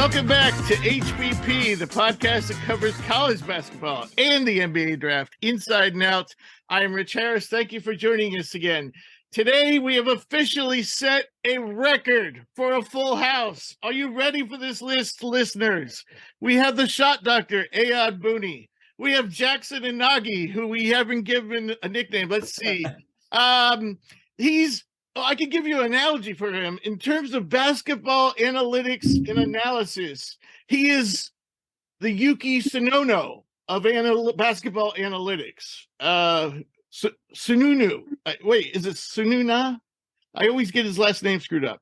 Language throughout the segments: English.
Welcome back to HPP, the podcast that covers college basketball and the NBA draft inside and out. I am Rich Harris. Thank you for joining us again. Today, we have officially set a record for a full house. Are you ready for this list, listeners? We have the shot doctor, Ayad Booney. We have Jackson and Nagy, who we haven't given a nickname. Let's see. I can give you an analogy for him in terms of basketball analytics and analysis. He is the Yuki Tsunono of basketball analytics. Sununu. Wait, is it Sununa? I always get his last name screwed up.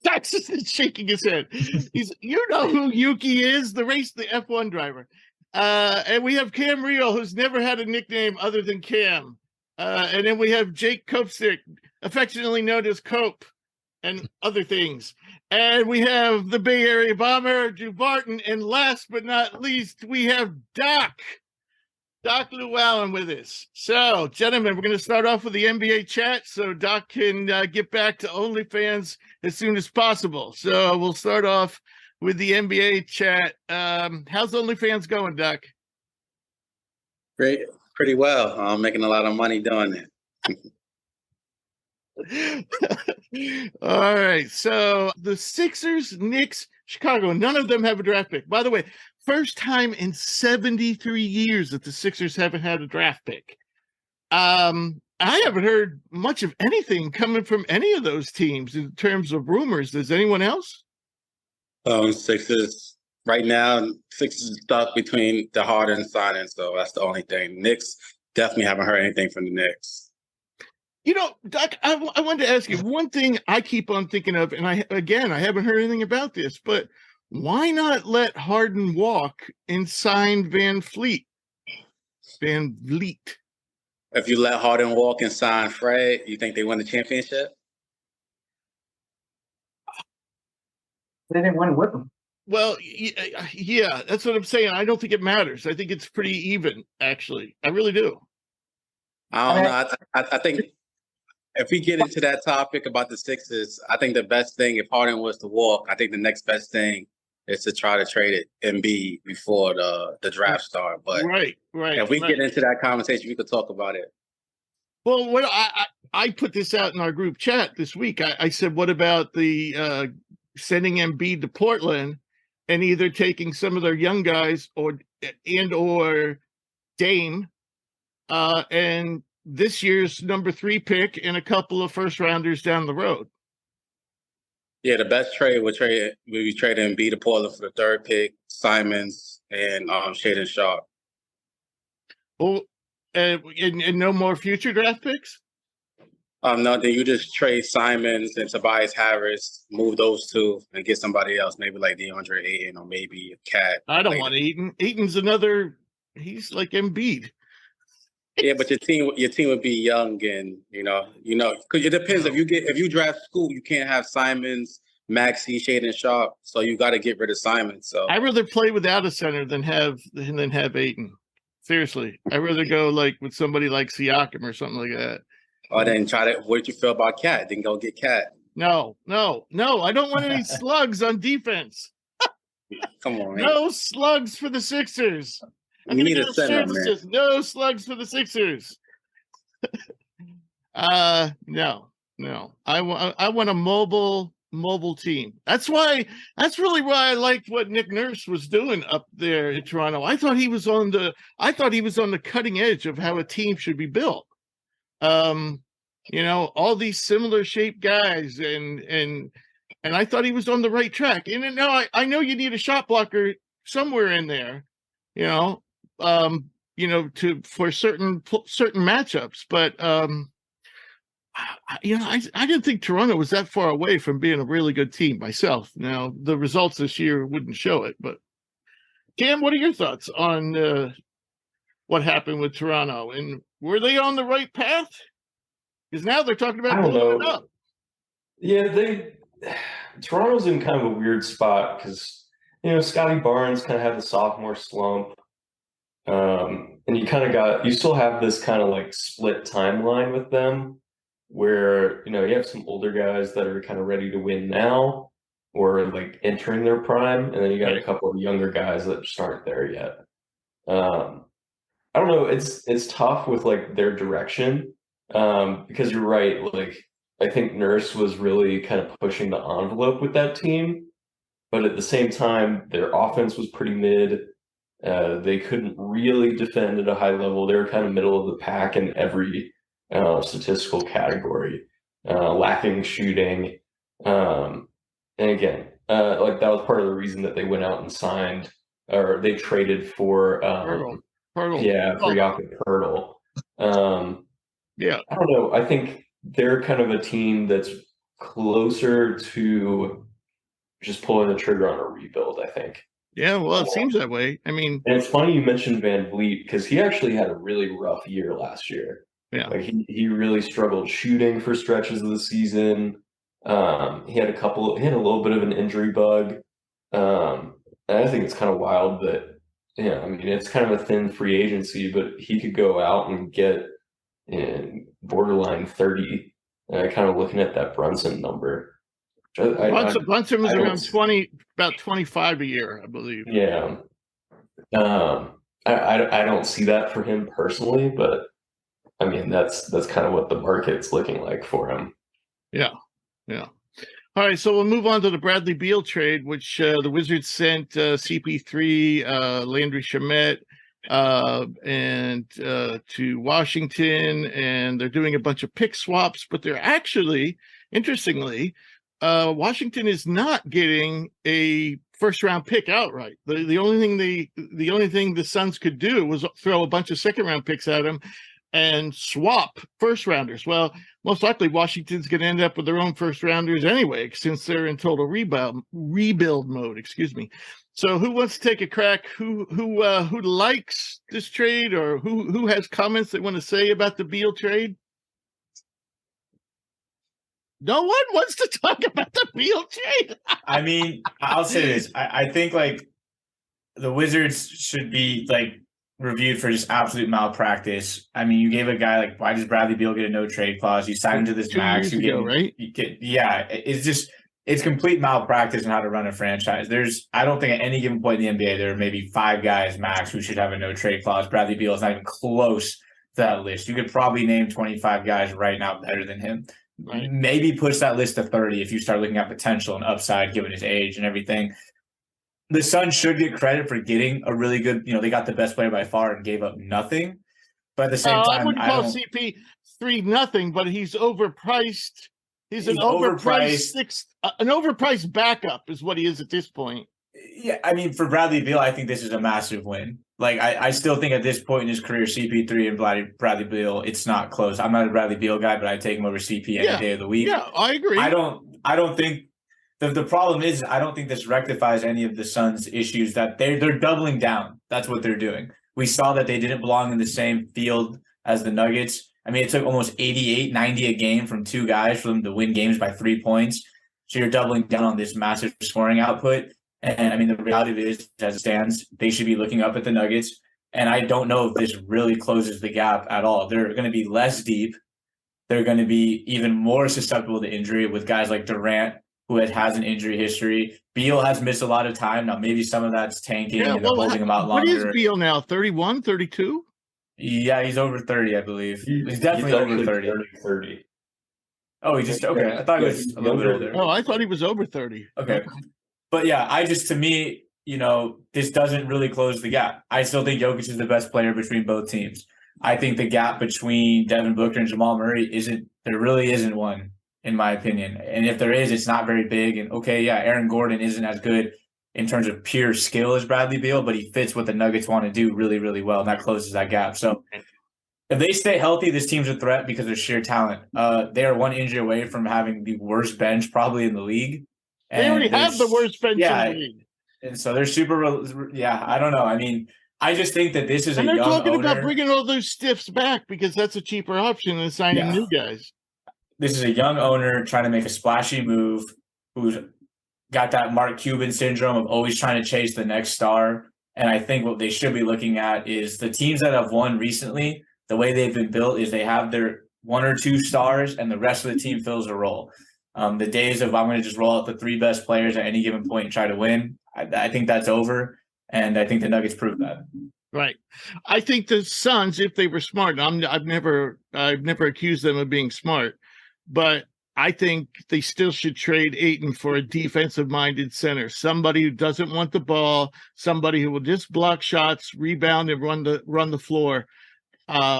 Texas is shaking his head. You know who Yuki is, the F1 driver. And we have Cam Real, who's never had a nickname other than Cam. And then we have Jake Kopsick, affectionately known as Cope, and other things. And we have the Bay Area Bomber, Drew Barton. And last but not least, we have Doc Llewellyn with us. So, gentlemen, we're going to start off with the NBA chat so Doc can get back to OnlyFans as soon as possible. So we'll start off with the NBA chat. How's OnlyFans going, Doc? Great. Pretty well. I'm making a lot of money doing it. All right. So the Sixers, Knicks, Chicago, none of them have a draft pick. By the way, first time in 73 years that the Sixers haven't had a draft pick. I haven't heard much of anything coming from any of those teams in terms of rumors. Does anyone else? Sixers. Right now, Sixers is stuck between the Harden signing, so that's the only thing. Knicks, definitely haven't heard anything from the Knicks. You know, Doc, I wanted to ask you one thing I keep on thinking of, and I haven't heard anything about this, but why not let Harden walk and sign Van Vliet? If you let Harden walk and sign Fred, you think they win the championship? They didn't win with him. Well, yeah, that's what I'm saying. I don't think it matters. I think it's pretty even, actually. I really do. I don't know. I think if we get into that topic about the Sixers, I think the best thing, if Harden was to walk, I think the next best thing is to try to trade it Embiid before the draft start. But right. If we get into that conversation, we could talk about it. Well, what I put this out in our group chat this week. I said, what about the sending Embiid to Portland and either taking some of their young guys or Dame and this year's number 3 pick and a couple of first rounders down the road. Yeah, the best trade would be trading Embiid to Portland for the 3rd pick, Simons, and Shaedon Sharpe. Well, and no more future draft picks? No, then you just trade Simons and Tobias Harris, move those two, and get somebody else, maybe like DeAndre Ayton or maybe a Cat. I don't want Ayton. Ayton's he's like Embiid. Yeah, but your team would be young, and because it depends. If you draft Scoot, you can't have Simons, Maxey, Shaedon Sharpe, so you got to get rid of Simons. So I'd rather play without a center than have Ayton. Seriously, I'd rather go like with somebody like Siakam or something like that. Or then what did you feel about Cat? Then go get Cat. No. I don't want any slugs on defense. Come on, man. No slugs for the Sixers. We need a center, man. No slugs for the Sixers. No. I want a mobile team. That's really why I liked what Nick Nurse was doing up there in Toronto. I thought he was on the cutting edge of how a team should be built. All these similar shaped guys and I thought he was on the right track. And now I know you need a shot blocker somewhere in there, for certain matchups, but I didn't think Toronto was that far away from being a really good team myself. Now the results this year wouldn't show it, but Cam, what are your thoughts on what happened with Toronto, and were they on the right path? Because now they're talking about blowing it up. Yeah, Toronto's in kind of a weird spot because Scotty Barnes kind of had the sophomore slump, and you still have this kind of like split timeline with them, where you have some older guys that are kind of ready to win now, or like entering their prime, and then you got a couple of younger guys that just aren't there yet. I don't know. It's tough with like their direction, because you're right. Like I think Nurse was really kind of pushing the envelope with that team, but at the same time, their offense was pretty mid. They couldn't really defend at a high level. They were kind of middle of the pack in every statistical category, lacking shooting. And again, like that was part of the reason that they went out and signed, or they traded for Hurdle. yeah, for Jakob Poeltl. Yeah. I don't know. I think they're kind of a team that's closer to just pulling the trigger on a rebuild, I think. Yeah, well, it seems that way. I mean, and it's funny you mentioned Van Vliet, because he actually had a really rough year last year. Yeah. Like he really struggled shooting for stretches of the season. He had a little bit of an injury bug. And I think it's kind of wild that, yeah, I mean, it's kind of a thin free agency, but he could go out and get in borderline 30. Kind of looking at that Brunson number. Brunson was around 20, about 25 a year, I believe. Yeah. I don't see that for him personally, but I mean, that's kind of what the market's looking like for him. Yeah. Yeah. All right, so we'll move on to the Bradley Beal trade, which the Wizards sent CP3, Landry Shamet, and to Washington, and they're doing a bunch of pick swaps, but they're actually, interestingly, Washington is not getting a first-round pick outright. The only thing the Suns could do was throw a bunch of second-round picks at them and swap first-rounders. Well, most likely Washington's going to end up with their own first-rounders anyway, since they're in total rebuild mode. Excuse me. So, who wants to take a crack? Who likes this trade, or who has comments they want to say about the Beal trade? No one wants to talk about the Beal trade. I mean, I'll say this. I think like the Wizards should be like reviewed for just absolute malpractice. I mean, you gave a guy like, why does Bradley Beal get a no trade clause? You signed him to this 2 max. years ago, right? It's complete malpractice on how to run a franchise. I don't think at any given point in the NBA there are maybe 5 guys max who should have a no trade clause. Bradley Beal is not even close to that list. You could probably name 25 guys right now better than him. Right. Maybe push that list to 30 if you start looking at potential and upside given his age and everything. The Suns should get credit for getting a really good, they got the best player by far and gave up nothing. But at the same time, I wouldn't call CP3 nothing, but he's overpriced. He's an overpriced backup is what he is at this point. Yeah, I mean, for Bradley Beal, I think this is a massive win. Like, I still think at this point in his career, CP3 and Bradley Beal, it's not close. I'm not a Bradley Beal guy, but I take him over CP any day of the week. Yeah, I agree. I don't think the problem is I don't think this rectifies any of the Suns' issues that they're doubling down. That's what they're doing. We saw that they didn't belong in the same field as the Nuggets. I mean, it took almost 88, 90 a game from 2 guys for them to win games by 3 points. So you're doubling down on this massive scoring output. And I mean, the reality is, as it stands, they should be looking up at the Nuggets. And I don't know if this really closes the gap at all. They're going to be less deep. They're going to be even more susceptible to injury with guys like Durant, who has an injury history. Beal has missed a lot of time. Now, maybe some of that's tanking and holding him out longer. What is Beal now, 31, 32? Yeah, he's over 30, I believe. He's definitely over 30. Oh, he just – okay. I thought he was a little bit older. Oh, I thought he was over 30. Okay. But yeah, to me, this doesn't really close the gap. I still think Jokic is the best player between both teams. I think the gap between Devin Booker and Jamal Murray there really isn't one, in my opinion. And if there is, it's not very big. And Aaron Gordon isn't as good in terms of pure skill as Bradley Beal, but he fits what the Nuggets want to do really, really well. And that closes that gap. So if they stay healthy, this team's a threat because of sheer talent. They are one injury away from having the worst bench probably in the league. They already have the worst bench in the league. And so they're I don't know. I mean, I just think that this is and a young owner. they're talking about bringing all those stiffs back because that's a cheaper option than signing new guys. This is a young owner trying to make a splashy move who's got that Mark Cuban syndrome of always trying to chase the next star. And I think what they should be looking at is the teams that have won recently, the way they've been built is they have their 1 or 2 stars and the rest of the team fills a role. The days of I'm going to just roll out the 3 best players at any given point and try to win, I think that's over, and I think the Nuggets proved that. Right. I think the Suns, if they were smart, I've never accused them of being smart, but I think they still should trade Ayton for a defensive-minded center, somebody who doesn't want the ball, somebody who will just block shots, rebound, and run the floor,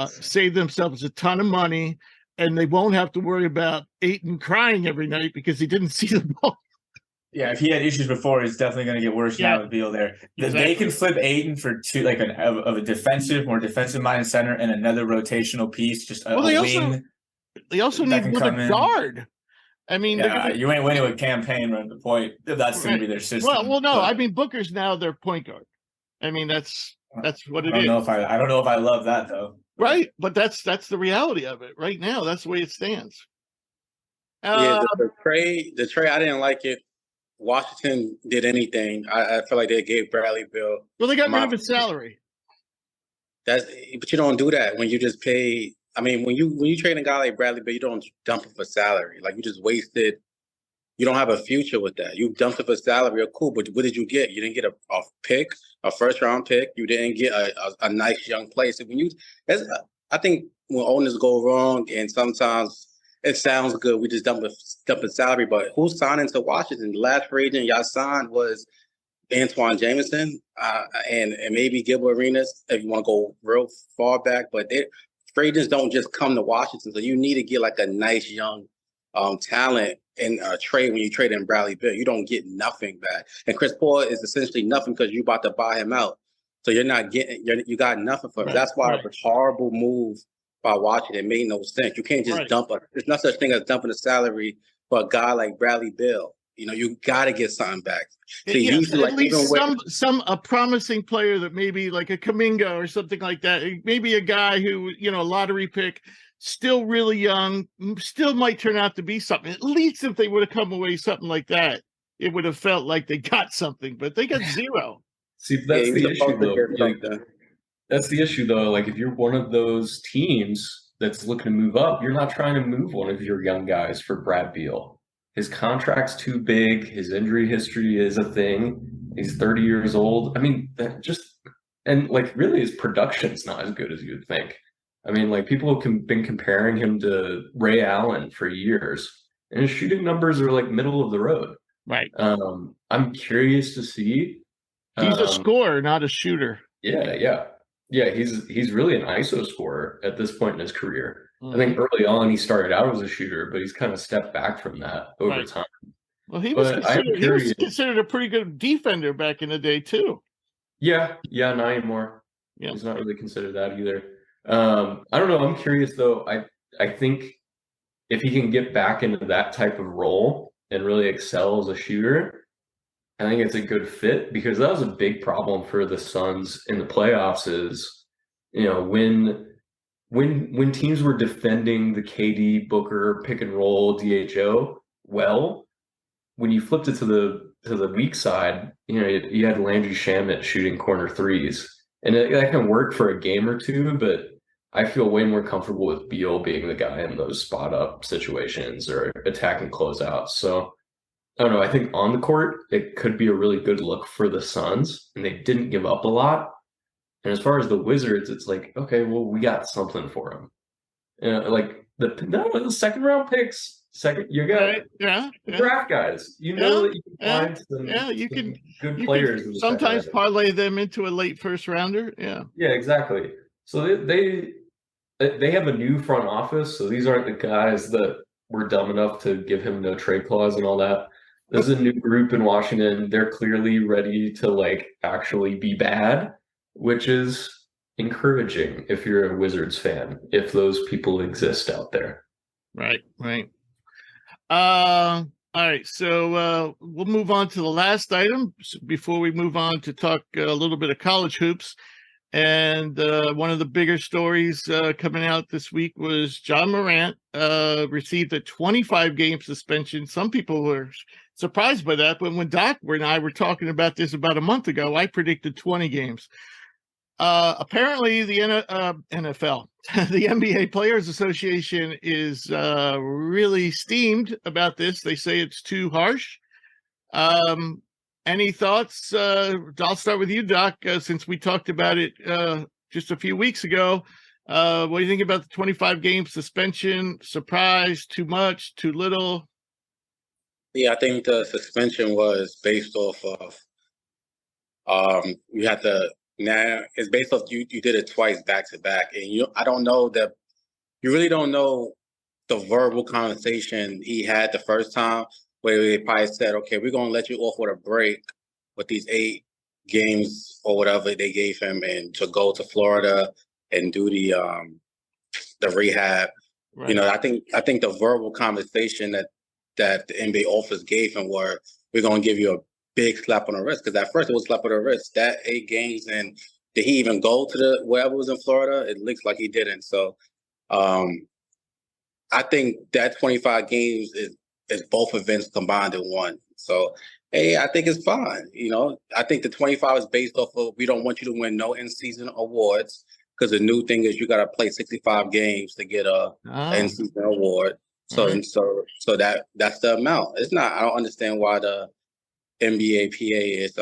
save themselves a ton of money, and they won't have to worry about Ayton crying every night because he didn't see the ball. Yeah, if he had issues before, it's definitely going to get worse now with Beal there. Exactly. They can flip Ayton for two, like a more defensive-minded center and another rotational piece, just a wing. They also need another guard. I mean, you ain't winning with campaign run the point. That's going to be their system. Well, no. I mean, Booker's now their point guard. I mean, that's what it is. I don't know if I love that though. Right, but that's the reality of it right now. That's the way it stands. The trade, I didn't like it. Washington did anything. I feel like they gave Bradley Beal. Well, they got rid of his salary. But you don't do that when you just pay. I mean, when you trade a guy like Bradley Beal, you don't dump him for salary. Like, you just wasted. You don't have a future with that. You dumped him for salary, or cool, but what did you get? You didn't get a pick, a first-round pick. You didn't get a nice young player. So I think when owners go wrong, and sometimes it sounds good, we just dump a salary. But who's signing to Washington? The last free agent y'all signed was Antoine Jameson and maybe Gilbert Arenas, if you want to go real far back. But free agents don't just come to Washington. So you need to get like a nice young talent in a trade. When you trade in Bradley Beal, you don't get nothing back. And Chris Paul is essentially nothing because you're about to buy him out. So you're not getting, you got nothing for him. That's why it was a horrible move by Washington. It made no sense. You can't just there's no such thing as dumping a salary for a guy like Bradley Beal. You know, you got to get something back. So usually, at least a promising player that maybe like a Kuminga or something like that. Maybe a guy who, a lottery pick, still really young, still might turn out to be something. At least if they would have come away something like that, it would have felt like they got something, but they got zero. See, that's the issue, though. That's the issue, though. Like, if you're one of those teams that's looking to move up, you're not trying to move one of your young guys for Brad Beal. His contract's too big. His injury history is a thing. He's 30 years old. I mean, really his production's not as good as you'd think. I mean, like, people have been comparing him to Ray Allen for years, and his shooting numbers are like middle of the road. Right. I'm curious to see. He's a scorer, not a shooter. Yeah. He's really an ISO scorer at this point in his career. I think early on he started out as a shooter, but he's kind of stepped back from that over time. Well, he was considered a pretty good defender back in the day too. Yeah, not anymore. Yeah. He's not really considered that either. I don't know. I'm curious though. I think if he can get back into that type of role and really excel as a shooter, I think it's a good fit, because that was a big problem for the Suns in the playoffs is, when teams were defending the KD, Booker, pick and roll, DHO, when you flipped it to the weak side, you had Landry Shamet shooting corner threes. And that can work for a game or two, but I feel way more comfortable with Beal being the guy in those spot up situations or attacking closeouts. So I don't know. I think on the court, it could be a really good look for the Suns, and they didn't give up a lot. And as far as the Wizards, it's like, okay, well, we got something for them. Like the second round picks, you got draft guys. That you can find some good players. Sometimes parlay them into a late first rounder. Yeah, exactly. So they have a new front office. So these aren't the guys that were dumb enough to give him no trade clause and all that. This is a new group in Washington. They're clearly ready to actually be bad, which is encouraging if you're a Wizards fan, if those people exist out there. Right. All right. So we'll move on to the last item before we move on to talk a little bit of college hoops. And one of the bigger stories coming out this week was John Morant received a 25-game suspension. Some people were surprised by that, but when Doc and I were talking about this about a month ago, I predicted 20 games. Apparently, the NFL, the NBA Players Association, is really steamed about this. They say it's too harsh. Any thoughts? I'll start with you, Doc, since we talked about it just a few weeks ago. What do you think about the 25-game suspension? Surprise? Too much? Too little? Yeah, I think the suspension was based off of you had to now it's based off you did it twice back to back, and I don't know that you really don't know the verbal conversation he had the first time where they probably said, okay, we're gonna let you off with a break with these 8 games or whatever they gave him, and to go to Florida and do the rehab. Right. You know, I think the verbal conversation that the NBA office gave him were, we're going to give you a big slap on the wrist, because at first it was a slap on the wrist. That 8 games, and did he even go to the wherever was in Florida? It looks like he didn't. So I think that 25 games is both events combined in one. So, hey, I think it's fine. You know, I think the 25 is based off of, we don't want you to win no in-season awards, because the new thing is you got to play 65 games to get a in-season award. So Right. so that's the amount. It's not. I don't understand why the NBA PA is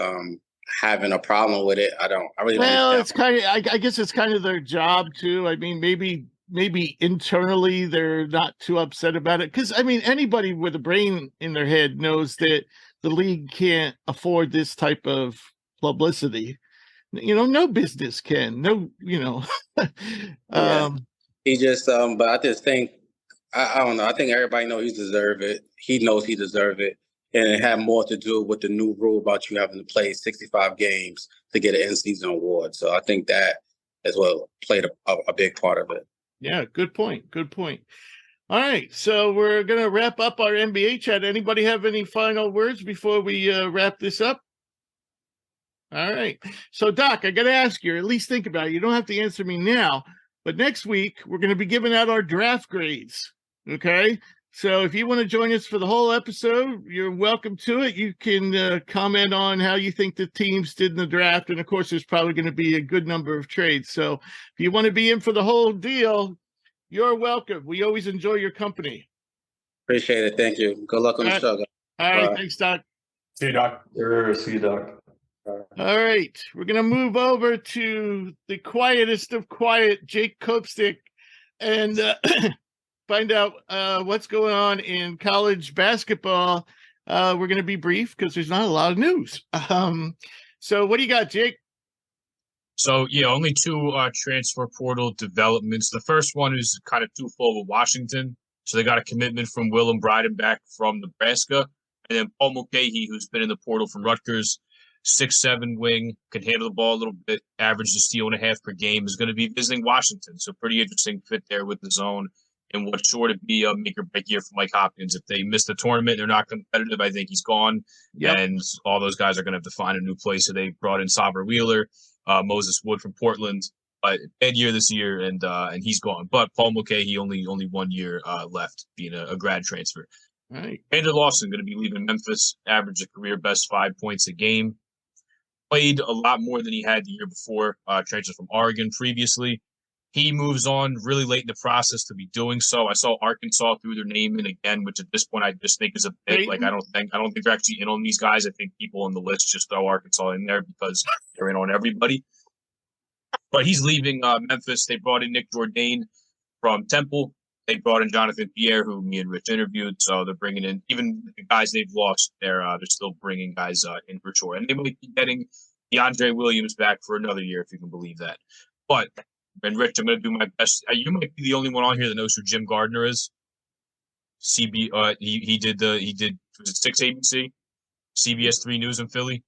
having a problem with it. I really don't Well, understand. it's kind of. I guess it's kind of their job too. I mean, maybe internally they're not too upset about it, because I mean, anybody with a brain in their head knows that the league can't afford this type of publicity. You know, no business can. No, you know. Yeah. He just but I just think I don't know. I think everybody knows he deserves it. He knows he deserves it. And it had more to do with the new rule about you having to play 65 games to get an in-season award. So I think that as well played a big part of it. Yeah, good point. Good point. All right, so we're going to wrap up our NBA chat. Anybody have any final words before we wrap this up? All right. So, Doc, I got to ask you, or at least think about it. You don't have to answer me now, but next week we're going to be giving out our draft grades. Okay. So if you want to join us for the whole episode, you're welcome to it. You can comment on how you think the teams did in the draft. And of course, there's probably going to be a good number of trades. So if you want to be in for the whole deal, you're welcome. We always enjoy your company. Appreciate it. Thank you. Good luck on the show, guys. All right. Thanks, Doc. See you, Doc. See you, Doc. All right. We're going to move over to the quietest of quiet, Jake Kopstick, and find out what's going on in college basketball. We're going to be brief because there's not a lot of news. So what do you got, Jake? So, yeah, only 2 transfer portal developments. The first one is kind of twofold with Washington. So they got a commitment from Willem Breidenbach from Nebraska. And then Paul Mulcahy, who's been in the portal from Rutgers, 6'7" wing, can handle the ball a little bit, average a steal and a half per game, is going to be visiting Washington. So pretty interesting fit there with the zone. And what's sure to be a make or break year for Mike Hopkins. If they miss the tournament, they're not competitive, I think he's gone. Yep. And all those guys are going to have to find a new place. So they brought in Sabra Wheeler, Moses Wood from Portland. Bad year this year, and he's gone. But Paul Mulcahy, only 1 year left, being a grad transfer. Right. Andrew Lawson going to be leaving Memphis, averaged a career best 5 points a game. Played a lot more than he had the year before, transferred from Oregon previously. He moves on really late in the process to be doing so. I saw Arkansas threw their name in again, which at this point I just think is a bit like I don't think they're actually in on these guys. I think people on the list just throw Arkansas in there because they're in on everybody. But he's leaving Memphis. They brought in Nick Jourdain from Temple. They brought in Jonathan Pierre, who me and Rich interviewed. So they're bringing in even the guys they've lost. They're still bringing guys in for sure, and they might be getting DeAndre Williams back for another year if you can believe that. But and Rich, I'm going to do my best. You might be the only one on here that knows who Jim Gardner is. He did was it 6 ABC, CBS 3 News in Philly.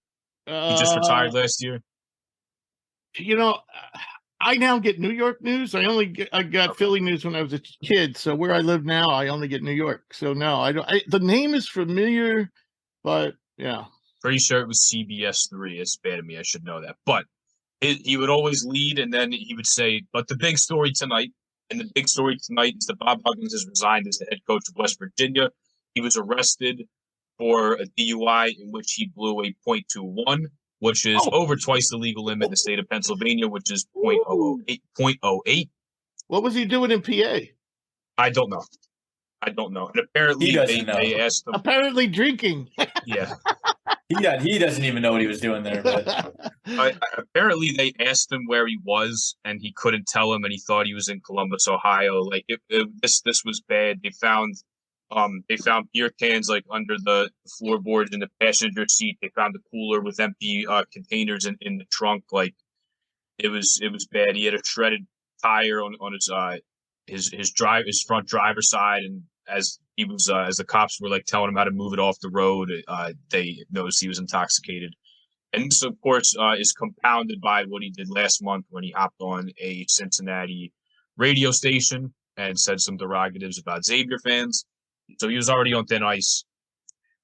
He just retired last year. You know, I now get New York news. I got Philly news when I was a kid. So where I live now, I only get New York. So no, I don't. The name is familiar, but yeah. Pretty sure it was CBS 3. It's bad of me. I should know that. But he would always lead, and then he would say, but the big story tonight, and the big story tonight is that Bob Huggins has resigned as the head coach of West Virginia. He was arrested for a DUI in which he blew a .21 which is over twice the legal limit in the state of Pennsylvania, which is 0.08. What was he doing in PA? I don't know. And apparently they asked him. Apparently drinking. Yeah. He doesn't even know what he was doing there. But apparently they asked him where he was, and he couldn't tell him, and he thought he was in Columbus, Ohio. Like this was bad. They found beer cans like under the floorboards in the passenger seat. They found a cooler with empty containers in the trunk. Like it was bad. He had a shredded tire on his front driver's side, and as the cops were like telling him how to move it off the road, they noticed he was intoxicated. And this, of course, is compounded by what he did last month when he hopped on a Cincinnati radio station and said some derogatives about Xavier fans. So he was already on thin ice.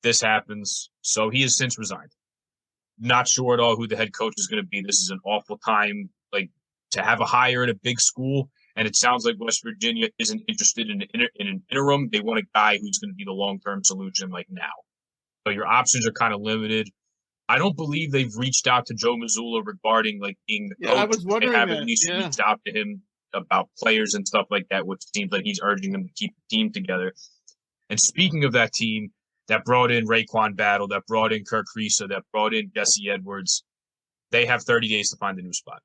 This happens. So he has since resigned. Not sure at all who the head coach is going to be. This is an awful time, like, to have a hire at a big school. And it sounds like West Virginia isn't interested in an interim. They want a guy who's going to be the long-term solution, like, now. So your options are kind of limited. I don't believe they've reached out to Joe Mazzulla regarding, like, being the coach. I was wondering they have at least reached out to him about players and stuff like that, which seems like he's urging them to keep the team together. And speaking of that team that brought in Raekwon Battle, that brought in Kirk Risa, that brought in Jesse Edwards, they have 30 days to find a new spot.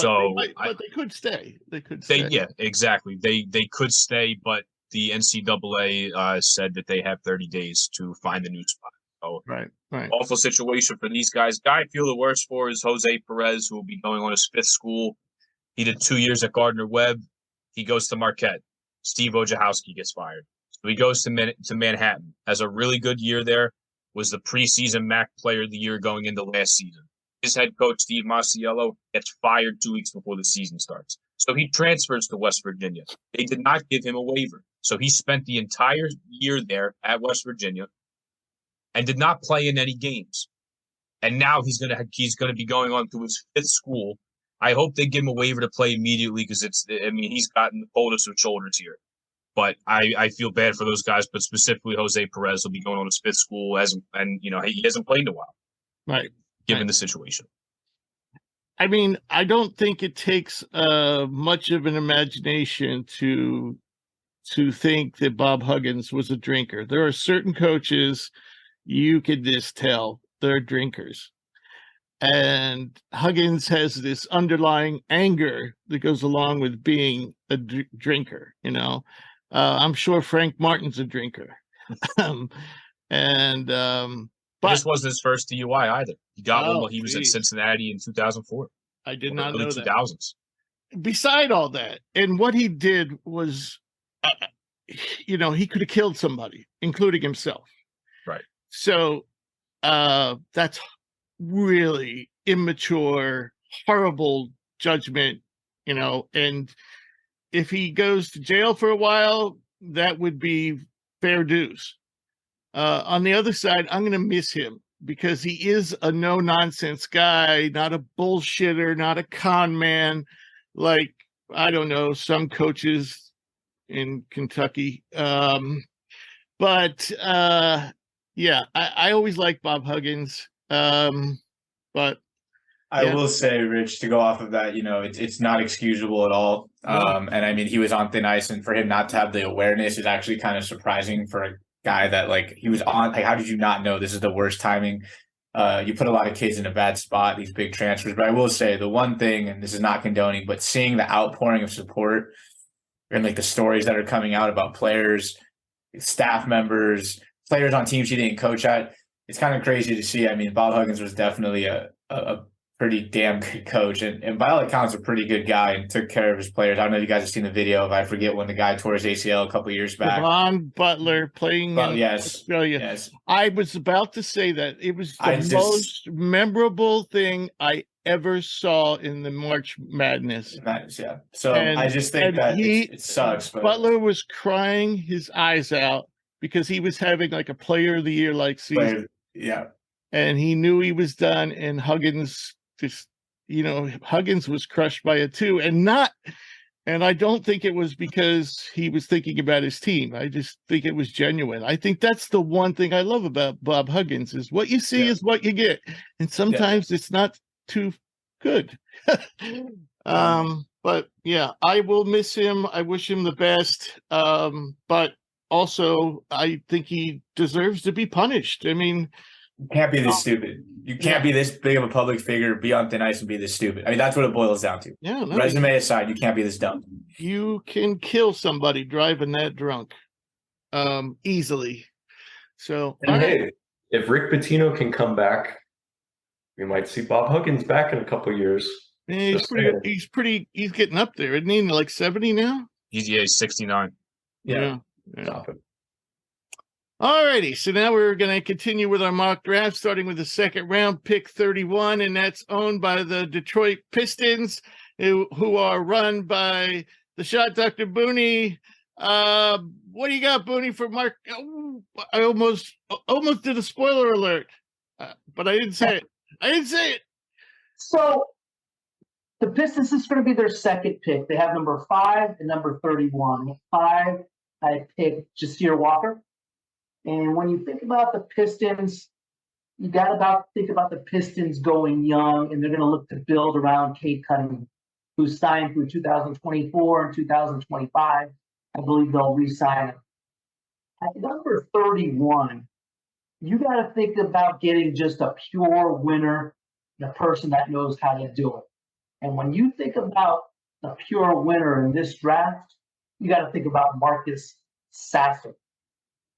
But they could stay. They could stay. Yeah, exactly. They could stay, but the NCAA said that they have 30 days to find a new spot. So, right. Awful situation for these guys. Guy I feel the worst for is Jose Perez, who will be going on his 5th school. He did 2 years at Gardner-Webb. He goes to Marquette. Steve Wojciechowski gets fired. So he goes to Manhattan. Has a really good year there. Was the preseason MAC Player of the Year going into last season. His head coach, Steve Masiello, gets fired 2 weeks before the season starts. So he transfers to West Virginia. They did not give him a waiver. So he spent the entire year there at West Virginia and did not play in any games. And now he's going to be going on to his 5th school. I hope they give him a waiver to play immediately because he's gotten the coldest of shoulders here. But I feel bad for those guys, but specifically Jose Perez will be going on his 5th school he hasn't played in a while. Right. Given the situation. I mean, I don't think it takes much of an imagination to think that Bob Huggins was a drinker. There are certain coaches you could just tell they're drinkers. And Huggins has this underlying anger that goes along with being a drinker, you know. I'm sure Frank Martin's a drinker. But this wasn't his first DUI either. He got one while he was at Cincinnati in 2004. I did not know that. 2000s. Beside all that, and what he did was, he could have killed somebody, including himself. Right. So that's really immature, horrible judgment, and if he goes to jail for a while, that would be fair dues. On the other side, I'm going to miss him because he is a no-nonsense guy, not a bullshitter, not a con man, like, I don't know, some coaches in Kentucky. But I always liked Bob Huggins. But I will say, Rich, to go off of that, it's not excusable at all. No. And I mean, he was on thin ice, and for him not to have the awareness is actually kind of surprising for a guy that, like, he was on. Like, how did you not know this is the worst timing? You put a lot of kids in a bad spot, these big transfers. But I will say the one thing, and this is not condoning, but seeing the outpouring of support and like the stories that are coming out about players, staff members, players on teams he didn't coach at, it's kind of crazy to see. I mean, Bob Huggins was definitely a pretty damn good coach, and by all accounts, a pretty good guy and took care of his players. I don't know if you guys have seen the video of, I forget when the guy tore his ACL a couple of years back. Devon Butler playing in Australia. Yes. I was about to say that. It was the most memorable thing I ever saw in the March Madness. Yeah. So I just think that it sucks. But Butler was crying his eyes out because he was having like a Player of the Year like season. Yeah. And he knew he was done, and Huggins Huggins was crushed by it too. And And I don't think it was because he was thinking about his team. I just think it was genuine. I think that's the one thing I love about Bob Huggins is what you see is what you get. And sometimes it's not too good. But yeah, I will miss him. I wish him the best. But also I think he deserves to be punished. I mean, you can't be this stupid. You can't be this big of a public figure, be on thin ice and be this stupid. I mean, that's what it boils down to. Yeah, no, resume aside, you can't be this dumb. You can kill somebody driving that drunk easily. So and hey, if Rick Pitino can come back, we might see Bob Huggins back in a couple of years. Yeah, he's pretty he's getting up there, isn't he? Like 70 now? He's 69. Yeah. Stop it. All righty, so now we're going to continue with our mock draft, starting with the second round, pick 31, and that's owned by the Detroit Pistons, who are run by the shot Dr. Booney. What do you got, Booney, for Mark? Oh, I almost did a spoiler alert, but I didn't say it. So the Pistons is going to be their second pick. They have number 5 and number 31. 5, I picked Jasir Walker. And when you think about the Pistons, you got to think about the Pistons going young, and they're going to look to build around Cade Cunningham, who signed through 2024 and 2025. I believe they'll re-sign him. At number 31, you got to think about getting just a pure winner, and a person that knows how to do it. And when you think about a pure winner in this draft, you got to think about Marcus Sasser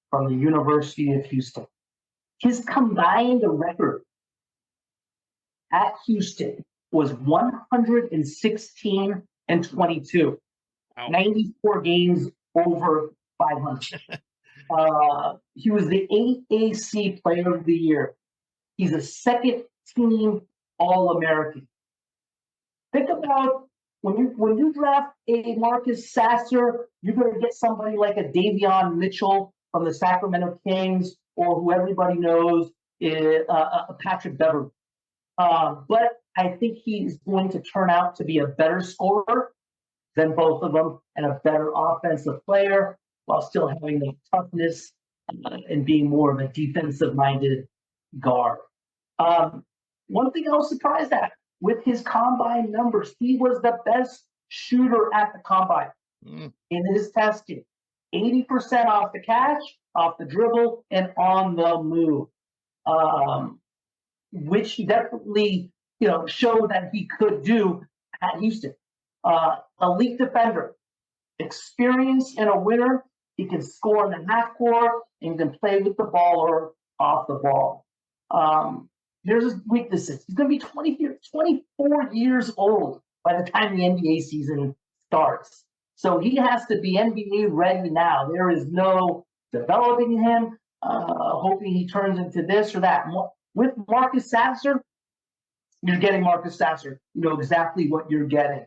from the University of Houston. His combined record at Houston was 116 and 22, 94 games over 500. He was the AAC Player of the Year. He's a second-team All-American. Think about when you draft a Marcus Sasser, you're going to get somebody like a Davion Mitchell from the Sacramento Kings, or who everybody knows is Patrick Beverly. But I think he's going to turn out to be a better scorer than both of them and a better offensive player while still having the toughness and being more of a defensive-minded guard. One thing I was surprised at, with his combine numbers, he was the best shooter at the combine in his testing. 80% off the catch, off the dribble, and on the move, which he definitely, showed that he could do at Houston. Elite defender, experience and a winner. He can score in the half court and can play with the ball or off the ball. Here's his weaknesses. He's going to be 24 years old by the time the NBA season starts. So he has to be NBA ready now. There is no developing him, hoping he turns into this or that. With Marcus Sasser, you're getting Marcus Sasser. You know exactly what you're getting.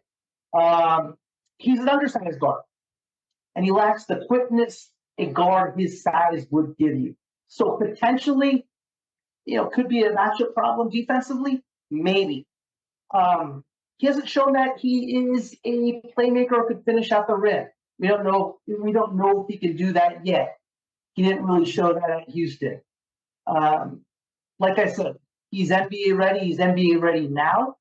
He's an undersized guard, and he lacks the quickness a guard his size would give you. So potentially, could be a matchup problem defensively, maybe. He hasn't shown that he is a playmaker or could finish out the rim. We don't know if he can do that yet. He didn't really show that at Houston. Like I said, he's NBA ready. He's NBA ready now.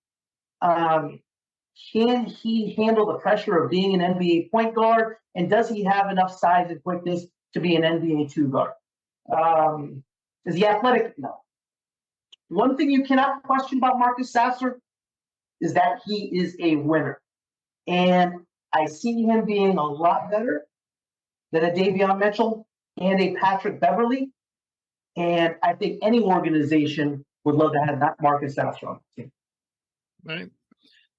Can he handle the pressure of being an NBA point guard? And does he have enough size and quickness to be an NBA 2 guard? Is he athletic? No. One thing you cannot question about Marcus Sasser is that he is a winner. And I see him being a lot better than a Davion Mitchell and a Patrick Beverly. And I think any organization would love to have that Marcus Sasser on the team. Right.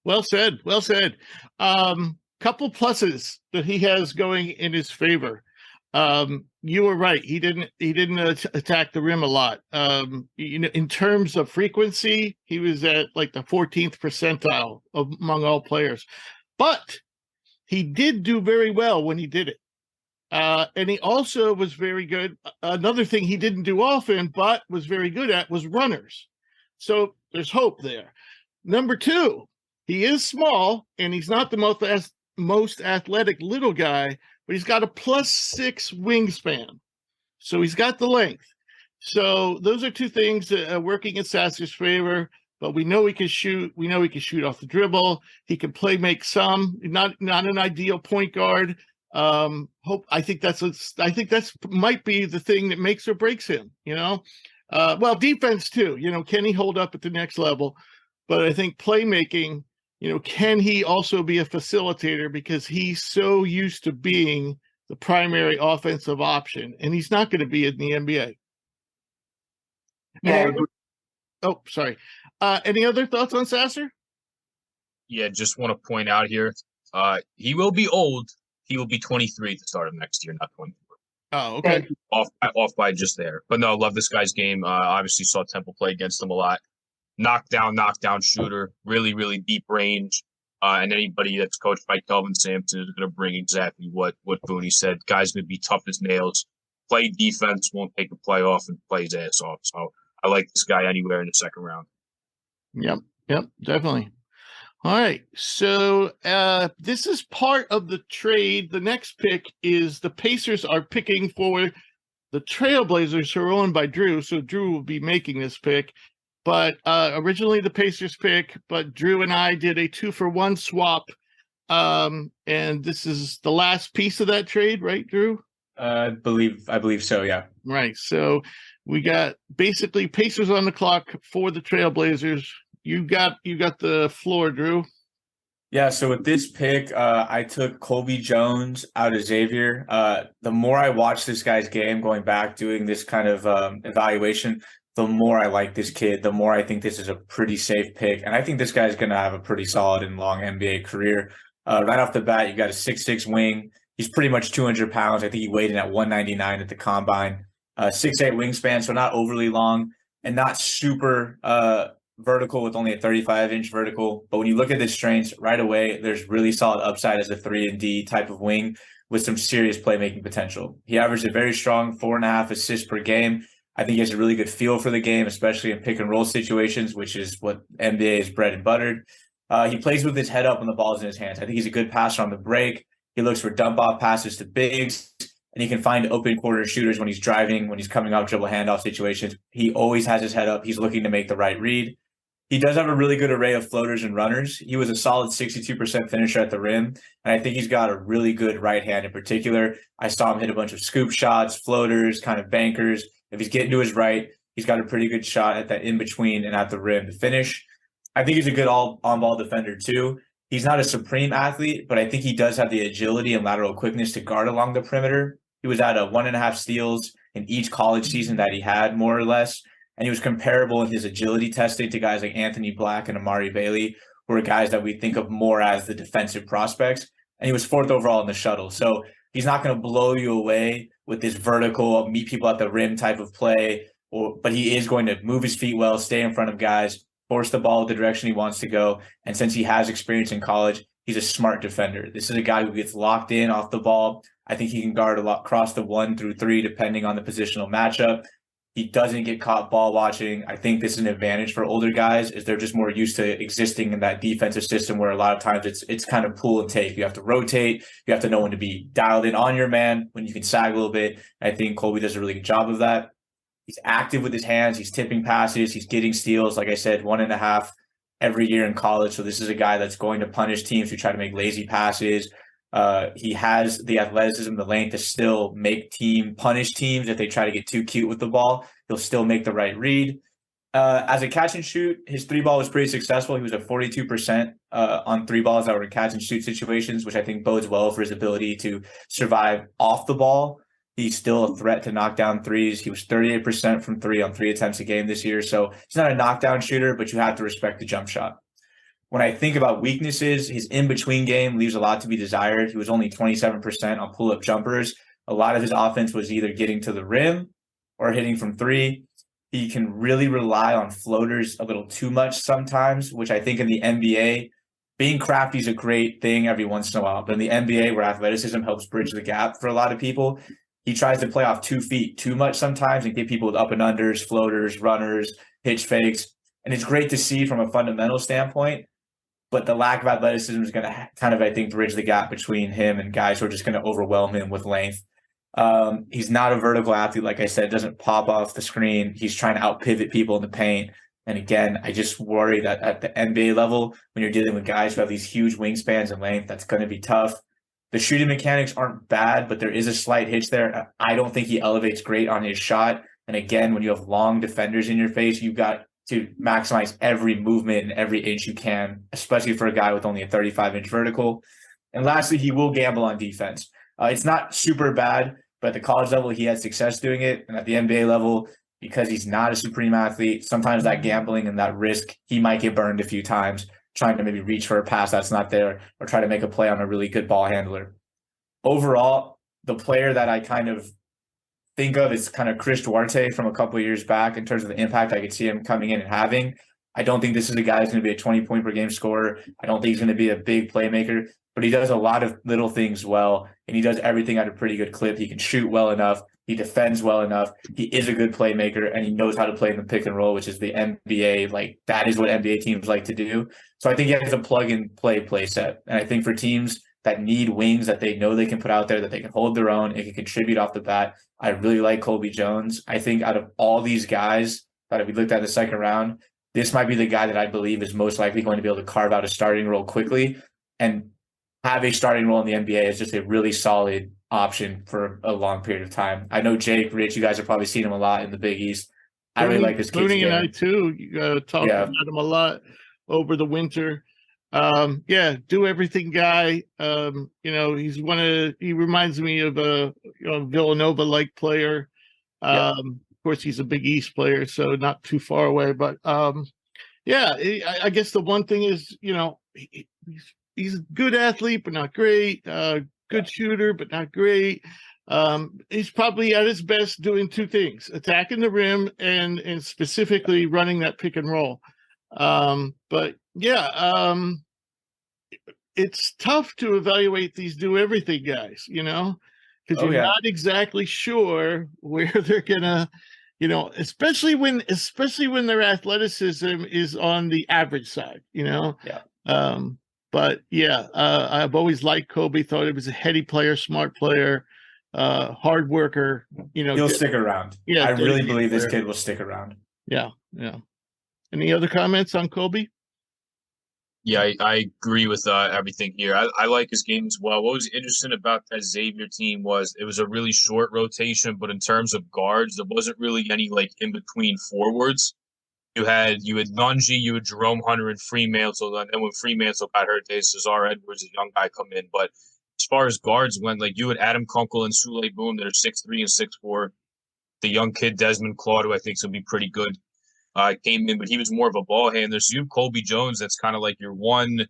Well said. Well said. Couple pluses that he has going in his favor. You were right. He didn't attack the rim a lot. In terms of frequency, he was at like the 14th percentile among all players. But he did do very well when he did it. And he also was very good. Another thing he didn't do often, but was very good at, was runners. So there's hope there. Number 2, he is small, and he's not the most most athletic little guy, but he's got a +6 wingspan. So he's got the length. So those are two things working in Sasser's favor. But we know he can shoot. We know he can shoot off the dribble. He can play make some. Not an ideal point guard. I think that's might be the thing that makes or breaks him. Well, defense too. Can he hold up at the next level? But I think playmaking. Can he also be a facilitator, because he's so used to being the primary offensive option, and he's not going to be in the NBA. Yeah. Oh, sorry. Any other thoughts on Sasser? Yeah, just want to point out here, he will be old. He will be 23 at the start of next year, not 24. Oh, okay. Off by just there. But no, love this guy's game. Obviously saw Temple play against him a lot. Knockdown shooter, really, really deep range. And anybody that's coached by Kelvin Sampson is going to bring exactly what Booney said. Guy's going to be tough as nails, play defense, won't take a play off, and play his ass off. So I like this guy anywhere in the second round. Yep, definitely. All right, so this is part of the trade. The next pick is the Pacers are picking for the Trailblazers, who are owned by Drew. So Drew will be making this pick. But originally the Pacers pick, but Drew and I did a 2-for-1 swap. And this is the last piece of that trade, right, Drew? I believe so, yeah. Right. So we got basically Pacers on the clock for the Trailblazers. You got the floor, Drew. Yeah, so with this pick, I took Colby Jones out of Xavier. The more I watch this guy's game, going back, doing this kind of evaluation, the more I like this kid, the more I think this is a pretty safe pick. And I think this guy's going to have a pretty solid and long NBA career. Right off the bat, you got a 6'6" wing. He's pretty much 200 pounds. I think he weighed in at 199 at the combine. 6'8" wingspan, so not overly long and not super vertical with only a 35-inch vertical. But when you look at his strengths right away, there's really solid upside as a 3-and-D type of wing with some serious playmaking potential. He averaged a very strong 4.5 assists per game. I think he has a really good feel for the game, especially in pick and roll situations, which is what NBA is bread and buttered. He plays with his head up when the ball's in his hands. I think he's a good passer on the break. He looks for dump off passes to bigs, and he can find open corner shooters when he's driving, when he's coming off dribble handoff situations. He always has his head up. He's looking to make the right read. He does have a really good array of floaters and runners. He was a solid 62% finisher at the rim, and I think he's got a really good right hand in particular. I saw him hit a bunch of scoop shots, floaters, kind of bankers. If he's getting to his right, he's got a pretty good shot at that in-between and at the rim to finish. I think he's a good on-ball defender too. He's not a supreme athlete, but I think he does have the agility and lateral quickness to guard along the perimeter. He was at 1.5 steals in each college season that he had, more or less. And he was comparable in his agility testing to guys like Anthony Black and Amari Bailey, who are guys that we think of more as the defensive prospects. And he was 4th overall in the shuttle. So he's not going to blow you away with this vertical, meet people at the rim type of play, but he is going to move his feet well, stay in front of guys, force the ball the direction he wants to go. And since he has experience in college, he's a smart defender. This is a guy who gets locked in off the ball. I think he can guard a lot, cross the 1 through 3, depending on the positional matchup. He doesn't get caught ball watching. I think this is an advantage for older guys, is they're just more used to existing in that defensive system where a lot of times it's kind of pull and take. You have to rotate. You have to know when to be dialed in on your man, when you can sag a little bit. I think Colby does a really good job of that. He's active with his hands. He's tipping passes. He's getting steals. Like I said, 1.5 every year in college. So this is a guy that's going to punish teams who try to make lazy passes. He has the athleticism, the length to still punish teams if they try to get too cute with the ball. He'll still make the right read. As a catch and shoot, his 3-ball was pretty successful. He was at 42% on 3 balls that were in catch and shoot situations, which I think bodes well for his ability to survive off the ball. He's still a threat to knock down threes. He was 38% from 3 on 3 attempts a game this year. So he's not a knockdown shooter, but you have to respect the jump shot. When I think about weaknesses, his in-between game leaves a lot to be desired. He was only 27% on pull-up jumpers. A lot of his offense was either getting to the rim or hitting from 3. He can really rely on floaters a little too much sometimes, which I think in the NBA, being crafty is a great thing every once in a while. But in the NBA, where athleticism helps bridge the gap for a lot of people, he tries to play off 2 feet too much sometimes and get people with up and unders, floaters, runners, hitch fakes. And it's great to see from a fundamental standpoint. but the lack of athleticism is going to kind of, I think, bridge the gap between him and guys who are just going to overwhelm him with length. He's not a vertical athlete, like I said, doesn't pop off the screen. He's trying to out pivot people in the paint. And again, I just worry that at the NBA level, when you're dealing with guys who have these huge wingspans and length, that's going to be tough. The shooting mechanics aren't bad, but there is a slight hitch there. I don't think he elevates great on his shot. And again, when you have long defenders in your face, you've got to maximize every movement and every inch you can, especially for a guy with only a 35-inch vertical. And lastly, he will gamble on defense. It's not super bad, but at the college level, he had success doing it. And at the NBA level, because he's not a supreme athlete, sometimes that gambling and that risk, he might get burned a few times trying to maybe reach for a pass that's not there or try to make a play on a really good ball handler. Overall, the player that I kind of think of is kind of Chris Duarte from a couple of years back in terms of the impact I could see him coming in and having. I don't think this is a guy who's going to be a 20-point per game scorer. I don't think he's going to be a big playmaker, but he does a lot of little things well, and he does everything at a pretty good clip. He can shoot well enough. He defends well enough. He is a good playmaker, and he knows how to play in the pick and roll, which is the NBA. Like, that is what NBA teams like to do. So I think he has a plug-and-play set. And I think for teams that need wings that they know they can put out there, that they can hold their own and can contribute off the bat, I really like Colby Jones. I think out of all these guys that we looked at in the second round, this might be the guy that I believe is most likely going to be able to carve out a starting role quickly and have a starting role in the NBA as just a really solid option for a long period of time. I know Jake, Rich, you guys have probably seen him a lot in the Big East. I really like this kid's game. And I too talked about him a lot over the winter. Do everything guy. He reminds me of a Villanova-like player. Of course, he's a Big East player, so not too far away. But I guess the one thing is, he's a good athlete, but not great. Good shooter, but not great. He's probably at his best doing two things: attacking the rim and specifically running that pick and roll. It's tough to evaluate these do everything guys, because you're not exactly sure where they're gonna, especially when their athleticism is on the average side, I've always liked Kobe. Thought he was a heady player, smart player, hard worker. He'll stick around. I really believe this kid will stick around. Yeah. Any other comments on Kobe? Yeah, I agree with everything here. I like his game as well. What was interesting about that Xavier team was it was a really short rotation, but in terms of guards, there wasn't really any in between forwards. You had Nunji, you had Jerome Hunter and Fremantle, and then when Fremantle got hurt, they had Cesar Edwards, a young guy, come in. But as far as guards went, you had Adam Kunkel and Sule Boom that are 6'3" and 6'4". The young kid Desmond Claude, who I think is going to be pretty good, came in, but he was more of a ball handler. So you have Colby Jones, that's kind of like your one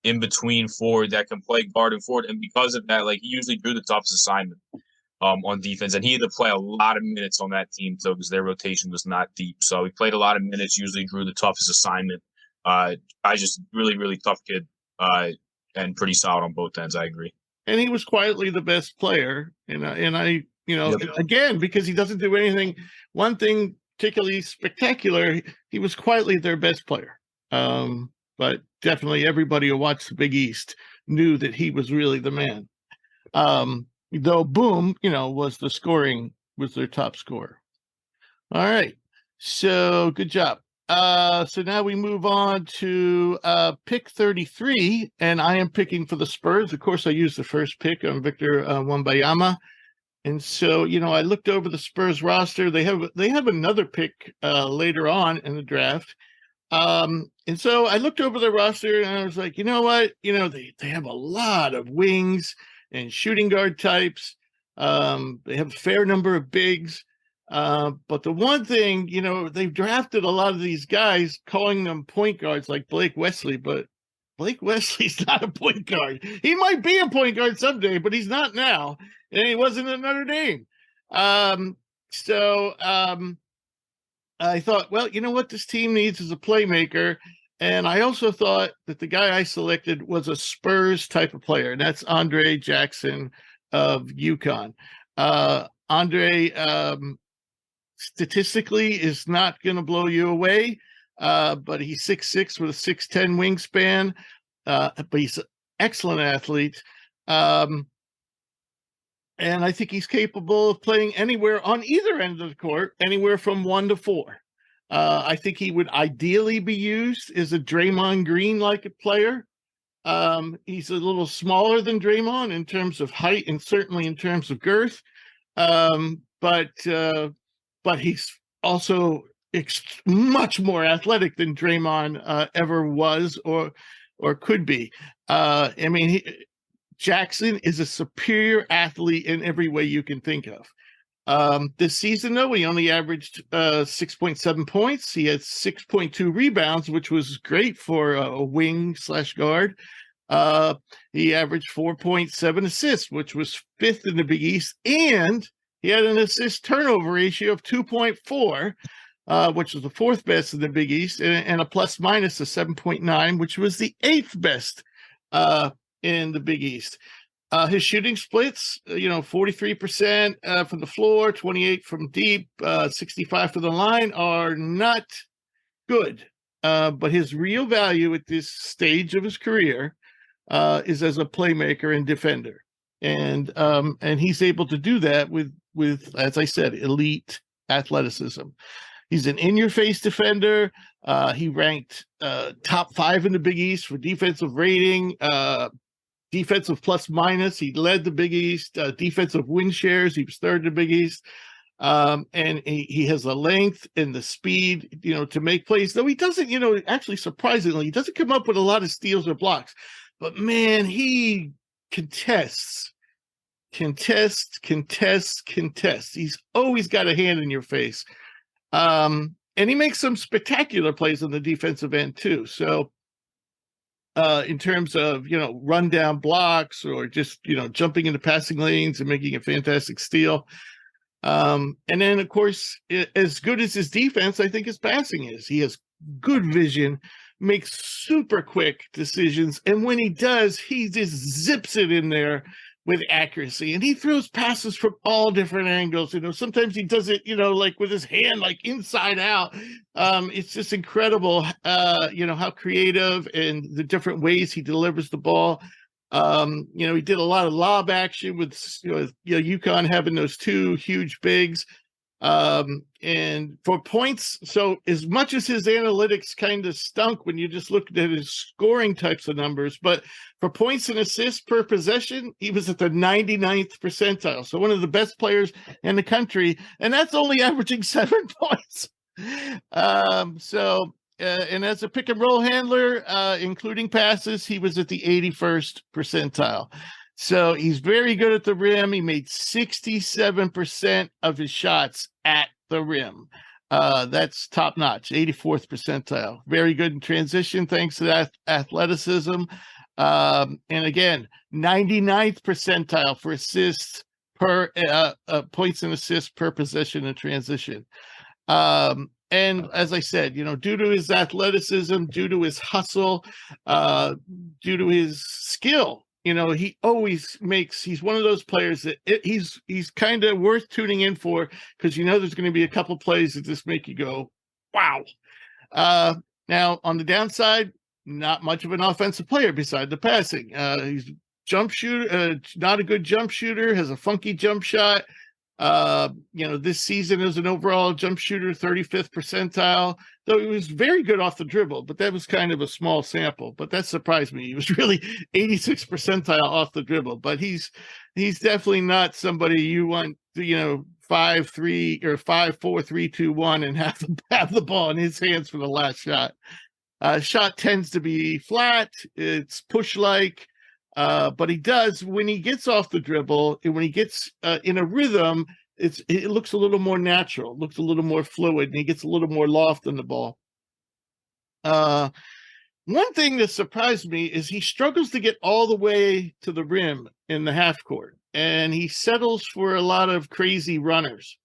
in-between forward that can play guard and forward. And because of that, he usually drew the toughest assignment on defense. And he had to play a lot of minutes on that team, too, because their rotation was not deep. So he played a lot of minutes, usually drew the toughest assignment. I just really, really tough kid and pretty solid on both ends. I agree. And he was quietly the best player. Again, because he doesn't do anything, one thing particularly spectacular, he was quietly their best player. But definitely everybody who watched the Big East knew that he was really the man. Though Boom, was their top scorer. All right. So good job. So now we move on to pick 33, and I am picking for the Spurs. Of course, I used the first pick on Victor Wembanyama. And so, I looked over the Spurs roster. They have another pick later on in the draft. And so I looked over the roster and I was like, you know what? They have a lot of wings and shooting guard types. They have a fair number of bigs. But the one thing, they've drafted a lot of these guys calling them point guards like Blake Wesley, but Blake Wesley's not a point guard. He might be a point guard someday, but he's not now. And he wasn't at Notre Dame. So I thought, well, you know what this team needs is a playmaker. And I also thought that the guy I selected was a Spurs type of player, and that's Andre Jackson of UConn. Andre statistically is not going to blow you away, but he's 6'6" with a 6'10" wingspan. but he's an excellent athlete. And I think he's capable of playing anywhere on either end of the court, anywhere from 1 to 4. I think he would ideally be used as a Draymond Green-like player. He's a little smaller than Draymond in terms of height and certainly in terms of girth. But he's also much more athletic than Draymond ever was or could be. I mean, Jackson is a superior athlete in every way you can think of. This season, though, he only averaged 6.7 points. He had 6.2 rebounds, which was great for a wing/guard. He averaged 4.7 assists, which was 5th in the Big East, and he had an assist turnover ratio of 2.4, which was the 4th best in the Big East, and a plus minus of 7.9, which was the 8th best in the Big East. His shooting splits, 43% from the floor, 28 from deep, 65 from the line are not good. But his real value at this stage of his career is as a playmaker and defender. And he's able to do that with, as I said, elite athleticism. He's an in-your-face defender. He ranked top 5 in the Big East for defensive rating, defensive plus minus. He led the Big East. Defensive win shares, he was 3rd in the Big East. And he has the length and the speed, to make plays. Though he doesn't, actually surprisingly, he doesn't come up with a lot of steals or blocks. But man, he contests. He's always got a hand in your face. And he makes some spectacular plays on the defensive end too. So in terms of, run down blocks or just, jumping into passing lanes and making a fantastic steal. And then, of course, as good as his defense, I think his passing is. He has good vision, makes super quick decisions. And when he does, he just zips it in there with accuracy. And he throws passes from all different angles. Sometimes he does it, like with his hand, like inside out. It's just incredible, how creative and the different ways he delivers the ball. He did a lot of lob action with, UConn having those 2 huge bigs. And for points, so as much as his analytics kind of stunk when you just looked at his scoring types of numbers, but for points and assists per possession, he was at the 99th percentile. So one of the best players in the country, and that's only averaging 7 points. And as a pick and roll handler, including passes, he was at the 81st percentile. So he's very good at the rim. He made 67% of his shots at the rim. That's top notch, 84th percentile. Very good in transition, thanks to that athleticism. And again, 99th percentile for assists per points and assists per possession in transition. And as I said, due to his athleticism, due to his hustle, due to his skill, he always he's one of those players that he's kind of worth tuning in for, because there's going to be a couple plays that just make you go, wow. Now, on the downside, not much of an offensive player beside the passing. He's jump shooter, not a good jump shooter, has a funky jump shot. This season as an overall jump shooter, 35th percentile, though he was very good off the dribble, but that was kind of a small sample, but that surprised me. He was really 86th percentile off the dribble, but he's definitely not somebody you want to, 5-3 or 5-4-3-2-1 and have the ball in his hands for the last shot. Shot tends to be flat. It's push-like. But he does, when he gets off the dribble and when he gets in a rhythm, it looks a little more natural, looks a little more fluid, and he gets a little more loft on the ball. One thing that surprised me is he struggles to get all the way to the rim in the half court, and he settles for a lot of crazy runners.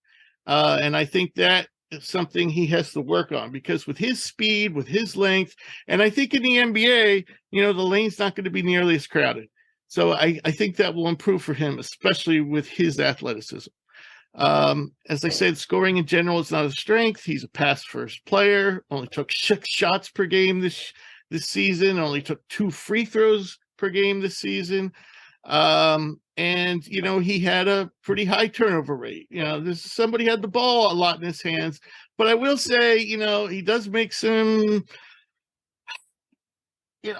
And I think that is something he has to work on, because with his speed, with his length, and I think in the NBA, the lane's not going to be nearly as crowded. So I think that will improve for him, especially with his athleticism. As I said, scoring in general is not a strength. He's a pass-first player, only took 6 shots per game this season, only took 2 free throws per game this season. And, you know, he had a pretty high turnover rate. You know, somebody had the ball a lot in his hands. But I will say, you know, he does make some, you know,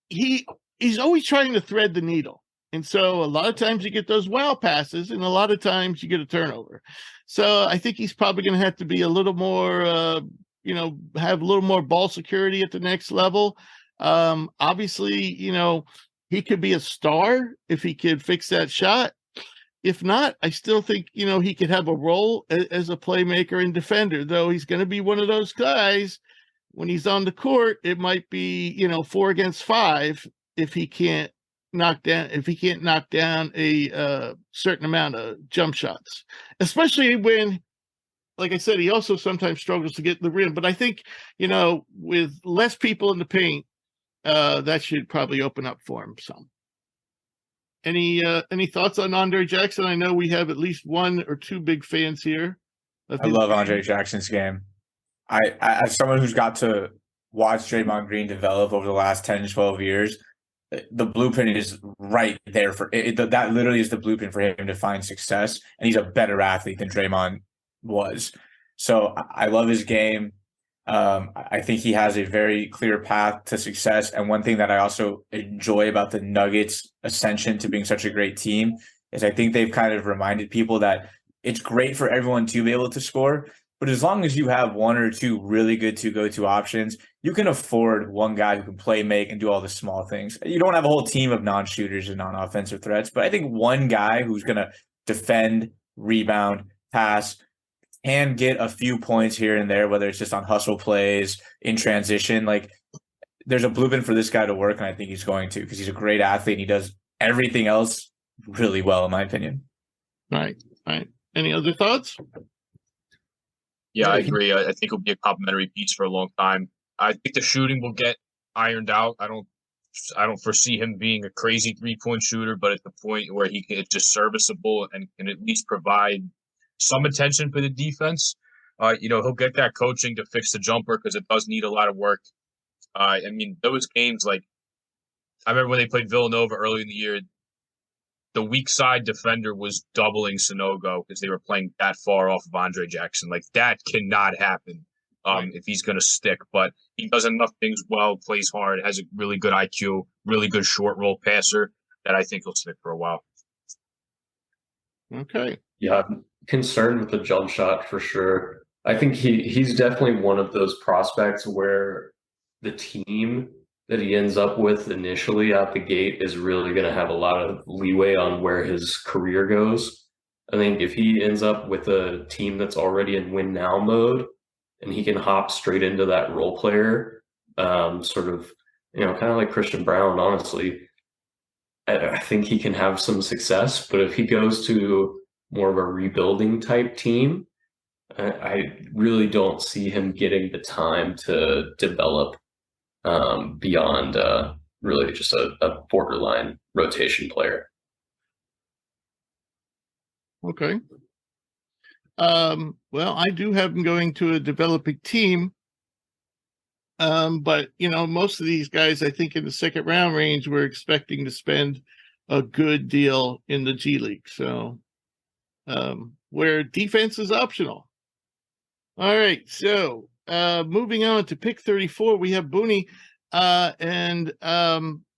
he's always trying to thread the needle. And so a lot of times you get those wow passes, and a lot of times you get a turnover. So I think he's probably going to have to be a little more, you know, have a little more ball security at the next level. Obviously, you know, he could be a star if he could fix that shot. If not, I still think, you know, he could have a role as a playmaker and defender, though he's going to be one of those guys when he's on the court. It might be, you know, 4 against 5 if he can't knock down a certain amount of jump shots, especially when, like I said, he also sometimes struggles to get the rim. But I think, you know, with less people in the paint, that should probably open up for him some. Any thoughts on Andre Jackson? I know we have at least 1 or 2 big fans here. I love Andre Jackson's game. I as someone who's got to watch Draymond Green develop over the last 10 to 12 years, the blueprint is right there for it. That literally is the blueprint for him to find success, and he's a better athlete than Draymond was. So I love his game. I think he has a very clear path to success. And one thing that I also enjoy about the Nuggets' ascension to being such a great team is I think they've kind of reminded people that it's great for everyone to be able to score, but as long as you have 1 or 2 really good go-to options, you can afford one guy who can play, make, and do all the small things. You don't have a whole team of non-shooters and non-offensive threats, but I think one guy who's going to defend, rebound, pass, and get a few points here and there, whether it's just on hustle plays, in transition. Like, there's a blueprint for this guy to work, and I think he's going to, because he's a great athlete and he does everything else really well, in my opinion. Right. Any other thoughts? Yeah, I agree. I think it'll be a complimentary piece for a long time. I think the shooting will get ironed out. I don't foresee him being a crazy 3-point shooter, but at the point where it's just serviceable and can at least provide some attention for the defense. You know, he'll get that coaching to fix the jumper because it does need a lot of work. I mean, those games, like, I remember when they played Villanova early in the year, the weak side defender was doubling Sonogo because they were playing that far off of Andre Jackson. Like, that cannot happen if he's going to stick. But he does enough things well, plays hard, has a really good IQ, really good short roll passer that I think he'll stick for a while. Okay. Yeah, I'm concerned with the jump shot for sure. I think he's definitely one of those prospects where the team that he ends up with initially out the gate is really going to have a lot of leeway on where his career goes. I think if he ends up with a team that's already in win now mode and he can hop straight into that role player, sort of, you know, kind of like Christian Brown, honestly, I think he can have some success. But if he goes to more of a rebuilding type team, I really don't see him getting the time to develop beyond really just a borderline rotation player. Okay. Well, I do have him going to a developing team. But, you know, most of these guys, I think in the second round range, we're expecting to spend a good deal in the G League. So, where defense is optional. All right. So, moving on to pick 34, we have Booney. And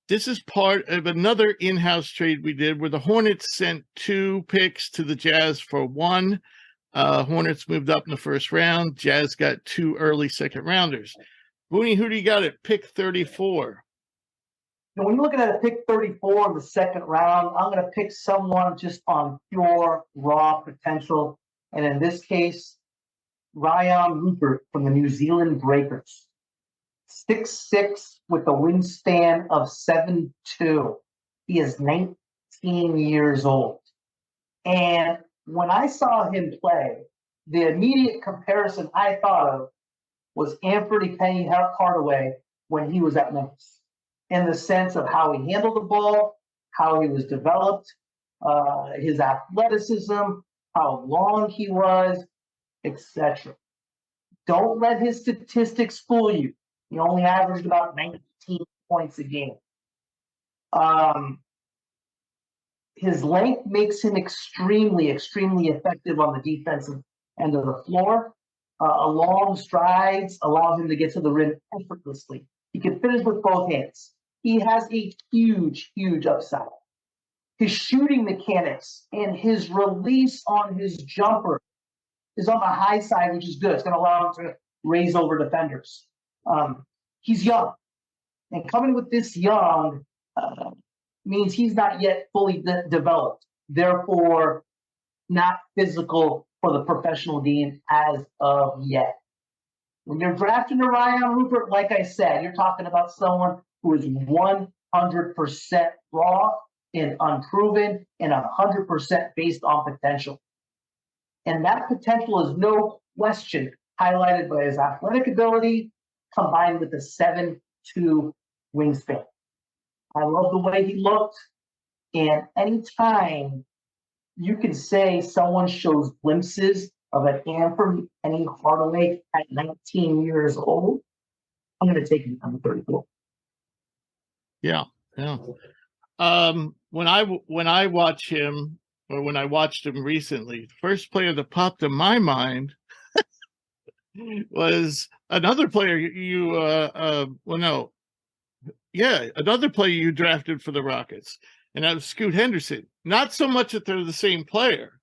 this is part of another in-house trade we did where the Hornets sent 2 picks to the Jazz for 1. Hornets moved up in the first round. Jazz got 2 early second rounders. Booney, who do you got at pick 34? Now, when you're looking at a pick 34 in the second round, I'm going to pick someone just on pure raw potential. And in this case, Ryan Rupert from the New Zealand Breakers. 6'6" with a wingspan of 7'2". He is 19 years old. And when I saw him play, the immediate comparison I thought of was Anthony Penny Hardaway when he was at Memphis, in the sense of how he handled the ball, how he was developed, his athleticism, how long he was, etc. Don't let his statistics fool you. He only averaged about 19 points a game. His length makes him extremely, extremely effective on the defensive end of the floor. Long strides allow him to get to the rim effortlessly. He can finish with both hands. He has a huge, huge upside. His shooting mechanics and his release on his jumper is on the high side, which is good. It's going to allow him to raise over defenders. He's young. And coming with this young means he's not yet fully developed. Therefore, not physical for the professional game as of yet. When you're drafting a Ryan Rupert, like I said, you're talking about someone who is 100% raw and unproven and 100% based on potential. And that potential is no question highlighted by his athletic ability combined with the 7'2" wingspan. I love the way he looked. And anytime you can say someone shows glimpses of an Anthony Hardaway at 19 years old, I'm going to take him number 34. Yeah. When I watch him, or when I watched him recently, the first player that popped in my mind was another player another player you drafted for the Rockets, and that was Scoot Henderson. Not so much that they're the same player,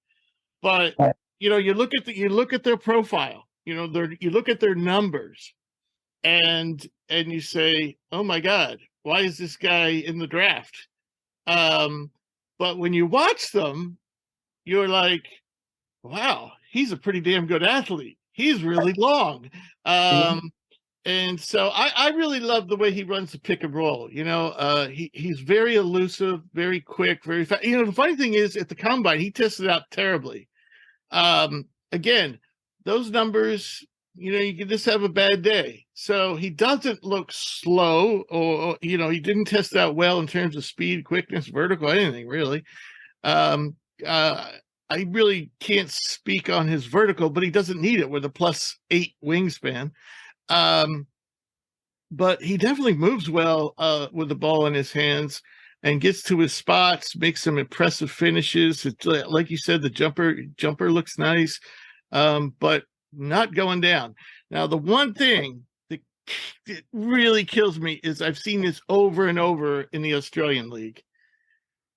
but you look at their profile, you look at their numbers, and you say, oh my God, why is this guy in the draft? But when you watch them, you're like, wow, he's a pretty damn good athlete. He's really long. And so I really love the way he runs the pick and roll. He's very elusive, very quick, very fast. The funny thing is, at the combine, he tested out terribly. Again, those numbers, you can just have a bad day. So he doesn't look slow, or he didn't test out well in terms of speed, quickness, vertical, anything really. I really can't speak on his vertical, but he doesn't need it with a +8 wingspan. But he definitely moves well with the ball in his hands and gets to his spots, makes some impressive finishes. It's, like you said, the jumper looks nice, but not going down. Now, the one thing that really kills me is I've seen this over and over in the Australian League.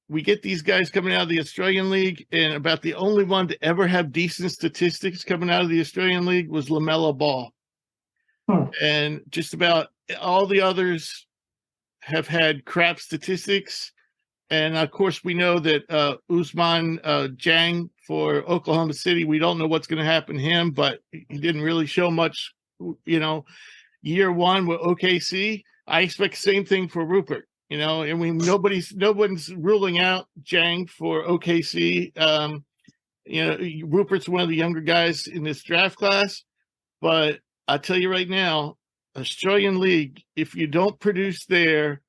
We get these guys coming out of the Australian League, and about the only one to ever have decent statistics coming out of the Australian League was LaMelo Ball. And just about all the others have had crap statistics. And of course, we know that Usman Jang for Oklahoma City, we don't know what's going to happen to him, but he didn't really show much, year one with OKC. I expect the same thing for Rupert, and nobody's ruling out Jang for OKC. Rupert's one of the younger guys in this draft class, but I'll tell you right now, Australian League, if you don't produce there,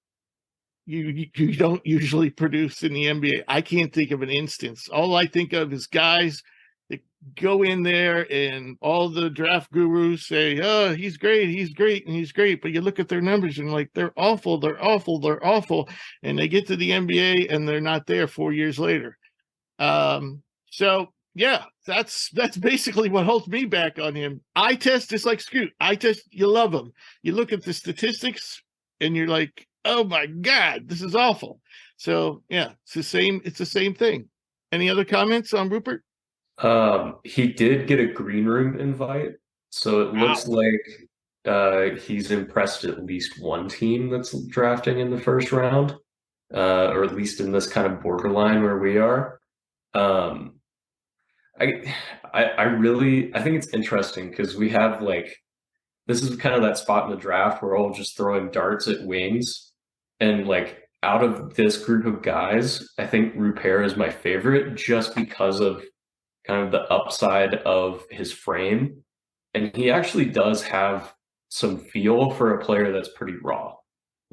you don't usually produce in the NBA. I can't think of an instance. All I think of is guys that go in there and all the draft gurus say, oh, he's great, and he's great. But you look at their numbers and they're awful. And they get to the NBA and they're not there 4 years later. So yeah, that's basically what holds me back on him. Eye test, just like Scoot. Eye test, you love him. You look at the statistics and you're like, oh my God, this is awful. So yeah, it's the same thing. Any other comments on Rupert? He did get a green room invite, so it looks like he's impressed at least one team that's drafting in the first round, or at least in this kind of borderline where we are. I think it's interesting because we have this is kind of that spot in the draft where we're all just throwing darts at wings, and out of this group of guys, I think Rupert is my favorite just because of kind of the upside of his frame, and he actually does have some feel for a player that's pretty raw.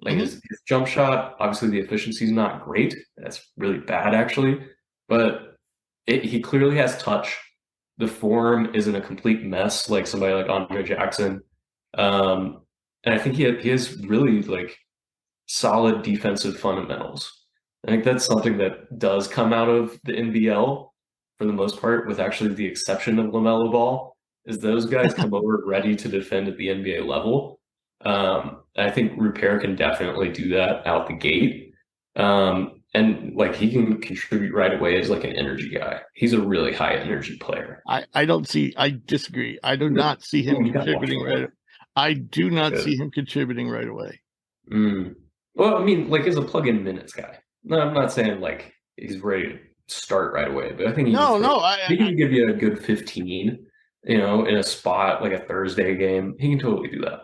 His jump shot, obviously the efficiency is not great. That's really bad actually, but he clearly has touch. The form isn't a complete mess like somebody like Andre Jackson. And I think he has really like solid defensive fundamentals. I think that's something that does come out of the NBL for the most part, with actually the exception of LaMelo Ball, is those guys come over ready to defend at the NBA level. I think Rupert can definitely do that out the gate. And like he can contribute right away as like an energy guy. He's a really high energy player. I disagree. I do not see him contributing right. I do not see him contributing right away. Well, I mean, like as a plug-in minutes guy. No, I'm not saying like he's ready to start right away, but I think he can give you a good 15, in a spot like a Thursday game. He can totally do that.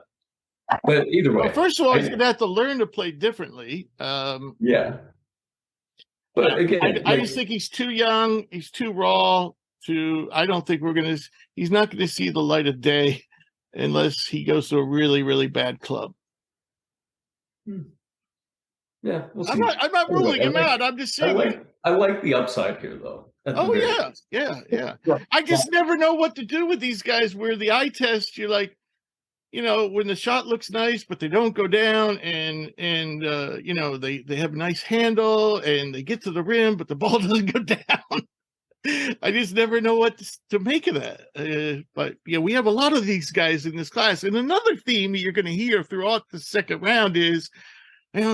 But either way, well, first of all, he's going to have to learn to play differently. Yeah. But again, I just think he's too young. He's too raw. I don't think he's not going to see the light of day unless he goes to a really, really bad club. Yeah, we'll see. I'm not ruling him out. I'm just saying. I like the upside here, though. Oh, yeah. I just never know what to do with these guys where the eye test, you're like, when the shot looks nice, but they don't go down and they have a nice handle and they get to the rim, but the ball doesn't go down. I just never know what to make of that. But we have a lot of these guys in this class. And another theme you're going to hear throughout the second round is,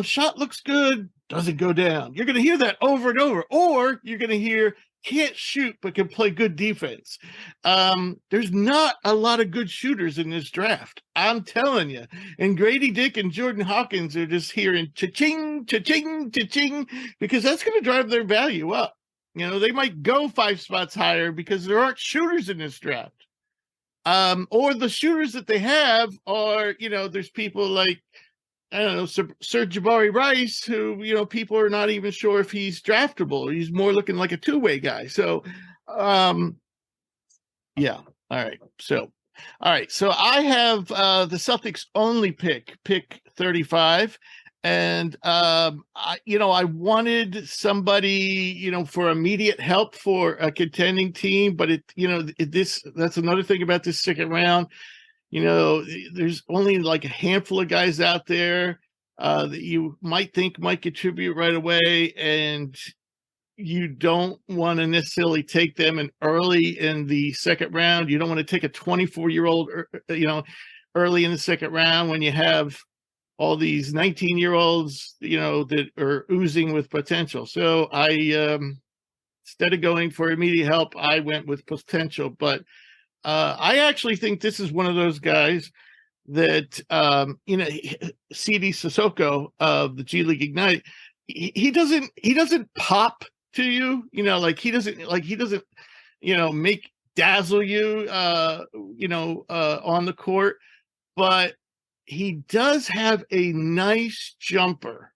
shot looks good, doesn't go down. You're going to hear that over and over. Or you're going to hear can't shoot but can play good defense. There's not a lot of good shooters in this draft. I'm telling you. And Grady Dick and Jordan Hawkins are just hearing cha-ching, cha-ching, cha-ching, because that's going to drive their value up. They might go 5 spots higher because there aren't shooters in this draft. Or the shooters that they have are, there's people like, I don't know, Sir Jabari Rice, who, people are not even sure if he's draftable. He's more looking like a two-way guy. So, yeah. All right. So I have the Celtics only pick 35. And, I wanted somebody, for immediate help for a contending team. But that's another thing about this second round. There's only like a handful of guys out there that you might think might contribute right away, and you don't want to necessarily take them early in the second round. You don't want to take a 24-year-old, early in the second round when you have all these 19-year-olds, that are oozing with potential. So I, instead of going for immediate help, I went with potential, but I actually think this is one of those guys that, CD Sissoko of the G League Ignite, he doesn't pop to you, he doesn't, dazzle you, on the court, but he does have a nice jumper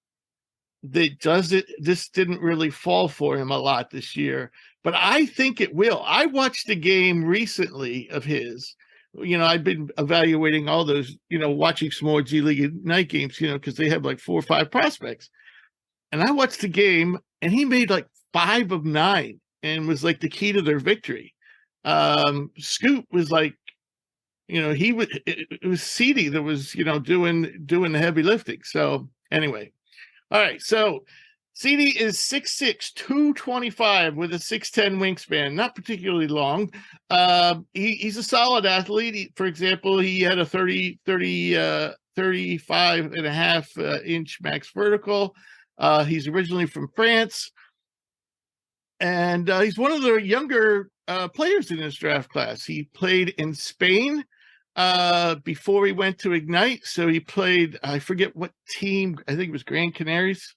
this didn't really fall for him a lot this year, but I think it will. I watched a game recently of his. I've been evaluating all those, watching some more G League night games, because they have like 4 or 5 prospects. And I watched the game and he made like 5 of 9 and was like the key to their victory. Scoop was like, it was CD that was, doing the heavy lifting. So anyway. All right, so CD is 6'6", 225 with a 6'10" wingspan, not particularly long. He's a solid athlete. For example, he had a 35 and a half inch max vertical. He's originally from France. And he's one of the younger players in this draft class. He played in Spain before he went to Ignite. So he played, I forget what team, I think it was Gran Canaries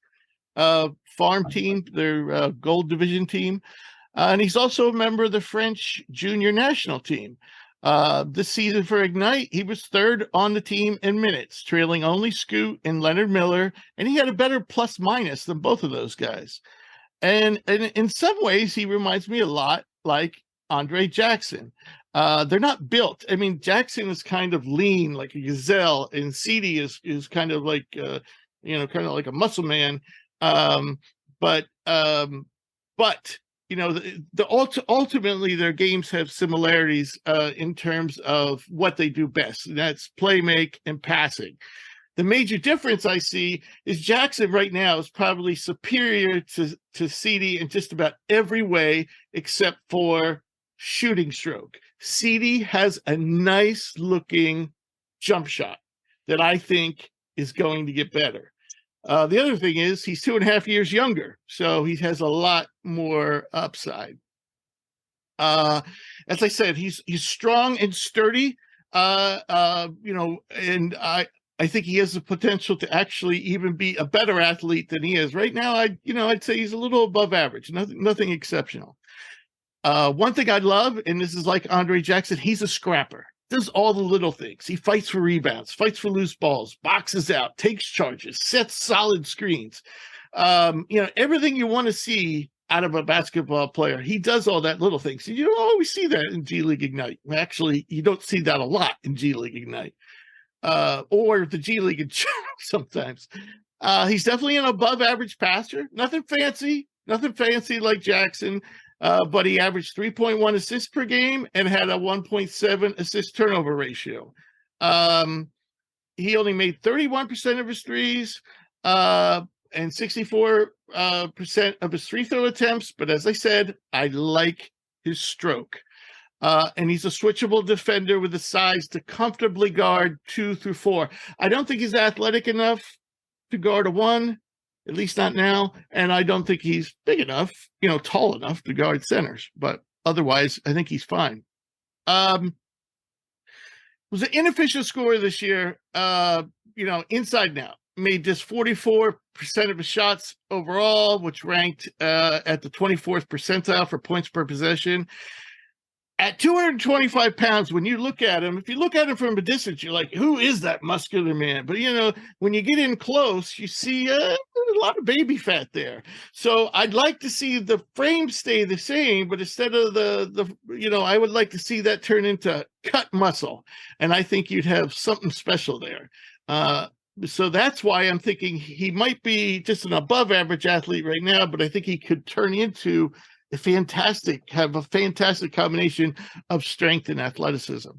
farm team, their gold division team. And he's also a member of the French junior national team. This season for Ignite, he was 3rd on the team in minutes, trailing only Scoot and Leonard Miller. And he had a better plus minus than both of those guys. And in some ways, he reminds me a lot like Andre Jackson. They're not built. I mean, Jackson is kind of lean, like a gazelle, and CD is kind of like, kind of like a muscle man. But ultimately their games have similarities in terms of what they do best, and that's play make and passing. The major difference I see is Jackson right now is probably superior to CD in just about every way except for shooting stroke. CD has a nice looking jump shot that I think is going to get better. The other thing is he's 2.5 years younger, so he has a lot more upside. As I said, he's strong and sturdy. And I think he has the potential to actually even be a better athlete than he is right now. I'd say he's a little above average, nothing exceptional. One thing I love, and this is like Andre Jackson, he's a scrapper. Does all the little things. He fights for rebounds, fights for loose balls, boxes out, takes charges, sets solid screens. Everything you want to see out of a basketball player. He does all that little things. You don't always see that in G League Ignite. Actually, you don't see that a lot in G League Ignite. Or the G League in general sometimes. He's definitely an above average passer. Nothing fancy like Jackson. But he averaged 3.1 assists per game and had a 1.7 assist turnover ratio. He only made 31% of his threes and 64% of his free throw attempts. But as I said, I like his stroke. And he's a switchable defender with the size to comfortably guard 2 through 4. I don't think he's athletic enough to guard a 1. At least not now. And I don't think he's big enough, tall enough to guard centers. But otherwise, I think he's fine. Was an inefficient scorer this year, inside and out. Made just 44% of his shots overall, which ranked at the 24th percentile for points per possession. At 225 pounds, when you look at him, if you look at him from a distance, you're like, who is that muscular man? But, when you get in close, you see a lot of baby fat there. So I'd like to see the frame stay the same, but instead of I would like to see that turn into cut muscle. And I think you'd have something special there. So that's why I'm thinking he might be just an above average athlete right now, but I think he could turn into have a fantastic combination of strength and athleticism.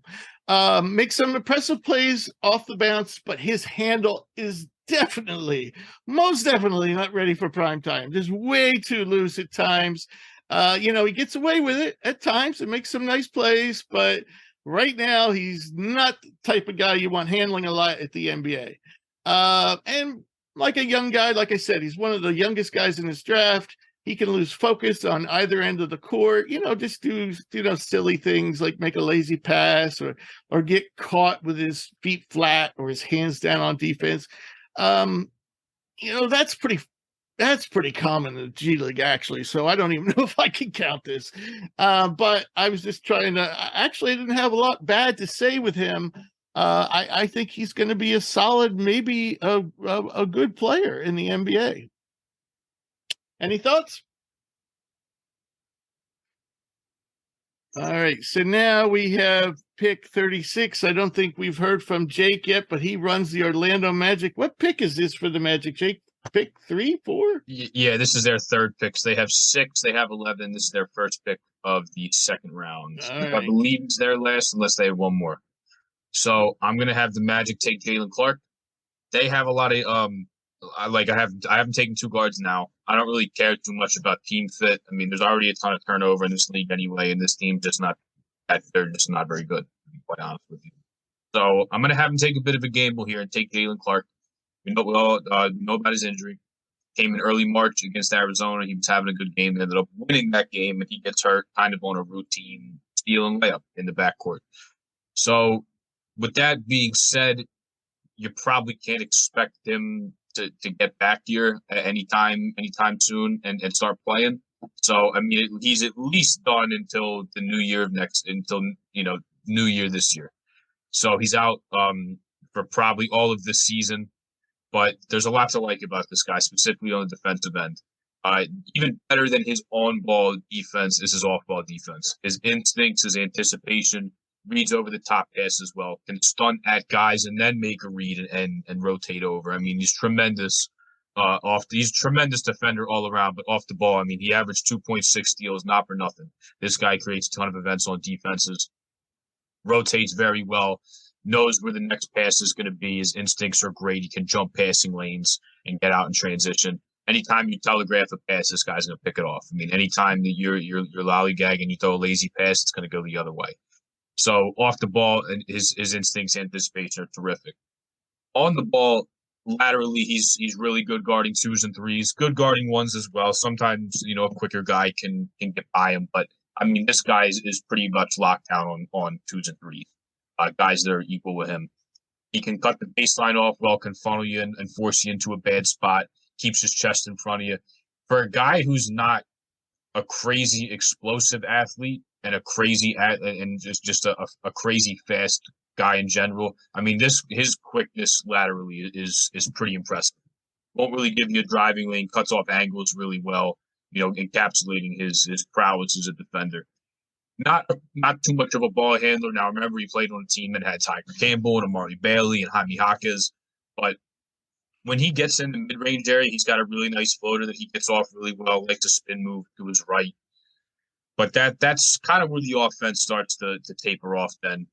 Makes some impressive plays off the bounce, but his handle is most definitely not ready for prime time. Just way too loose at times. He gets away with it at times and makes some nice plays, but right now he's not the type of guy you want handling a lot at the NBA. And like a young guy, like I said, he's one of the youngest guys in this draft. He can lose focus on either end of the court, just do, silly things like make a lazy pass or get caught with his feet flat or his hands down on defense. That's pretty common in the G League, actually. So I don't even know if I can count this. But I was just trying to, actually, I didn't have a lot bad to say with him. I think he's going to be a solid, maybe a good player in the NBA. Any thoughts? All right, so now we have pick 36. I don't think we've heard from Jake yet, but he runs the Orlando Magic. What pick is this for the Magic, Jake? Pick 3, 4? Yeah, this is their third pick. So they have 6, they have 11. This is their first pick of the second round. Right. I believe it's their last, unless they have one more. So I'm going to have the Magic take Jalen Clark. They have a lot of I haven't taken 2 guards now. I don't really care too much about team fit. I mean, there's already a ton of turnover in this league anyway, and this team they're just not very good, to be quite honest with you. So I'm gonna have him take a bit of a gamble here and take Jalen Clark. We all know about his injury. Came in early March against Arizona. He was having a good game. Ended up winning that game, and he gets hurt kind of on a routine steal and layup in the backcourt. So with that being said, you probably can't expect him to get back here anytime soon and start playing. So I mean, he's at least done until the new year New Year this year. So he's out for probably all of this season. But there's a lot to like about this guy, specifically on the defensive end. Even better than his on-ball defense is his off-ball defense. His instincts, his anticipation, reads over the top pass as well, can stunt at guys and then make a read and rotate over. I mean, he's tremendous He's a tremendous defender all around, but off the ball, I mean, he averaged 2.6 steals, not for nothing. This guy creates a ton of events on defenses, rotates very well, knows where the next pass is going to be. His instincts are great. He can jump passing lanes and get out in transition. Anytime you telegraph a pass, this guy's going to pick it off. I mean, anytime that you're lollygagging, you throw a lazy pass, it's going to go the other way. So off the ball, and his instincts and anticipation are terrific. On the ball, laterally, he's really good guarding 2s and 3s, good guarding 1s as well. Sometimes, a quicker guy can get by him, but I mean, this guy is pretty much locked down on 2s and 3s, guys that are equal with him. He can cut the baseline off well, can funnel you and force you into a bad spot, keeps his chest in front of you. For a guy who's not a crazy explosive athlete and a crazy and just a crazy fast guy in general, I mean, his quickness laterally is pretty impressive. Won't really give you a driving lane, cuts off angles really well, encapsulating his prowess as a defender. Not too much of a ball handler. Now, remember, he played on a team that had Tiger Campbell and Amari Bailey and Jaime Jaquez, but when he gets in the mid-range area, he's got a really nice floater that he gets off really well, likes to spin move to his right. But that's kind of where the offense starts to taper off then.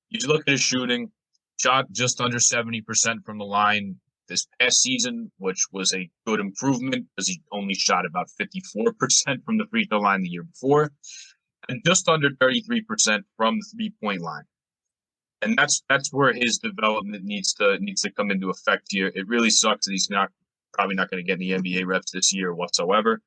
You look at his shooting, shot just under 70% from the line this past season, which was a good improvement because he only shot about 54% from the free throw line the year before, and just under 33% from the three-point line. And that's where his development needs to come into effect here. It really sucks that he's probably not going to get any NBA reps this year whatsoever,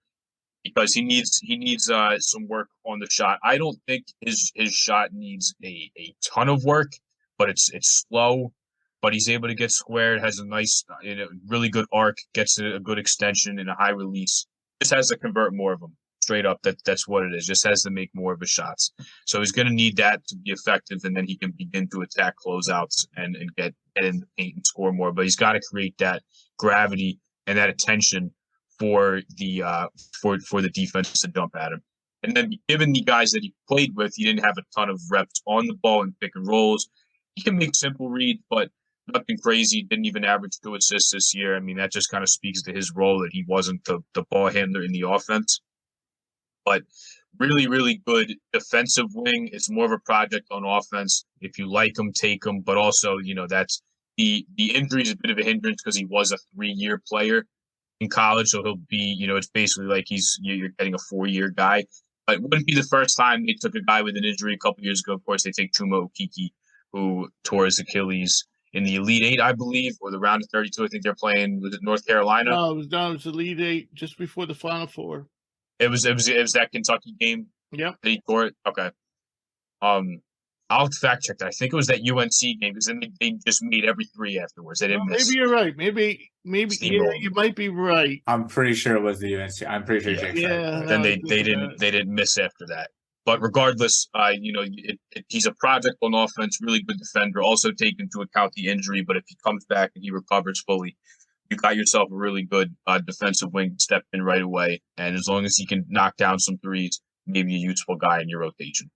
because he needs some work on the shot. I don't think his shot needs a ton of work, but it's slow. But he's able to get squared, has a nice, really good arc, gets a good extension and a high release. Just has to convert more of them. Straight up, that's what it is. Just has to make more of his shots. So he's going to need that to be effective, and then he can begin to attack closeouts and get in the paint and score more. But he's got to create that gravity and that attention for the defense to dump at him. And then given the guys that he played with, he didn't have a ton of reps on the ball and pick and rolls. He can make simple reads, but nothing crazy. Didn't even average 2 assists this year. I mean, that just kind of speaks to his role, that he wasn't the ball handler in the offense. But really, really good defensive wing. It's more of a project on offense. If you like him, take him. But also, that's the injury is a bit of a hindrance because he was a 3-year player in college. So he'll be, it's basically like you're getting a 4-year guy. But it wouldn't be the first time they took a guy with an injury a couple years ago. Of course, they take Chuma Okeke, who tore his Achilles in the Elite Eight, I believe, or the round of 32. I think they're playing, was it North Carolina? No, it was Elite Eight just before the Final Four. It was that Kentucky game. Yep. They tore it. Okay. I'll fact check that. I think it was that UNC game, because then they just made every 3 afterwards. They didn't miss. Maybe you're right. Maybe you might be right. I'm pretty sure it was the UNC. I'm pretty sure. Yeah. Then they didn't miss after that. But regardless, he's a project on offense, really good defender. Also take into account the injury, but if he comes back and he recovers fully, you got yourself a really good defensive wing to step in right away. And as long as he can knock down some threes, maybe a useful guy in your rotation.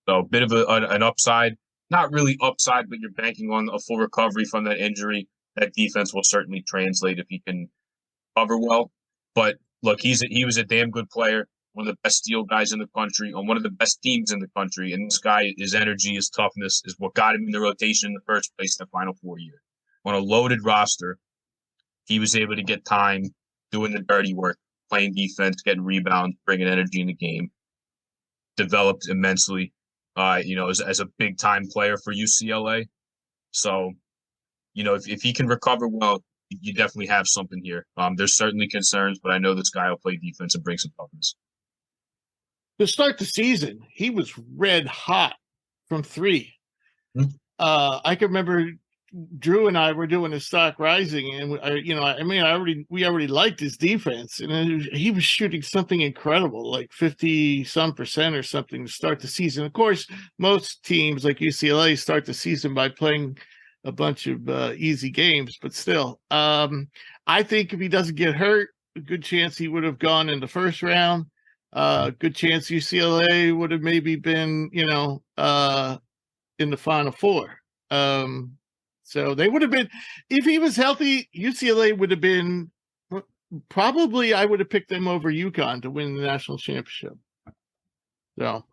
So a bit of an upside, not really upside, but you're banking on a full recovery from that injury. That defense will certainly translate if he can cover well. But look, he was a damn good player, one of the best steal guys in the country, on one of the best teams in the country. And this guy, his energy, his toughness is what got him in the rotation in the first place in the Final Four year. On a loaded roster, he was able to get time doing the dirty work, playing defense, getting rebounds, bringing energy in the game. Developed immensely, as a big-time player for UCLA. So, if he can recover well, you definitely have something here. There's certainly concerns, but I know this guy will play defense and bring some toughness. To start the season, he was red hot from 3. Mm-hmm. I can remember Drew and I were doing the stock rising, and we already liked his defense, and he was shooting something incredible, like 50-some% or something to start the season. Of course, most teams like UCLA start the season by playing a bunch of easy games, but still, I think if he doesn't get hurt, a good chance he would have gone in the first round. Good chance UCLA would have maybe been, in the Final Four. So they would have been, if he was healthy, UCLA would have been probably I would have picked them over UConn to win the national championship. So,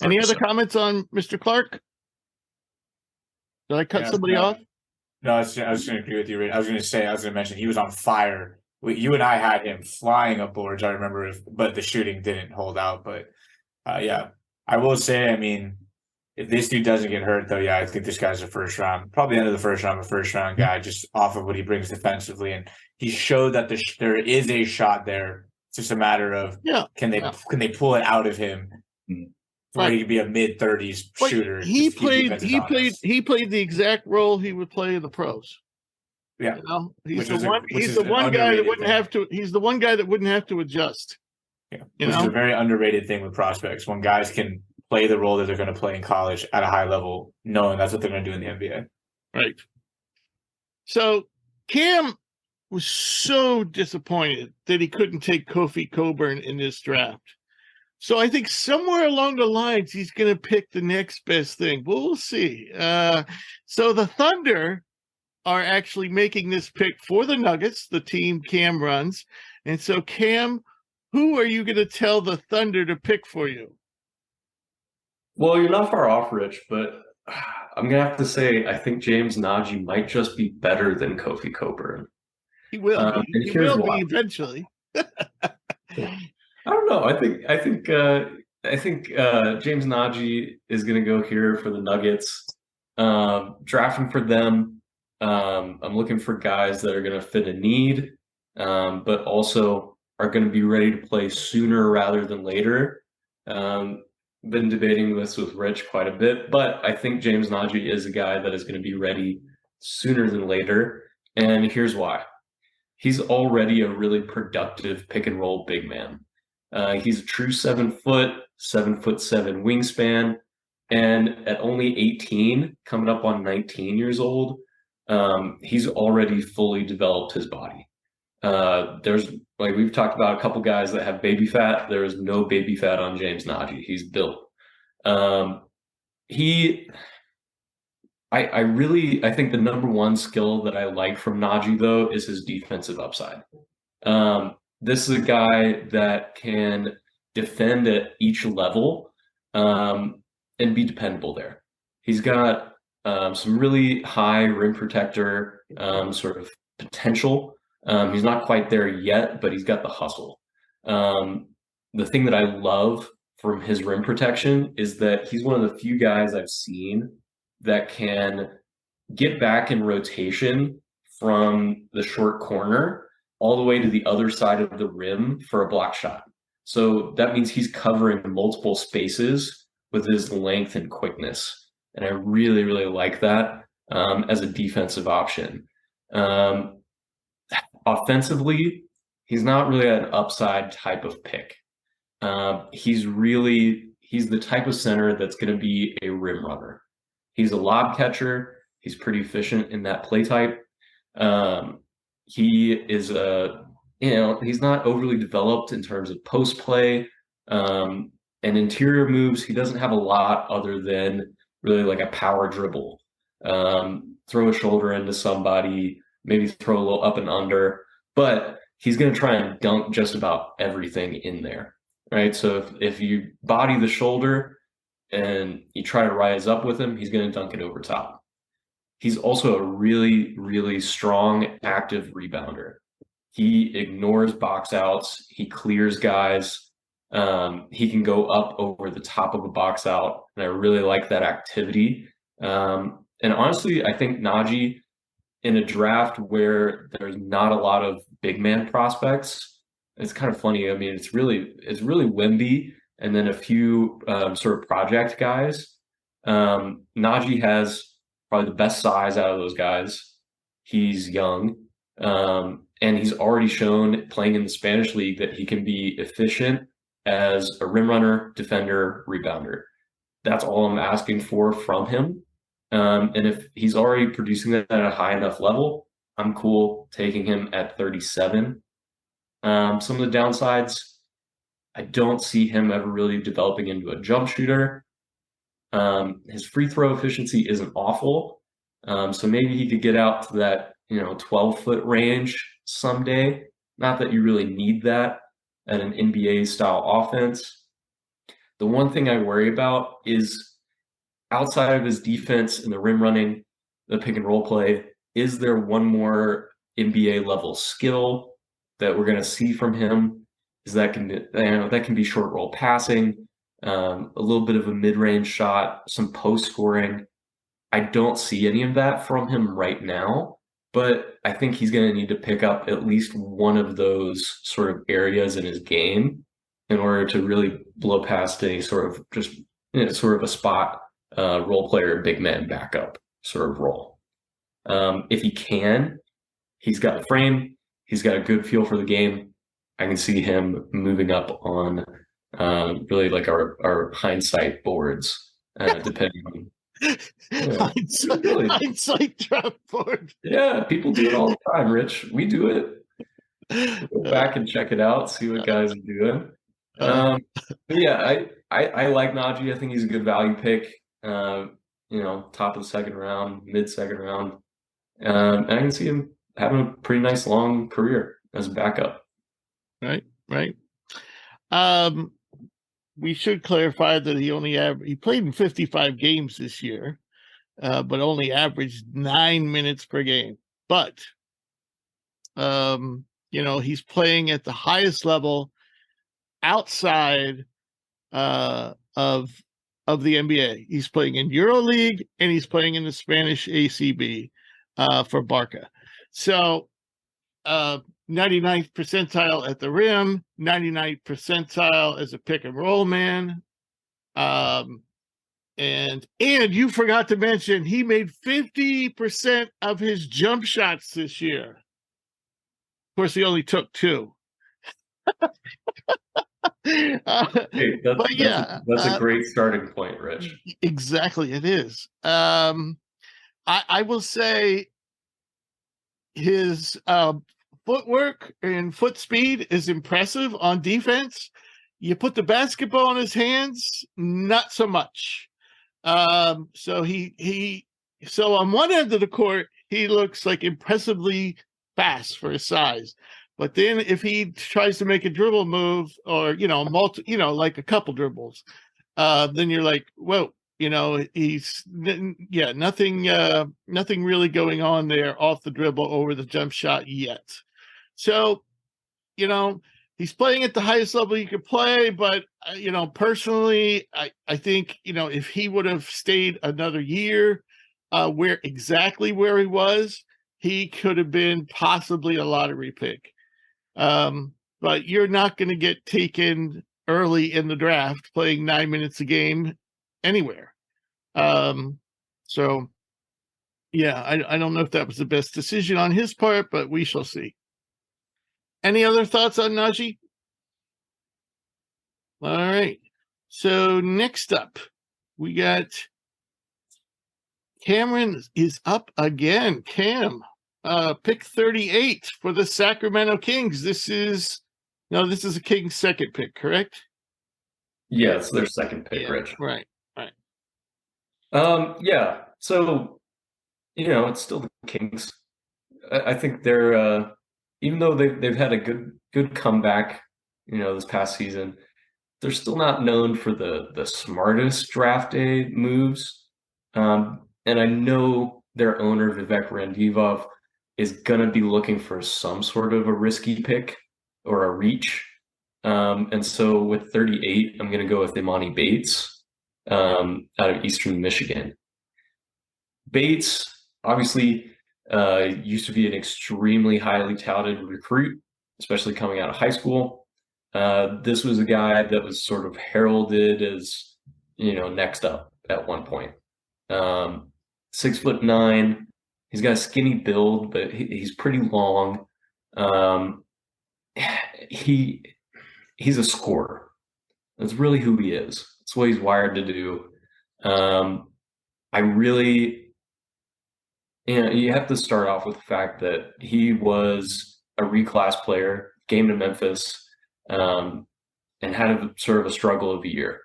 any other 100%. comments on Mr. Clark? Did I cut somebody off? No, I was going to agree with you, Rick. I was going to mention he was on fire. You and I had him flying up boards, I remember, but the shooting didn't hold out. But yeah, I will say, I mean, if this dude doesn't get hurt, though, yeah, I think this guy's a first round, probably end of the first round guy, just off of what he brings defensively. And he showed that there is a shot there. It's just a matter of can they pull it out of him? Where he could be a mid-30s shooter. He played the exact role he would play in the pros. Yeah, you know? He's the one guy that wouldn't have to. He's the one guy that wouldn't have to adjust. Yeah, which is a very underrated thing with prospects when guys can play the role that they're going to play in college at a high level, knowing that's what they're going to do in the NBA. Right. So Cam was so disappointed that he couldn't take Kofi Cockburn in this draft. So I think somewhere along the lines, he's going to pick the next best thing. But we'll see. So the Thunder are actually making this pick for the Nuggets, the team Cam runs. And so, Cam, who are you going to tell the Thunder to pick for you? Well, you're not far off, Rich, but I'm going to have to say I think James Nagy might just be better than Kofi Cockburn. He will be. He will be eventually. I don't know. I think James Nagy is going to go here for the Nuggets. Drafting for them, I'm looking for guys that are going to fit a need, but also are going to be ready to play sooner rather than later. Been debating this with Rich quite a bit, but I think James Nagy is a guy that is going to be ready sooner than later, and here's why. He's already a really productive pick and roll big man. He's a true 7 foot, 7'7" wingspan. And at only 18, coming up on 19 years old, he's already fully developed his body. There's, like we've talked about, a couple guys that have baby fat. There is no baby fat on James Nagy. He's built. I think the number one skill that I like from Nagy, though, is his defensive upside. This is a guy that can defend at each level and be dependable there. He's got some really high rim protector sort of potential. He's not quite there yet, but he's got the hustle. The thing that I love from his rim protection is that he's one of the few guys I've seen that can get back in rotation from the short corner all the way to the other side of the rim for a block shot. So that means he's covering multiple spaces with his length and quickness. And I really, really like that as a defensive option. Offensively, he's not really an upside type of pick. He's the type of center that's going to be a rim runner. He's a lob catcher. He's pretty efficient in that play type. He is he's not overly developed in terms of post play and interior moves. He doesn't have a lot other than really like a power dribble, throw a shoulder into somebody, maybe throw a little up and under, but he's going to try and dunk just about everything in there, right? So if you body the shoulder and you try to rise up with him, he's going to dunk it over top. He's also a really, really strong, active rebounder. He ignores box outs. He clears guys. He can go up over the top of a box out, and I really like that activity. And honestly, I think Nagy, in a draft where there's not a lot of big man prospects, it's kind of funny. I mean, it's really Wemby and then a few sort of project guys. Nagy has probably the best size out of those guys. He's young, and he's already shown playing in the Spanish league that he can be efficient as a rim runner, defender, rebounder. That's all I'm asking for from him. And if he's already producing that at a high enough level, I'm cool taking him at 37. Some of the downsides, I don't see him ever really developing into a jump shooter. His free throw efficiency isn't awful. So maybe he could get out to that, 12-foot range someday. Not that you really need that at an NBA style offense. The one thing I worry about is outside of his defense and the rim running, the pick and roll play, is there one more NBA level skill that we're going to see from him? Is that that can be short roll passing, a little bit of a mid range shot, some post scoring. I don't see any of that from him right now, but I think he's going to need to pick up at least one of those sort of areas in his game in order to really blow past any sort of just sort of a spot role player, big man backup sort of role. If he can, he's got the frame, he's got a good feel for the game. I can see him moving up on really like our hindsight boards, depending on hindsight draft board. Yeah, people do it all the time, Rich. We do it. Go back and check it out, see what guys are doing. But yeah, I like Najee. I think he's a good value pick. Top of the second round, mid second round. And I can see him having a pretty nice long career as a backup. Right. We should clarify that he played in 55 games this year, but only averaged 9 minutes per game. But he's playing at the highest level outside of the NBA. He's playing in EuroLeague and he's playing in the Spanish ACB for Barca. So 99th percentile at the rim, 99th percentile as a pick and roll man. And you forgot to mention he made 50% of his jump shots this year. Of course, he only took 2. Hey, that's a great starting point, Rich. Exactly, it is. I will say his footwork and foot speed is impressive on defense. You put the basketball in his hands, not so much. So on one end of the court, he looks like impressively fast for his size. But then if he tries to make a dribble move or, like a couple dribbles, then you're like, whoa, he's nothing really going on there off the dribble over the jump shot yet. So, he's playing at the highest level you could play, but personally, I think, if he would have stayed another year where he was, he could have been possibly a lottery pick. But you're not going to get taken early in the draft playing 9 minutes a game anywhere. So yeah, I don't know if that was the best decision on his part, but we shall see. Any other thoughts on Najee? All right. So next up, we got Cameron is up again. Cam, pick 38 for the Sacramento Kings. This is a Kings second pick, correct? Yeah, it's their second pick, Rich. Right. Yeah. So, it's still the Kings. I think they're even though they've had a good comeback, this past season, they're still not known for the smartest draft day moves. And I know their owner, Vivek Randivov, is going to be looking for some sort of a risky pick or a reach. And so with 38, I'm going to go with Imani Bates out of Eastern Michigan. Bates, obviously, used to be an extremely highly touted recruit, especially coming out of high school. This was a guy that was sort of heralded as, next up at one point. 6'9". He's got a skinny build, but he's pretty long. He's a scorer. That's really who he is. That's what he's wired to do. I really, you have to start off with the fact that he was a reclass player, came to Memphis, and had sort of a struggle of a year.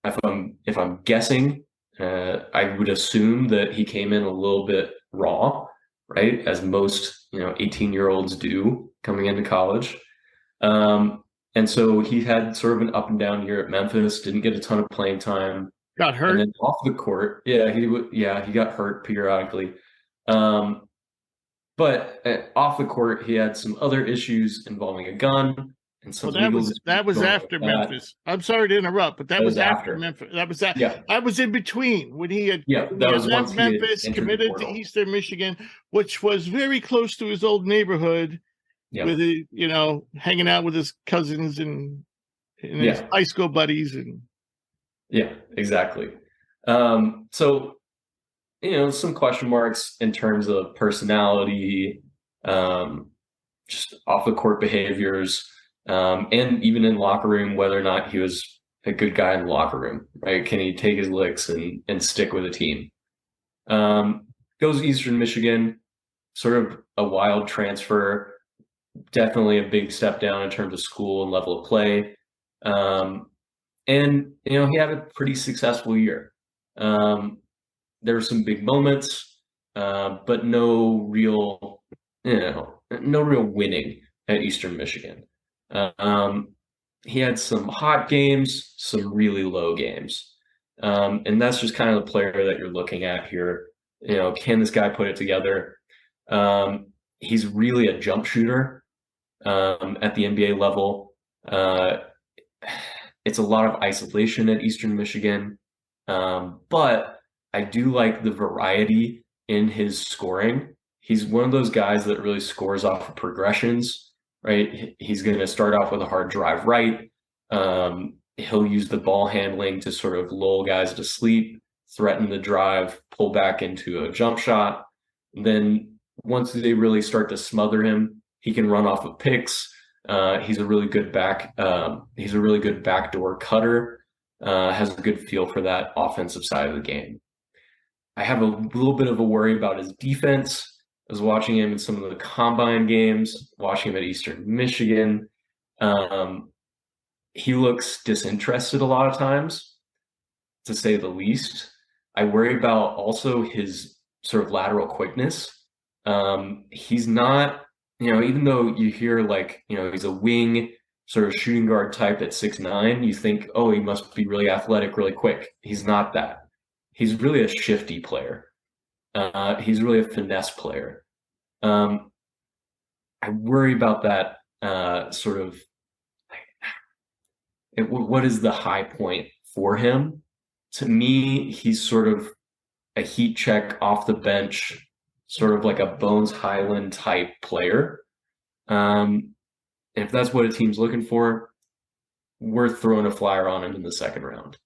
If I'm guessing, I would assume that he came in a little bit raw, right? As most 18-year-olds do coming into college. And so he had sort of an up and down year at Memphis, didn't get a ton of playing time. Got hurt. And then off the court, he got hurt periodically. But off the court, he had some other issues involving a gun and some legal disputes that was going after on with that. Memphis. I'm sorry to interrupt, but that was after Memphis. That was that. Yeah. I was in between when he had that was once he had Memphis, entered the committed to portal. Eastern Michigan, which was very close to his old neighborhood. Yeah. With hanging out with his cousins and his high school buddies and exactly. So some question marks in terms of personality, just off the court behaviors, and even in locker room, whether or not he was a good guy in the locker room, right? Can he take his licks and stick with a team? Goes to Eastern Michigan, sort of a wild transfer. Definitely a big step down in terms of school and level of play. And he had a pretty successful year. There were some big moments, but no real winning at Eastern Michigan. He had some hot games, some really low games. And that's just kind of the player that you're looking at here. Can this guy put it together? He's really a jump shooter at the NBA level. It's a lot of isolation at Eastern Michigan, but I do like the variety in his scoring. He's one of those guys that really scores off of progressions, right? He's going to start off with a hard drive right. He'll use the ball handling to sort of lull guys to sleep, threaten the drive, pull back into a jump shot. Then once they really start to smother him, he can run off of picks. He's a really good backdoor cutter. Has a good feel for that offensive side of the game. I have a little bit of a worry about his defense. I was watching him in some of the combine games, watching him at Eastern Michigan. He looks disinterested a lot of times, to say the least. I worry about also his sort of lateral quickness. He's not, even though you hear he's a wing sort of shooting guard type at 6'9", you think, oh, he must be really athletic, really quick. He's not that. He's really a shifty player. He's really a finesse player. I worry about that sort of, what is the high point for him? To me, he's sort of a heat check off the bench, sort of like a Bones Highland type player. And if that's what a team's looking for, we're throwing a flyer on him in the second round.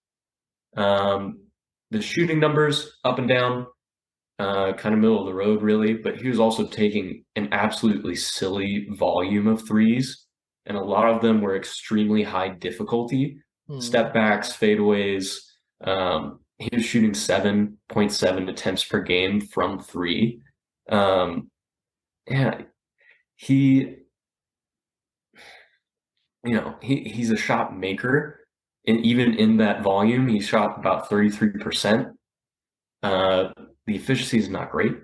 The shooting numbers up and down, kind of middle of the road, really. But he was also taking an absolutely silly volume of threes, and a lot of them were extremely high difficulty. Step backs, fadeaways. He was shooting 7.7 attempts per game from three. He's a shot maker, and even in that volume, he shot about 33%. The efficiency is not great,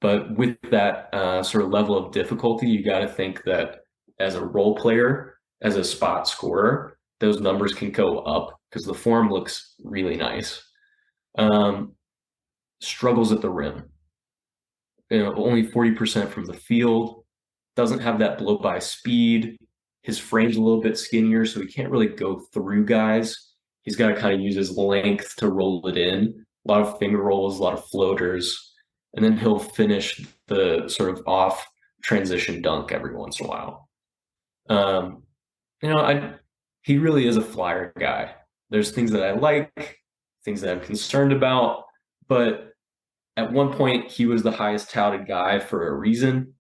but with that sort of level of difficulty, you got to think that as a role player, as a spot scorer, those numbers can go up because the form looks really nice. Struggles at the rim. Only 40% from the field. Doesn't have that blow by speed. His frame's a little bit skinnier, so he can't really go through guys. He's got to kind of use his length to roll it in. A lot of finger rolls, a lot of floaters, and then he'll finish the sort of off transition dunk every once in a while. He really is a flyer guy. There's things that I like, things that I'm concerned about, but at one point he was the highest touted guy for a reason.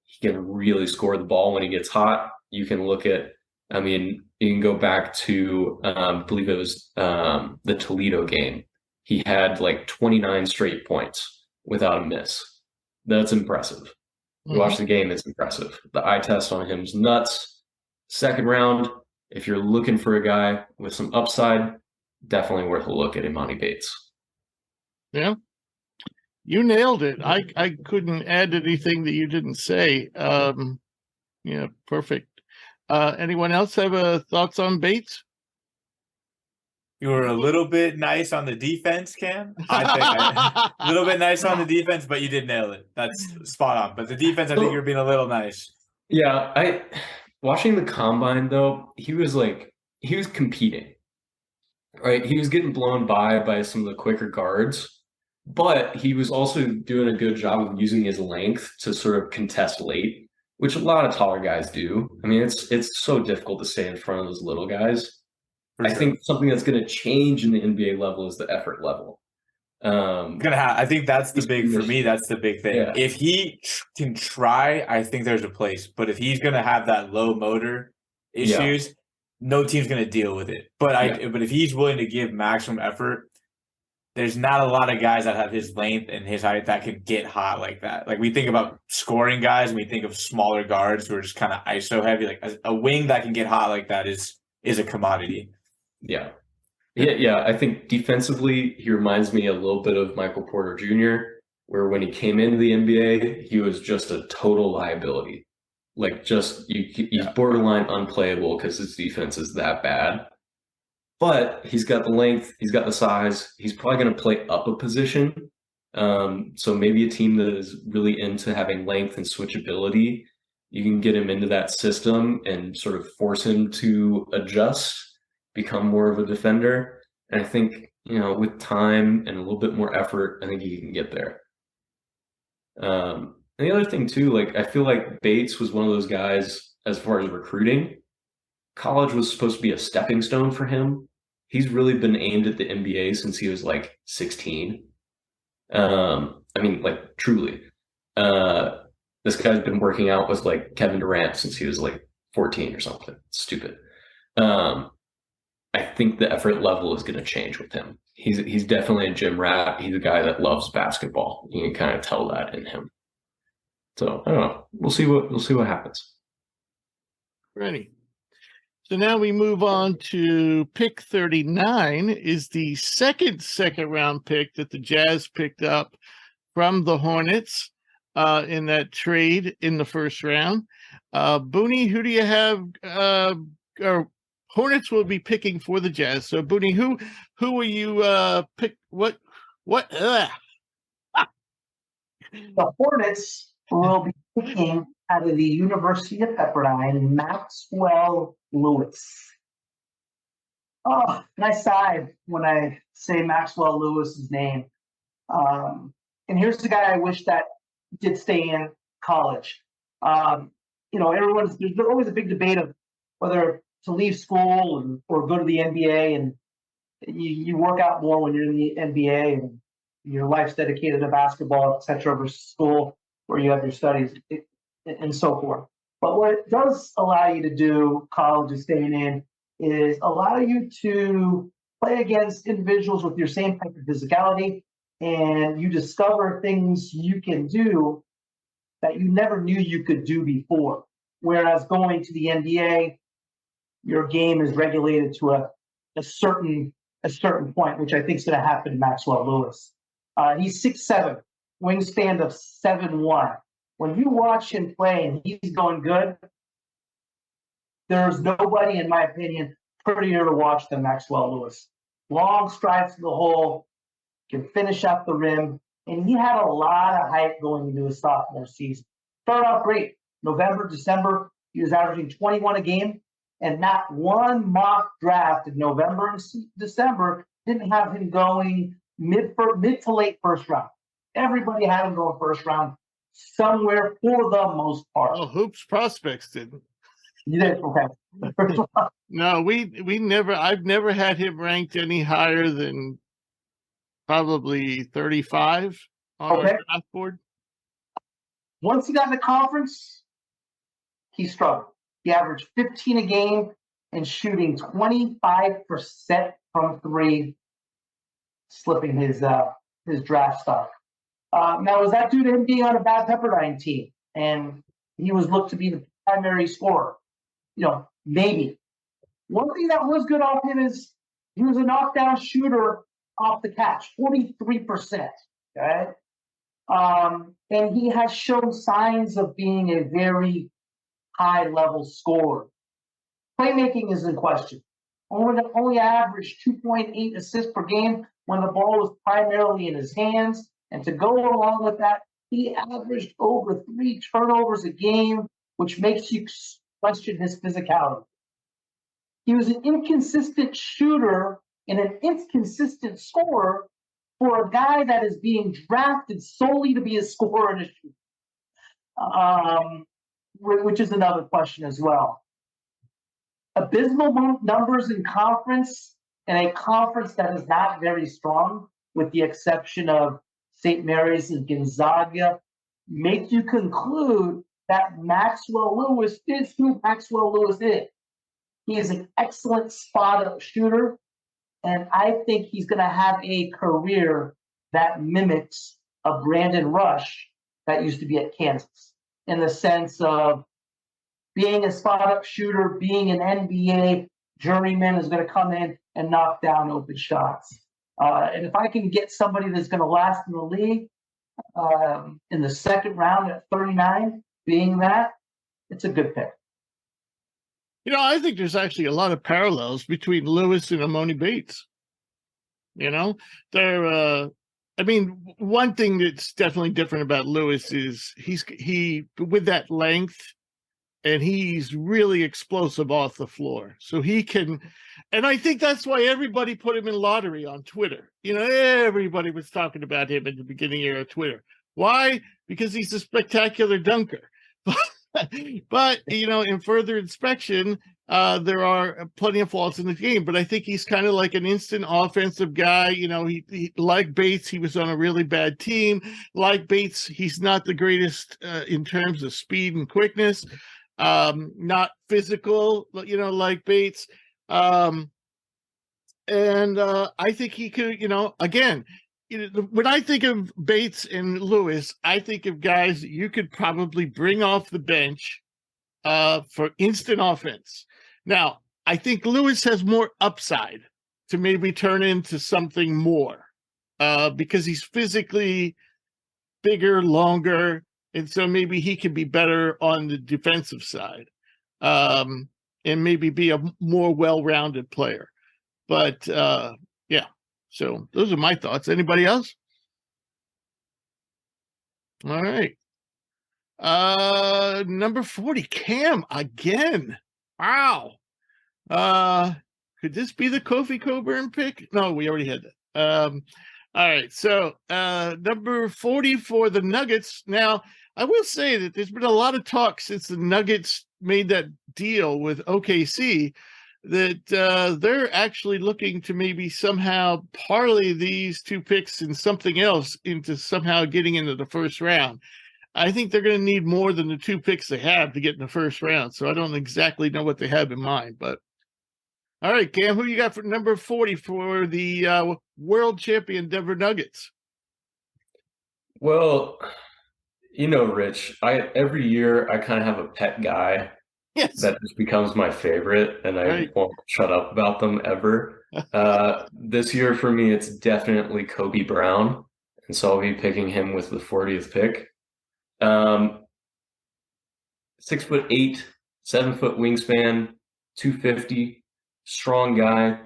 He can really score the ball when he gets hot. You can look at, you can go back to, I believe it was the Toledo game. He had 29 straight points without a miss. That's impressive. You watch the game, it's impressive. The eye test on him is nuts. Second round, if you're looking for a guy with some upside, definitely worth a look at Imani Bates. Yeah. You nailed it. I couldn't add anything that you didn't say. Yeah, perfect. Anyone else have thoughts on Bates? You were a little bit nice on the defense, Cam. A little bit nice on the defense, but you did nail it. That's spot on. But the defense, I think you're being a little nice. Yeah, watching the combine though, he was competing, right? He was getting blown by some of the quicker guards, but he was also doing a good job of using his length to sort of contest late, which a lot of taller guys do. I mean, it's so difficult to stay in front of those little guys. For I sure. think something that's going to change in the NBA level is the effort level. I think that's the big for me. That's the big thing. Yeah. If he can try, I think there's a place. But if he's gonna have that low motor issues, no team's gonna deal with it. But if he's willing to give maximum effort, there's not a lot of guys that have his length and his height that can get hot like that. Like we think about scoring guys, and we think of smaller guards who are just kind of ISO heavy. Like a wing that can get hot like that is a commodity. Yeah. I think defensively, he reminds me a little bit of Michael Porter Jr., where when he came into the NBA, he was just a total liability. Like he's borderline unplayable because his defense is that bad. But he's got the length, he's got the size. He's probably going to play up a position. So maybe a team that is really into having length and switchability, you can get him into that system and sort of force him to adjust, become more of a defender. And I think, with time and a little bit more effort, I think he can get there. And the other thing too, I feel like Bates was one of those guys as far as recruiting. College was supposed to be a stepping stone for him. He's really been aimed at the NBA since he was 16. Truly. This guy's been working out with Kevin Durant since he was 14 or something. It's stupid. I think the effort level is going to change with him. He's definitely a gym rat. He's a guy that loves basketball. You can kind of tell that in him. So I don't know. We'll see what happens. Ready. So now we move on to pick 39 is the second round pick that the Jazz picked up from the Hornets in that trade in the first round. Booney, who do you have? Or Hornets will be picking for the Jazz. So Booney, who will you pick? What? The Hornets will be picking out of the University of Pepperdine, Maxwell Lewis. Oh, and I sigh when I say Maxwell Lewis's name. And here's the guy I wish that did stay in college. There's always a big debate of whether to leave school or go to the NBA, and you work out more when you're in the NBA and your life's dedicated to basketball, etc., versus school where you have your studies and so forth. But what it does allow you to do, college is staying in, is allow you to play against individuals with your same type of physicality, and you discover things you can do that you never knew you could do before. Whereas going to the NBA, your game is regulated to a certain point, which I think is going to happen to Maxwell Lewis. He's 6'7", wingspan of 7'1". When you watch him play and he's going good, there's nobody, in my opinion, prettier to watch than Maxwell Lewis. Long strides to the hole, can finish up the rim, and he had a lot of hype going into his sophomore season. Started out great. November, December, he was averaging 21 a game, and not one mock draft in November and December didn't have him going mid to late first round. Everybody had him going first round somewhere for the most part. Oh, Hoops Prospects didn't. You did? Okay. No, we never. I've never had him ranked any higher than probably 35 on our draft board. Once he got in the conference, he struggled. He averaged 15 a game and shooting 25% from three, slipping his draft stock. Now, was that due to him being on a bad Pepperdine team and he was looked to be the primary scorer? Maybe. One thing that was good off him is he was a knockdown shooter off the catch, 43%. Okay, And he has shown signs of being a very high-level scorer. Playmaking is in question. Only averaged 2.8 assists per game when the ball was primarily in his hands. And to go along with that, he averaged over 3 turnovers a game, which makes you question his physicality. He was an inconsistent shooter and an inconsistent scorer for a guy that is being drafted solely to be a scorer and a shooter, which is another question as well. Abysmal numbers in conference, and a conference that is not very strong, with the exception of St. Mary's and Gonzaga, make you conclude that Maxwell Lewis is who Maxwell Lewis is. He is an excellent spot-up shooter, and I think he's going to have a career that mimics a Brandon Rush that used to be at Kansas, in the sense of being a spot-up shooter, being an NBA journeyman is going to come in and knock down open shots. And if I can get somebody that's going to last in the league in the second round at 39, being that, it's a good pick. You know, I think there's actually a lot of parallels between Lewis and Amoni Bates. You know, they're, I mean, one thing that's definitely different about Lewis is he with that length, and he's really explosive off the floor. So he can, and I think that's why everybody put him in lottery on Twitter. You know, everybody was talking about him at the beginning of Twitter. Why? Because he's a spectacular dunker. But you know, in further inspection, there are plenty of faults in the game. But I think he's kind of like an instant offensive guy. You know, he like Bates, he was on a really bad team. Like Bates, he's not the greatest in terms of speed and quickness. Not physical, you know, like Bates. And I think he could, you know, again, when I think of Bates and Lewis, I think of guys that you could probably bring off the bench for instant offense. Now, I think Lewis has more upside to maybe turn into something more because he's physically bigger, longer, and so maybe he can be better on the defensive side and maybe be a more well-rounded player. But yeah, so those are my thoughts. Anybody else? All right. Number 40, Cam again. Wow. Could this be the Kofi Coburn pick? No, we already had that. All right. So number 40 for the Nuggets. Now, I will say that there's been a lot of talk since the Nuggets made that deal with OKC that they're actually looking to maybe somehow parlay these two picks and something else into somehow getting into the first round. I think they're going to need more than the 2 picks they have to get in the first round. So I don't exactly know what they have in mind. But all right, Cam, who you got for number 40 for the world champion Denver Nuggets? Well, you know, Rich, every year I kind of have a pet guy that just becomes my favorite, and I won't shut up about them ever. This year for me, it's definitely Kobe Brown, and so I'll be picking him with the 40th pick. 6'8", 7-foot wingspan, 250, strong guy.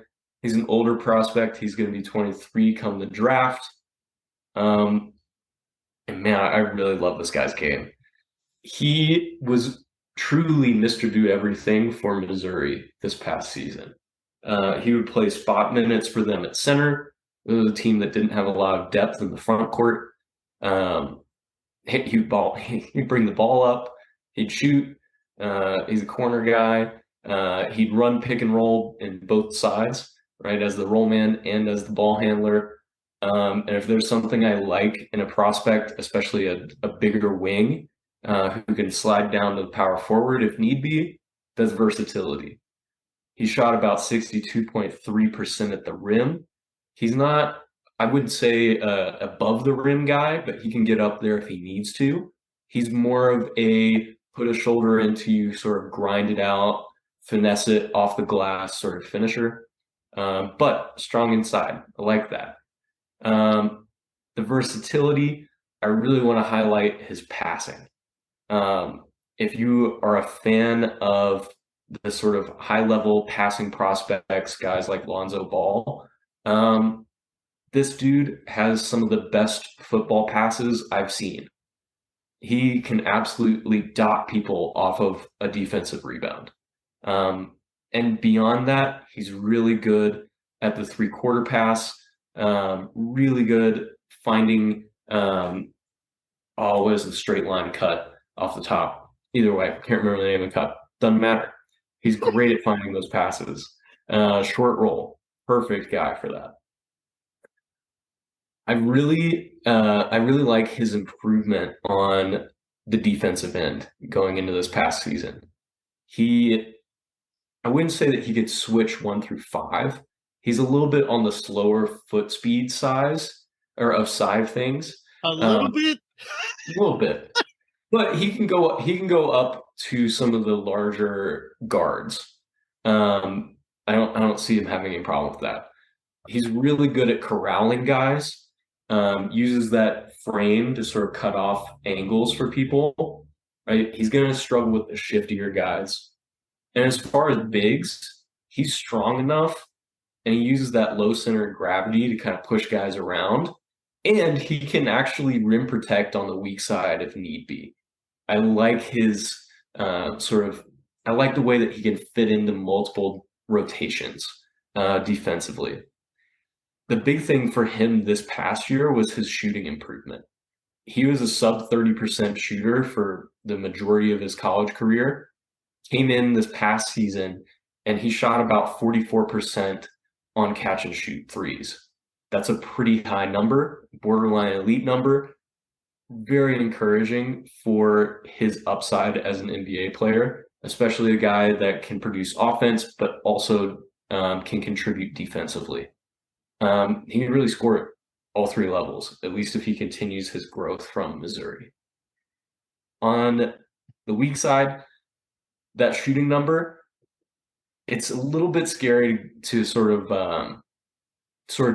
He's an older prospect. He's going to be 23 come the draft. And man, I really love this guy's game. He was truly Mr. Do Everything for Missouri this past season. He would play spot minutes for them at center. It was a team that didn't have a lot of depth in the front court. He'd bring the ball up. He'd shoot. He's a corner guy. He'd run pick and roll in both sides, right, as the roll man and as the ball handler. And if there's something I like in a prospect, especially a bigger wing who can slide down to the power forward if need be, that's versatility. He shot about 62.3% at the rim. He's not, I wouldn't say above the rim guy, but he can get up there if he needs to. He's more of a put a shoulder into you, sort of grind it out, finesse it off the glass sort of finisher, but strong inside. I like that. The versatility, I really want to highlight his passing. If you are a fan of the sort of high-level passing prospects, guys like Lonzo Ball, this dude has some of the best football passes I've seen. He can absolutely dot people off of a defensive rebound. And beyond that, he's really good at the three-quarter pass, really good finding, what is the straight line cut off the top? Either way, can't remember the name of the cut. Doesn't matter. He's great at finding those passes. Short roll, perfect guy for that. I really like his improvement on the defensive end going into this past season. I wouldn't say that he could switch 1 through 5. He's a little bit on the slower foot speed side things. A little bit. A little bit. But he can go up to some of the larger guards. I don't see him having any problem with that. He's really good at corralling guys. Uses that frame to sort of cut off angles for people. Right? He's going to struggle with the shiftier guys. And as far as bigs, he's strong enough, and he uses that low center of gravity to kind of push guys around. And he can actually rim protect on the weak side if need be. I like his I like the way that he can fit into multiple rotations defensively. The big thing for him this past year was his shooting improvement. He was a sub 30% shooter for the majority of his college career. Came in this past season, and he shot about 44% on catch and shoot threes. That's a pretty high number, borderline elite number. Very encouraging for his upside as an NBA player, especially a guy that can produce offense, but also can contribute defensively. He can really score at all 3 levels, at least if he continues his growth from Missouri. On the weak side, that shooting number, it's a little bit scary to sort of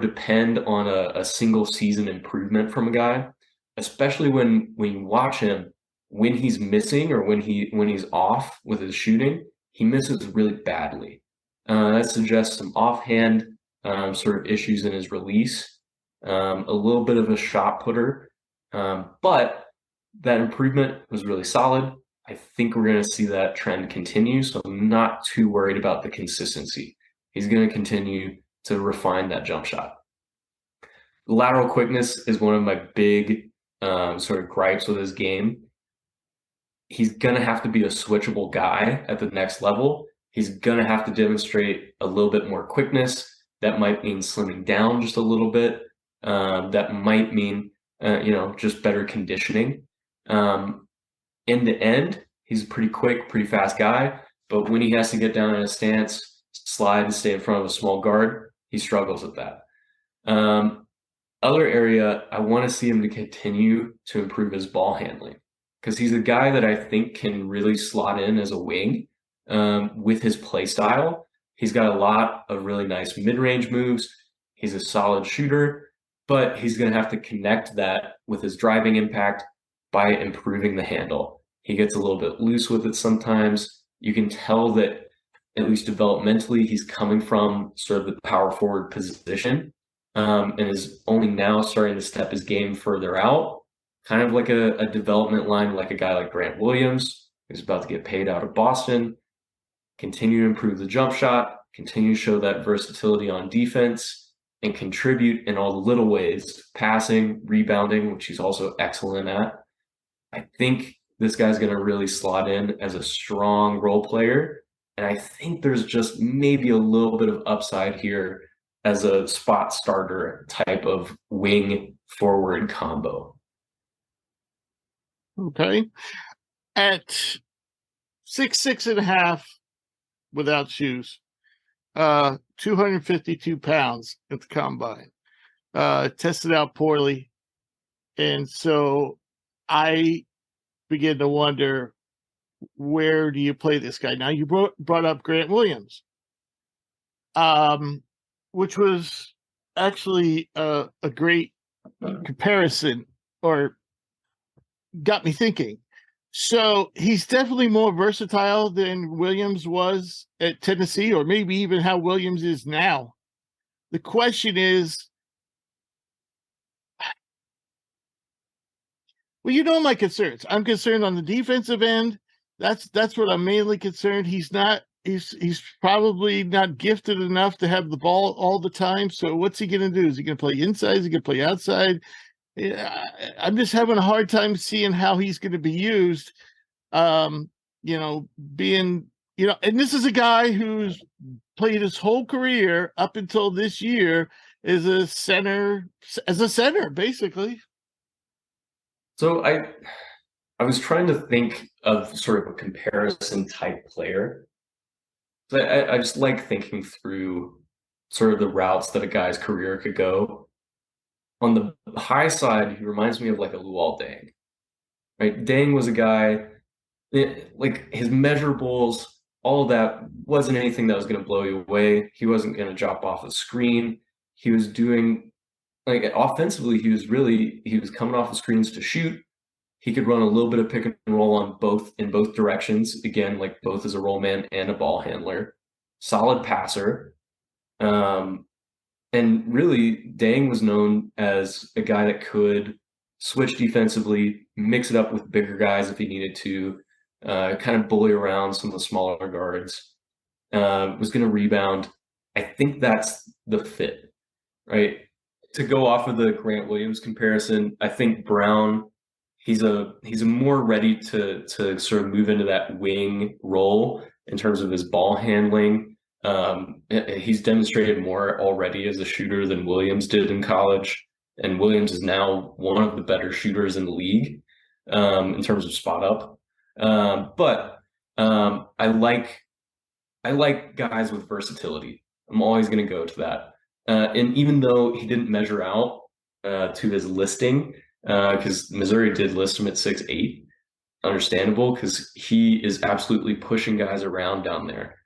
depend on a single season improvement from a guy, especially when you watch him, when he's missing or when he's off with his shooting, he misses really badly. That suggests some offhand sort of issues in his release, a little bit of a shot putter, but that improvement was really solid. I think we're going to see that trend continue, so I'm not too worried about the consistency. He's going to continue to refine that jump shot. Lateral quickness is one of my big sort of gripes with his game. He's going to have to be a switchable guy at the next level. He's going to have to demonstrate a little bit more quickness. That might mean slimming down just a little bit. That might mean, just better conditioning. In the end, he's a pretty quick, pretty fast guy. But when he has to get down in a stance, slide and stay in front of a small guard, he struggles with that. Other area, I want to see him to continue to improve his ball handling, because he's a guy that I think can really slot in as a wing with his play style. He's got a lot of really nice mid-range moves. He's a solid shooter, but he's going to have to connect that with his driving impact by improving the handle. He gets a little bit loose with it sometimes. You can tell that, at least developmentally, he's coming from sort of the power forward position and is only now starting to step his game further out, kind of like a development line, like a guy like Grant Williams, who's about to get paid out of Boston. Continue to improve the jump shot, continue to show that versatility on defense, and contribute in all the little ways, passing, rebounding, which he's also excellent at. I think this guy's going to really slot in as a strong role player. And I think there's just maybe a little bit of upside here as a spot starter type of wing forward combo. Okay. At 6'6.5" without shoes, 252 pounds at the combine, tested out poorly. And so I begin to wonder, where do you play this guy? Now, you brought up Grant Williams, which was actually a great comparison, or got me thinking. So he's definitely more versatile than Williams was at Tennessee, or maybe even how Williams is now. The question is, well, you know my concerns. I'm concerned on the defensive end. That's what I'm mainly concerned. He's probably not gifted enough to have the ball all the time. So what's he going to do? Is he going to play inside? Is he going to play outside? Yeah, I'm just having a hard time seeing how he's going to be used. Being, and this is a guy who's played his whole career up until this year as a center, basically. So I was trying to think of sort of a comparison type player. So I just like thinking through sort of the routes that a guy's career could go. On the high side, he reminds me of like a Luol Deng. Right? Deng was a guy, like his measurables, all of that wasn't anything that was going to blow you away. He wasn't going to drop off the screen. He was doing, like, offensively, he was coming off the screens to shoot. He could run a little bit of pick and roll in both directions. Again, like both as a roll man and a ball handler. Solid passer. And really, Deng was known as a guy that could switch defensively, mix it up with bigger guys if he needed to, kind of bully around some of the smaller guards, was going to rebound. I think that's the fit, right? To go off of the Grant Williams comparison, I think Brown, he's a more ready to sort of move into that wing role in terms of his ball handling. He's demonstrated more already as a shooter than Williams did in college, and Williams is now one of the better shooters in the league in terms of spot up. But I like guys with versatility. I'm always going to go to that. And even though he didn't measure out to his listing, because Missouri did list him at 6'8", understandable, because he is absolutely pushing guys around down there.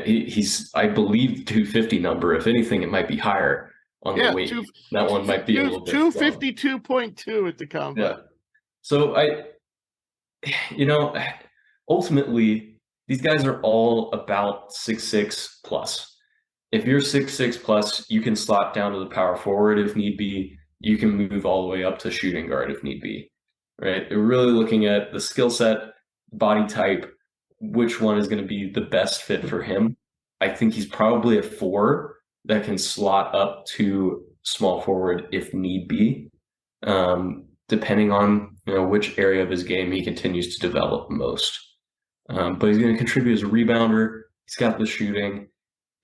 He's, I believe, 250 number. If anything, it might be higher on the weight. That one might be a little bit 252.2 at the combine. Yeah. So ultimately, these guys are all about 6'6" plus. If you're 6'6" plus, you can slot down to the power forward if need be. You can move all the way up to shooting guard if need be. Right? They're really looking at the skill set, body type, which one is going to be the best fit for him. I think he's probably a 4 that can slot up to small forward if need be, depending on which area of his game he continues to develop most. But he's going to contribute as a rebounder. He's got the shooting,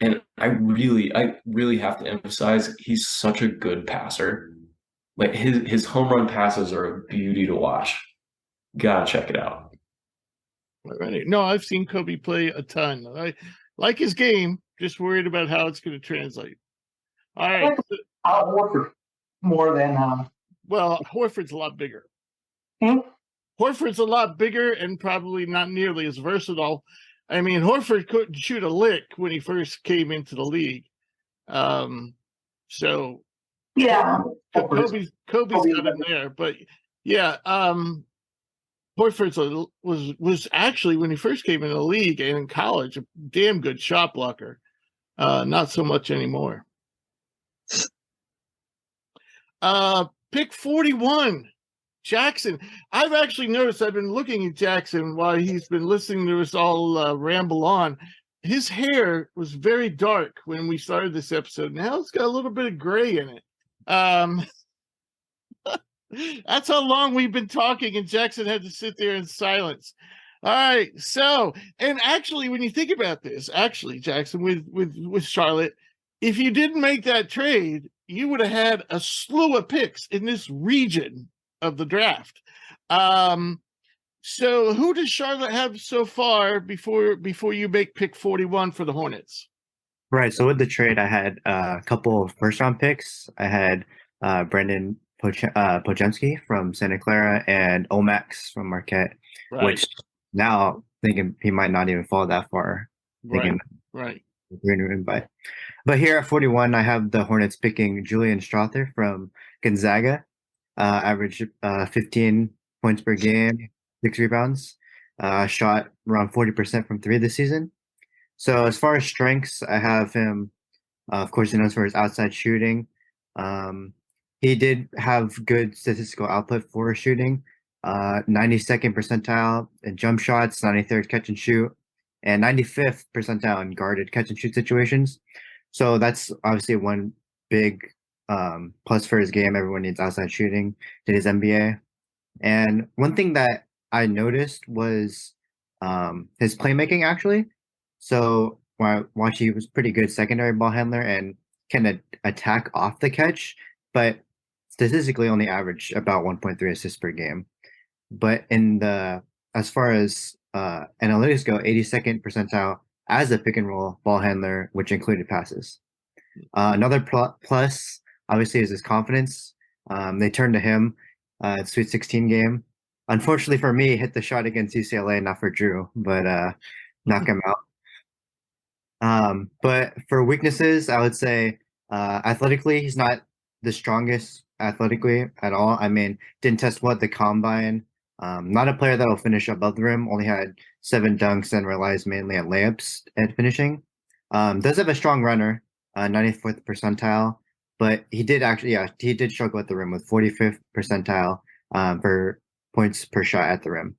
and I really have to emphasize he's such a good passer. Like his home run passes are a beauty to watch. Gotta check it out. Alrighty. No, I've seen Kobe play a ton. I like his game, just worried about how it's going to translate. All right. Horford more than well, Horford's a lot bigger. Hmm? Horford's a lot bigger and probably not nearly as versatile. I mean, Horford couldn't shoot a lick when he first came into the league. So yeah, Kobe's got him there, but yeah, Horford was actually, when he first came into the league and in college, a damn good shot blocker. Not so much anymore. Pick 41, Jackson. I've actually noticed, I've been looking at Jackson while he's been listening to us all ramble on. His hair was very dark when we started this episode. Now it's got a little bit of gray in it. That's how long we've been talking, and Jackson had to sit there in silence. All right. So, and actually, when you think about this, actually, Jackson, with Charlotte, if you didn't make that trade, you would have had a slew of picks in this region of the draft. So who does Charlotte have so far before you make pick 41 for the Hornets? Right. So with the trade, I had a couple of first-round picks. I had Brendan Pojemski from Santa Clara and Omax from Marquette, which now thinking he might not even fall that far. Right. But here at 41, I have the Hornets picking Julian Strother from Gonzaga, average 15 points per game, 6 rebounds, shot around 40% from 3 this season. So as far as strengths, I have him, of course, he knows for his outside shooting. He did have good statistical output for shooting, 92nd percentile in jump shots, 93rd catch and shoot, and 95th percentile in guarded catch and shoot situations. So that's obviously one big plus for his game. Everyone needs outside shooting in his NBA. And one thing that I noticed was his playmaking, actually. So while he was pretty good secondary ball handler and can attack off the catch, but statistically only averaged about 1.3 assists per game. But as far as analytics go, 82nd percentile as a pick and roll ball handler, which included passes. Another plus, obviously, is his confidence. They turned to him at Sweet 16 game. Unfortunately for me, hit the shot against UCLA, not for Drew, but knock him out. But for weaknesses, I would say athletically, he's not the strongest athletically at all. I mean, didn't test well at the combine. Not a player that'll finish above the rim. Only had 7 dunks and relies mainly on layups at finishing. Does have a strong runner, 94th percentile, but he did struggle at the rim with 45th percentile for points per shot at the rim.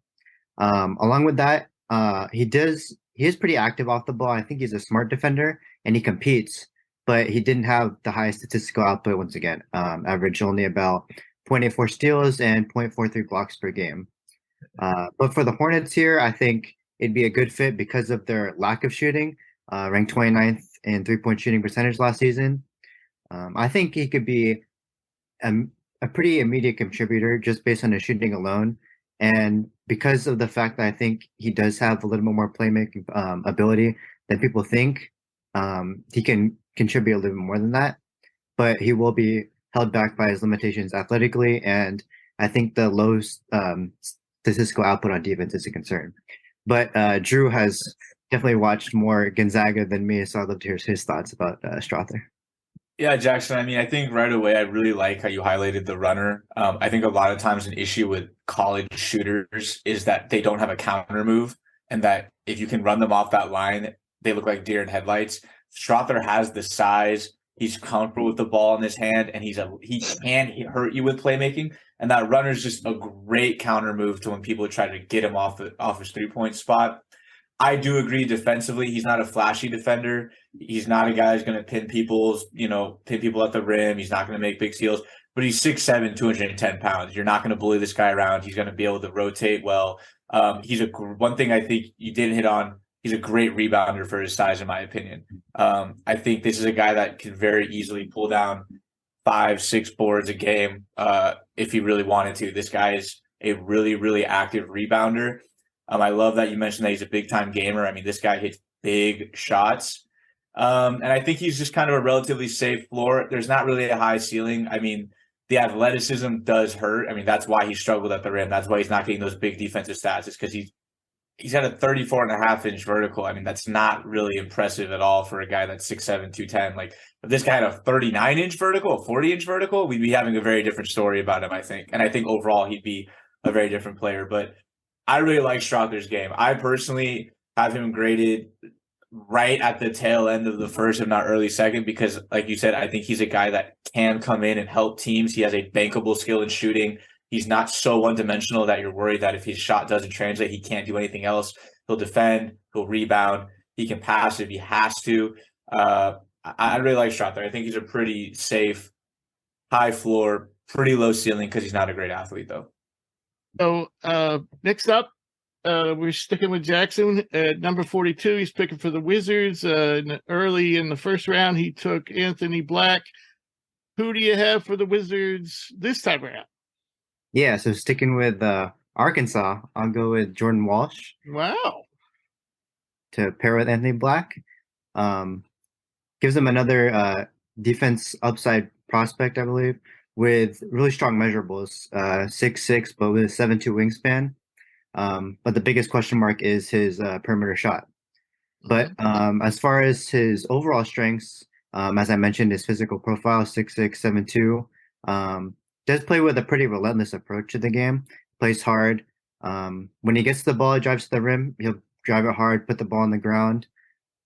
Along with that, he is pretty active off the ball. I think he's a smart defender and he competes, but he didn't have the highest statistical output once again. Average only about 0.84 steals and 0.43 blocks per game. But for the Hornets here, I think it'd be a good fit because of their lack of shooting, ranked 29th in 3-point shooting percentage last season. I think he could be a pretty immediate contributor just based on his shooting alone. And because of the fact that I think he does have a little bit more playmaking ability than people think, he can contribute a little bit more than that. But he will be held back by his limitations athletically, and I think the low statistical output on defense is a concern. But Drew has definitely watched more Gonzaga than me, so I'd love to hear his thoughts about Strother. Yeah, Jackson, I mean, I think right away I really like how you highlighted the runner. I think a lot of times an issue with college shooters is that they don't have a counter move, and that if you can run them off that line, they look like deer in headlights. Strother has the size. He's comfortable with the ball in his hand, and he can hurt you with playmaking. And that runner is just a great counter move to when people try to get him off his 3-point spot. I do agree defensively. He's not a flashy defender. He's not a guy who's going to pin people at the rim. He's not going to make big steals, but he's 6'7", 210 pounds. You're not going to bully this guy around. He's going to be able to rotate well. One thing I think you didn't hit on. He's a great rebounder for his size, in my opinion. I think this is a guy that can very easily pull down 5-6 boards a game if he really wanted to. This guy is a really, really active rebounder. I love that you mentioned that he's a big-time gamer. I mean, this guy hits big shots. And I think he's just kind of a relatively safe floor. There's not really a high ceiling. I mean, the athleticism does hurt. I mean, that's why he struggled at the rim. That's why he's not getting those big defensive stats. It's because he's had a 34.5-inch vertical. I mean, that's not really impressive at all for a guy that's 6'7", 210. Like, if this guy had a 39-inch vertical, a 40-inch vertical, we'd be having a very different story about him, I think. And I think overall he'd be a very different player. But I really like Strother's game. I personally have him graded right at the tail end of the first, if not early second, because like you said, I think he's a guy that can come in and help teams. He has a bankable skill in shooting. He's not so one-dimensional that you're worried that if his shot doesn't translate, he can't do anything else. He'll defend, he'll rebound, he can pass if he has to. I really like Strother. I think he's a pretty safe, high floor, pretty low ceiling because he's not a great athlete, though. So next up, we're sticking with Jackson at number 42. He's picking for the Wizards. Early in the first round, he took Anthony Black. Who do you have for the Wizards this time around? Yeah, so sticking with Arkansas, I'll go with Jordan Walsh. Wow. To pair with Anthony Black. Gives him another defense upside prospect, I believe, with really strong measurables, 6'6", but with a 7'2" wingspan. But the biggest question mark is his perimeter shot. But as far as his overall strengths, as I mentioned, his physical profile, 6'6", 7'2", does play with a pretty relentless approach to the game. plays hard. When he gets the ball, he drives to the rim. He'll drive it hard, put the ball on the ground.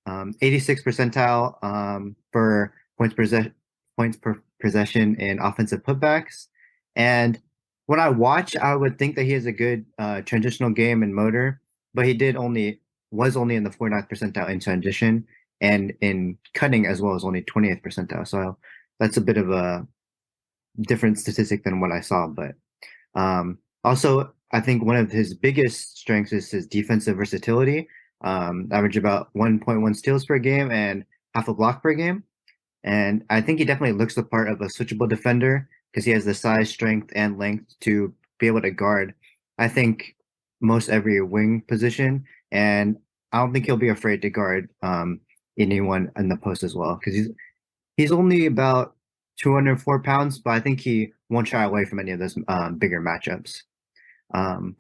86th percentile for points per possession in offensive putbacks. And when I watch, I would think that he has a good transitional game and motor, but he was only in the 49th percentile in transition, and in cutting as well as only 20th percentile. So that's a bit of a different statistic than what I saw. But also, I think one of his biggest strengths is his defensive versatility. Average about 1.1 steals per game and half a block per game. And I think he definitely looks the part of a switchable defender because he has the size, strength, and length to be able to guard, I think, most every wing position. And I don't think he'll be afraid to guard anyone in the post as well, because he's only about 204 pounds, but I think he won't shy away from any of those bigger matchups.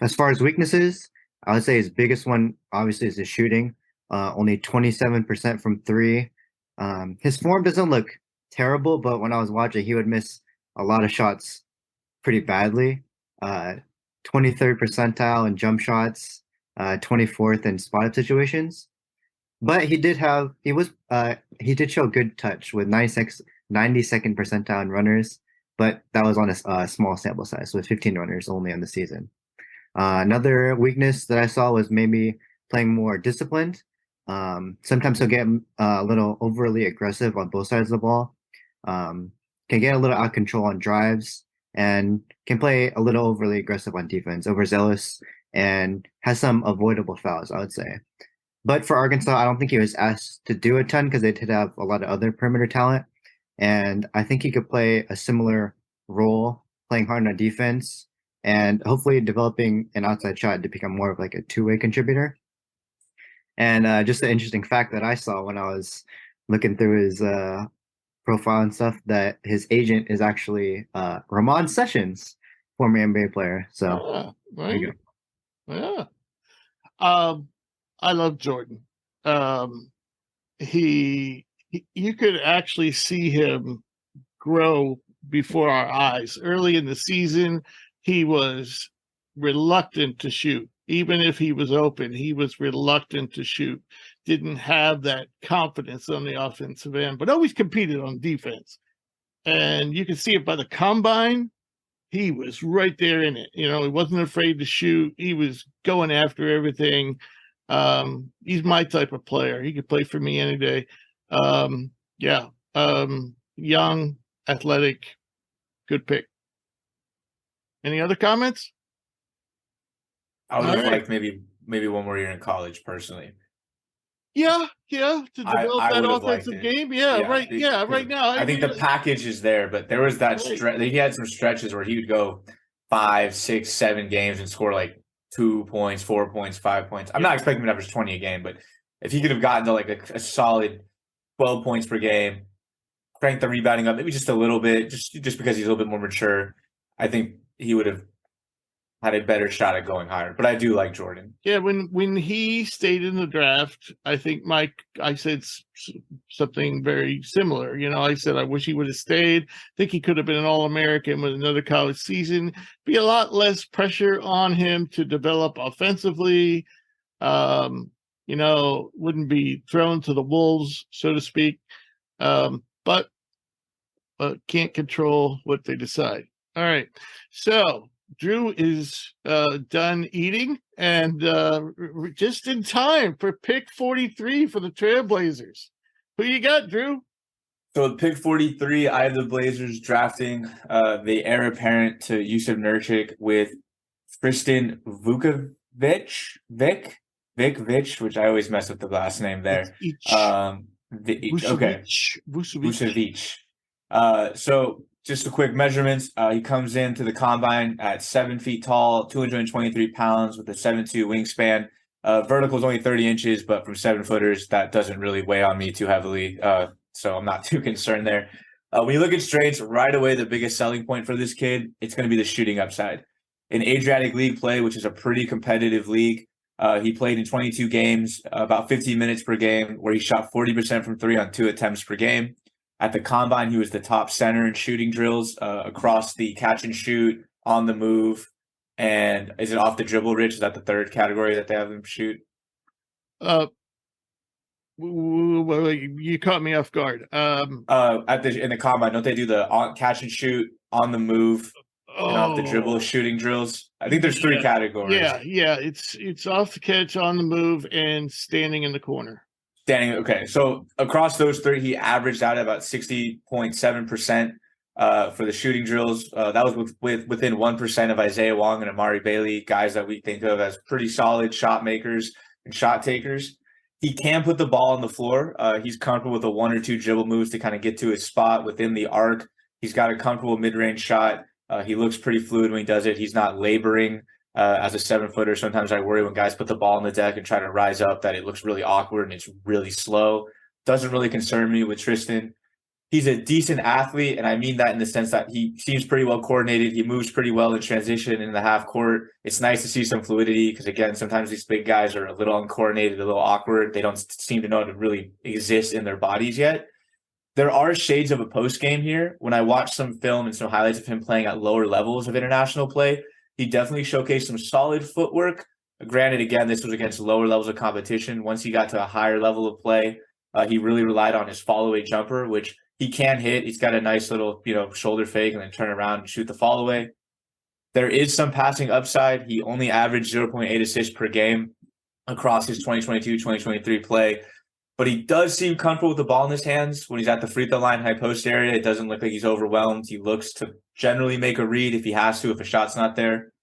As far as weaknesses, I would say his biggest one obviously is his shooting. Only 27% from three. His form doesn't look terrible, but when I was watching, he would miss a lot of shots pretty badly. 23rd percentile in jump shots, 24th in spot-up situations. But he did show good touch with 92nd percentile in runners, but that was on a small sample size, with 15 runners only on the season. Another weakness that I saw was maybe playing more disciplined. Sometimes he'll get a little overly aggressive on both sides of the ball, can get a little out of control on drives, and can play a little overly aggressive on defense, overzealous, and has some avoidable fouls, I would say. But for Arkansas, I don't think he was asked to do a ton because they did have a lot of other perimeter talent. And I think he could play a similar role, playing hard on defense and hopefully developing an outside shot to become more of like a two-way contributor. And just an interesting fact that I saw when I was looking through his profile and stuff, that his agent is actually Ramon Sessions, former NBA player. So there you go. Yeah. I love Jordan. You could actually see him grow before our eyes. Early in the season, he was reluctant to shoot. Even if he was open, he was reluctant to shoot. Didn't have that confidence on the offensive end, but always competed on defense. And you can see it by the combine. He was right there in it. He wasn't afraid to shoot. He was going after everything. He's my type of player. He could play for me any day. Young, athletic, good pick. Any other comments? I would have liked maybe one more year in college, personally. Yeah, to develop that offensive game. Right now. I think the package is there, but there was that stretch. He had some stretches where he would go 5, 6, 7 games and score like 2 points, 4 points, 5 points. I'm not expecting him to average 20 a game, but if he could have gotten to like a solid 12 points per game, crank the rebounding up maybe just a little bit, just because he's a little bit more mature, I think he would have had a better shot at going higher. But I do like Jordan. Yeah, when he stayed in the draft, I think I said something very similar. I said I wish he would have stayed. I think he could have been an All-American with another college season. Be a lot less pressure on him to develop offensively. Wouldn't be thrown to the wolves, so to speak. But can't control what they decide. All right, so Drew is done eating, and just in time for pick 43 for the Trailblazers. Who you got, Drew? So pick 43, I have the Blazers drafting the heir apparent to Yusuf Nurkic with Tristan Vukovic, which I always mess with the last name there. Vucevic. So just a quick measurements. He comes into the combine at 7 feet tall, 223 pounds with a 7'2" wingspan. Vertical is only 30 inches, but from 7-footers, that doesn't really weigh on me too heavily. So I'm not too concerned there. When you look at strengths, right away, the biggest selling point for this kid, it's going to be the shooting upside. In Adriatic League play, which is a pretty competitive league, he played in 22 games, about 15 minutes per game, where he shot 40% from three on 2 attempts per game. At the combine, he was the top center in shooting drills across the catch and shoot, on the move, And is it off the dribble, Rich? Is that the third category that they have them shoot? You caught me off guard. In the combine, don't they do the catch and shoot, on the move, and off the dribble shooting drills? I think there's three categories. Yeah. It's off the catch, on the move, and standing in the corner. Okay. So across those three, he averaged out at about 60.7% for the shooting drills. That was within 1% of Isaiah Wong and Amari Bailey, guys that we think of as pretty solid shot makers and shot takers. He can put the ball on the floor. He's comfortable with a 1 or 2 dribble moves to kind of get to his spot within the arc. He's got a comfortable mid-range shot. He looks pretty fluid when he does it. He's not laboring as a 7-footer. Sometimes I worry when guys put the ball on the deck and try to rise up that it looks really awkward and it's really slow. Doesn't really concern me with Tristan. He's a decent athlete, and I mean that in the sense that he seems pretty well coordinated. He moves pretty well in transition in the half court. It's nice to see some fluidity because, again, sometimes these big guys are a little uncoordinated, a little awkward. They don't seem to know how to really exist in their bodies yet. There are shades of a post game here. When I watched some film and some highlights of him playing at lower levels of international play, he definitely showcased some solid footwork. Granted, again, this was against lower levels of competition. Once he got to a higher level of play, he really relied on his follow-away jumper, which he can hit. He's got a nice little, shoulder fake and then turn around and shoot the fall away. There is some passing upside. He only averaged 0.8 assists per game across his 2022-2023 play. But he does seem comfortable with the ball in his hands when he's at the free throw line, high post area. It doesn't look like he's overwhelmed. He looks to generally make a read if he has to, if a shot's not there.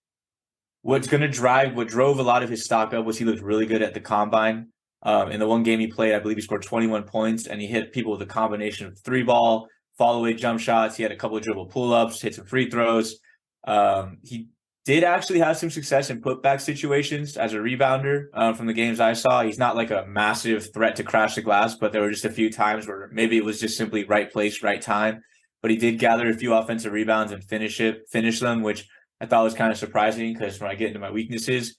What drove a lot of his stock up was he looked really good at the combine. In the one game he played, I believe he scored 21 points, and he hit people with a combination of 3-ball, follow-away jump shots. He had a couple of dribble pull-ups, hit some free throws. He did actually have some success in putback situations as a rebounder from the games I saw. He's not like a massive threat to crash the glass, but there were just a few times where maybe it was just simply right place, right time. But he did gather a few offensive rebounds and finish them, which I thought was kind of surprising because when I get into my weaknesses,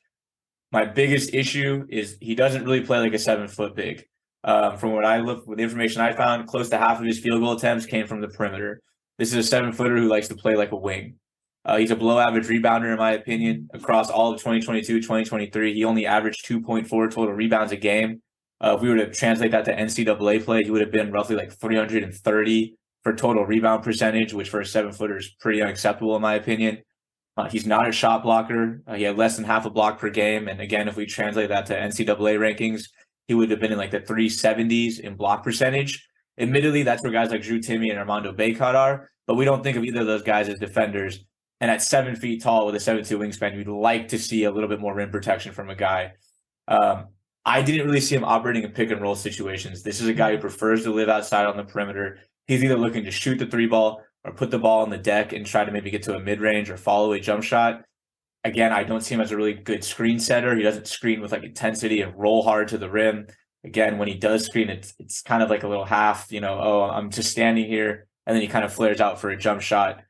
my biggest issue is he doesn't really play like a 7-foot big. From what I looked with the information I found, close to half of his field goal attempts came from the perimeter. This is a 7-footer who likes to play like a wing. He's a below average rebounder, in my opinion. Across all of 2022, 2023, he only averaged 2.4 total rebounds a game. If we were to translate that to NCAA play, he would have been roughly like 330 for total rebound percentage, which for a 7-footer is pretty unacceptable, in my opinion. He's not a shot blocker. He had less than half a block per game. And again, if we translate that to NCAA rankings, he would have been in like the 370s in block percentage. Admittedly, that's where guys like Drew Timme and Armando Bacot are, but we don't think of either of those guys as defenders. And at 7 feet tall with a 7'2" wingspan, you'd like to see a little bit more rim protection from a guy. I didn't really see him operating in pick and roll situations. This is a guy who prefers to live outside on the perimeter. He's either looking to shoot the 3-ball or put the ball on the deck and try to maybe get to a mid-range or follow a jump shot. Again, I don't see him as a really good screen setter. He doesn't screen with like intensity and roll hard to the rim. Again, when he does screen, it's kind of like a little half, I'm just standing here, and then he kind of flares out for a jump shot.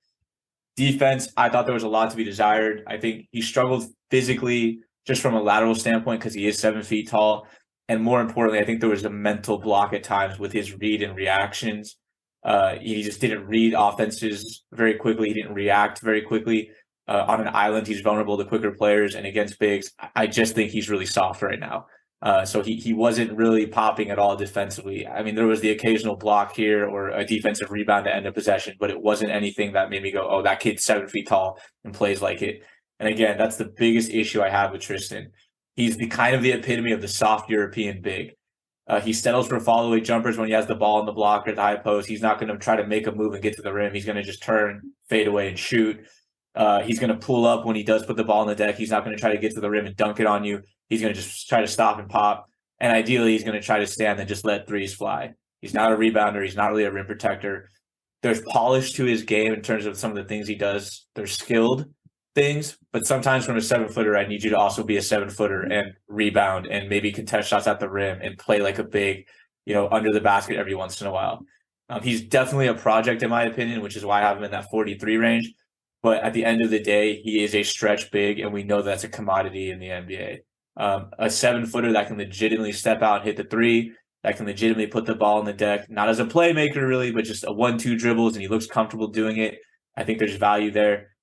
Defense, I thought there was a lot to be desired. I think he struggled physically just from a lateral standpoint because he is 7 feet tall. And more importantly, I think there was a mental block at times with his read and reactions. He just didn't read offenses very quickly. He didn't react very quickly. On an island, he's vulnerable to quicker players, and against bigs, I just think he's really soft right now. So he wasn't really popping at all defensively. I mean, there was the occasional block here or a defensive rebound to end a possession, but it wasn't anything that made me go, oh, that kid's 7 feet tall and plays like it. And again, that's the biggest issue I have with Tristan. He's the epitome of the soft European big. He settles for follow-away jumpers when he has the ball in the block or the high post. He's not going to try to make a move and get to the rim. He's going to just turn, fade away, and shoot. He's going to pull up when he does put the ball on the deck. He's not going to try to get to the rim and dunk it on you. He's going to just try to stop and pop. And ideally, he's going to try to stand and just let threes fly. He's not a rebounder. He's not really a rim protector. There's polish to his game in terms of some of the things he does. They're skilled things, but sometimes from a 7-footer, I need you to also be a 7-footer and rebound and maybe contest shots at the rim and play like a big, under the basket every once in a while. He's definitely a project in my opinion, which is why I have him in that 43 range. But at the end of the day, he is a stretch big, and we know that's a commodity in the NBA. A 7-footer that can legitimately step out and hit the 3, that can legitimately put the ball on the deck, not as a playmaker really, but just a 1-2 dribbles, and he looks comfortable doing it. I think there's value there.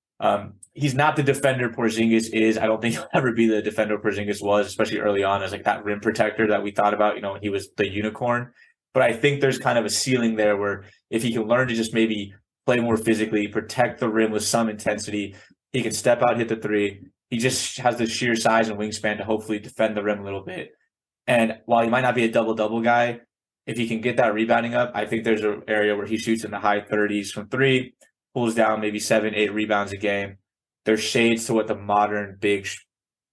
he's not the defender Porzingis is. I don't think he'll ever be the defender Porzingis was, especially early on as like that rim protector that we thought about, when he was the unicorn. But I think there's kind of a ceiling there where if he can learn to just maybe play more physically, protect the rim with some intensity, he can step out, hit the three. He just has the sheer size and wingspan to hopefully defend the rim a little bit. And while he might not be a double-double guy, if he can get that rebounding up, I think there's an area where he shoots in the high 30s from three, pulls down maybe 7-8 rebounds a game. There's shades to what the modern big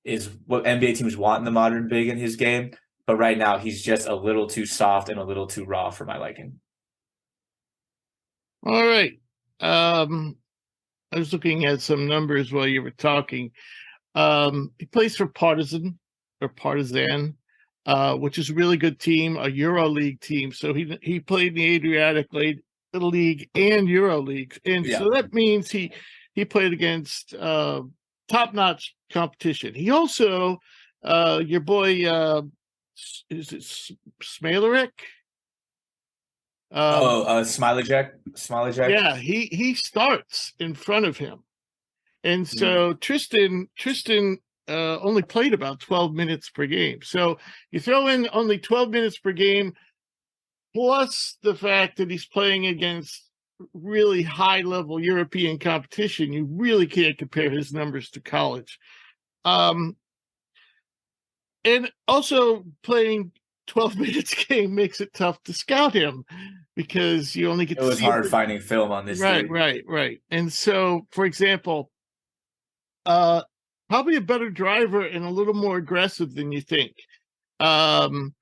is, what NBA teams want in the modern big in his game. But right now, he's just a little too soft and a little too raw for my liking. All right. I was looking at some numbers while you were talking. He plays for Partizan, which is a really good team, a EuroLeague team. So he played in the Adriatic League and EuroLeague. And so that means he played against top-notch competition. He also, your boy, is it Smalarek? Smiley-Jack. Yeah, he starts in front of him. And so Tristan only played about 12 minutes per game. So you throw in only 12 minutes per game, plus the fact that he's playing against really high-level European competition, you really can't compare his numbers to college. And also playing 12 minutes a game makes it tough to scout him because you only get to see. It was hard finding film on this. Right. And so, for example, probably a better driver and a little more aggressive than you think. I'm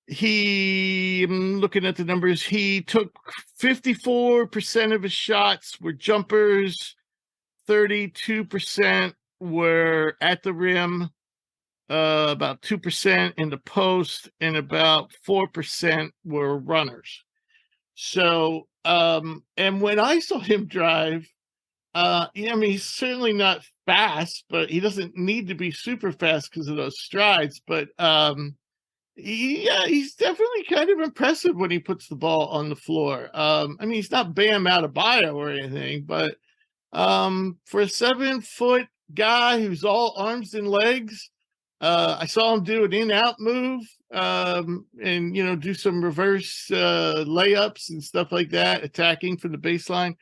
looking at the numbers. He took 54% of his shots were jumpers, 32% were at the rim, about 2% in the post, and about 4% were runners. So, and when I saw him drive, he's certainly not fast, but he doesn't need to be super fast because of those strides. But he's definitely kind of impressive when he puts the ball on the floor. He's not Bam Adebayo or anything, but for a 7-foot guy who's all arms and legs, I saw him do an in-out move and do some reverse layups and stuff like that, attacking from the baseline.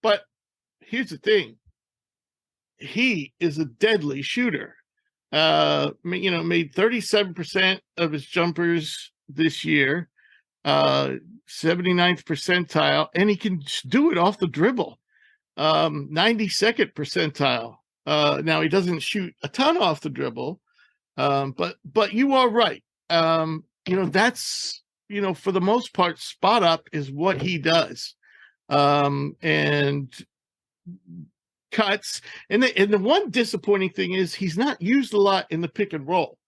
But here's the thing. He is a deadly shooter. Made 37% of his jumpers this year, 79th percentile, and he can do it off the dribble. 92nd percentile. Now he doesn't shoot a ton off the dribble, but you are right. That's for the most part, spot up is what he does, and cuts. And the one disappointing thing is he's not used a lot in the pick and roll.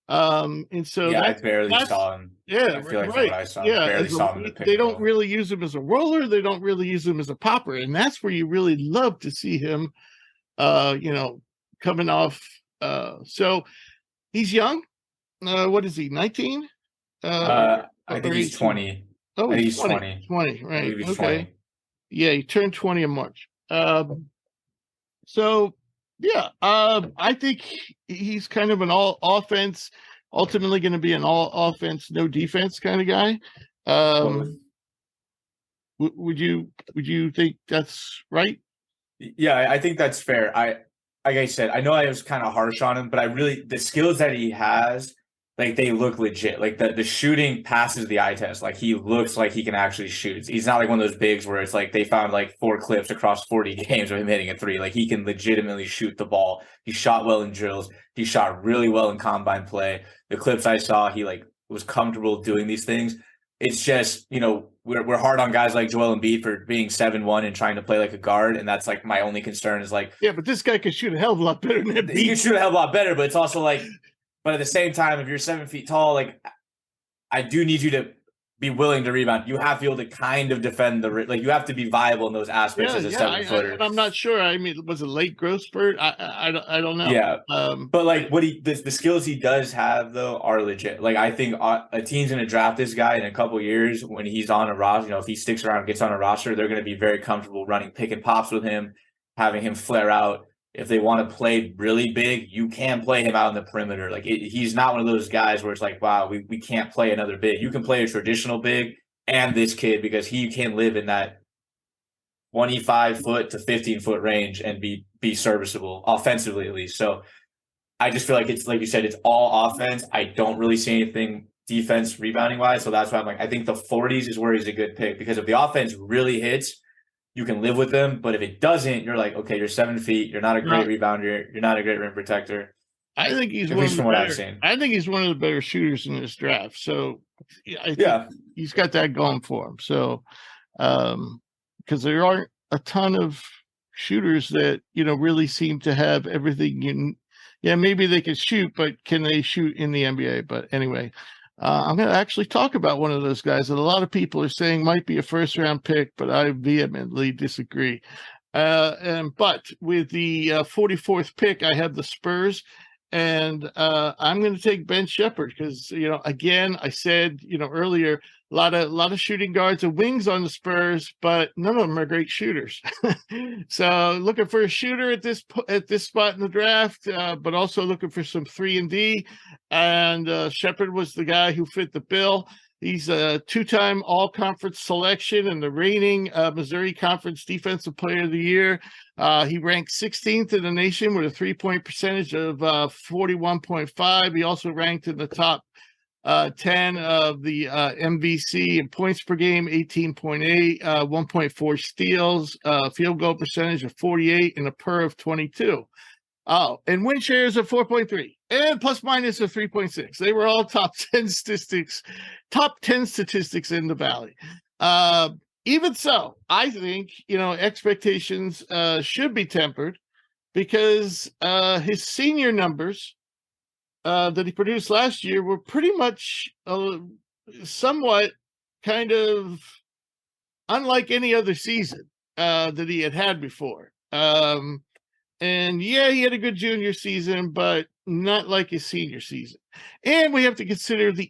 And so I barely saw him. Yeah, I feel like right. from what I saw, barely saw him in the pick. They don't really use him as a roller. They don't really use him as a popper, and that's where you really love to see him. Coming off. So he's young. What is he? 19? I think he's 20. Oh, he's 20. 20, right? Okay. 20. Yeah, he turned 20 in March. So yeah, I think he's kind of an all offense, ultimately going to be an all offense, no defense kind of guy. Would you think that's right? Yeah, I think that's fair. Like I said, I know I was kind of harsh on him, but the skills that he has, like they look legit. Like the shooting passes the eye test. Like he looks like he can actually shoot. He's not like one of those bigs where it's like they found like 4 clips across 40 games of him hitting a 3. Like he can legitimately shoot the ball. He shot well in drills. He shot really well in combine play. The clips I saw, he like was comfortable doing these things. It's just, we're hard on guys like Joel Embiid for being 7'1" and trying to play like a guard, and that's like my only concern is like, yeah, but this guy can shoot a hell of a lot better than Embiid. He can shoot a hell of a lot better, but it's also like, but at the same time, if you're 7 feet tall, like I do need you to be willing to rebound. You have to be able to kind of defend you have to be viable in those aspects as a 7-footer. And I'm not sure. I mean, was it late growth spurt? I don't know. Yeah. But like the skills he does have though are legit. Like I think a team's going to draft this guy in a couple years when he's on a roster. If he sticks around and gets on a roster, they're going to be very comfortable running pick and pops with him, having him flare out. If they want to play really big, you can play him out in the perimeter. Like he's not one of those guys where it's like, wow, we can't play another big. You can play a traditional big and this kid because he can live in that 25-foot to 15-foot range and be serviceable offensively at least. So I just feel like it's like you said, it's all offense. I don't really see anything defense rebounding wise. So that's why I'm like, I think the 40s is where he's a good pick because if the offense really hits, you can live with them. But if it doesn't, you're like, okay, you're 7 feet. You're not a great rebounder. You're not a great rim protector. I think he's at least from what I've seen. I think he's one of the better shooters in this draft. So I think he's got that going for him. So because there aren't a ton of shooters that really seem to have everything. Maybe they can shoot, but can they shoot in the NBA? But anyway. I'm going to actually talk about one of those guys that a lot of people are saying might be a first-round pick, but I vehemently disagree. But with the 44th pick, I have the Spurs, and I'm going to take Ben Shepherd because, again, I said, earlier, a lot of shooting guards and wings on the Spurs, but none of them are great shooters. So looking for a shooter at this spot in the draft, but also looking for some 3-and-D. And Shepherd was the guy who fit the bill. He's a 2-time all-conference selection and the reigning Missouri Conference Defensive Player of the Year. He ranked 16th in the nation with a three-point percentage of 41.5. He also ranked in the top 10 of the MVC in points per game, 18.8, 1.4 steals, field goal percentage of 48, and a PER of 22. Oh, and win shares of 4.3 and plus minus of 3.6. They were all top 10 statistics in the Valley. Even so, I think, expectations should be tempered because his senior numbers that he produced last year were pretty much somewhat kind of unlike any other season that he had before. And he had a good junior season, but not like his senior season. And we have to consider the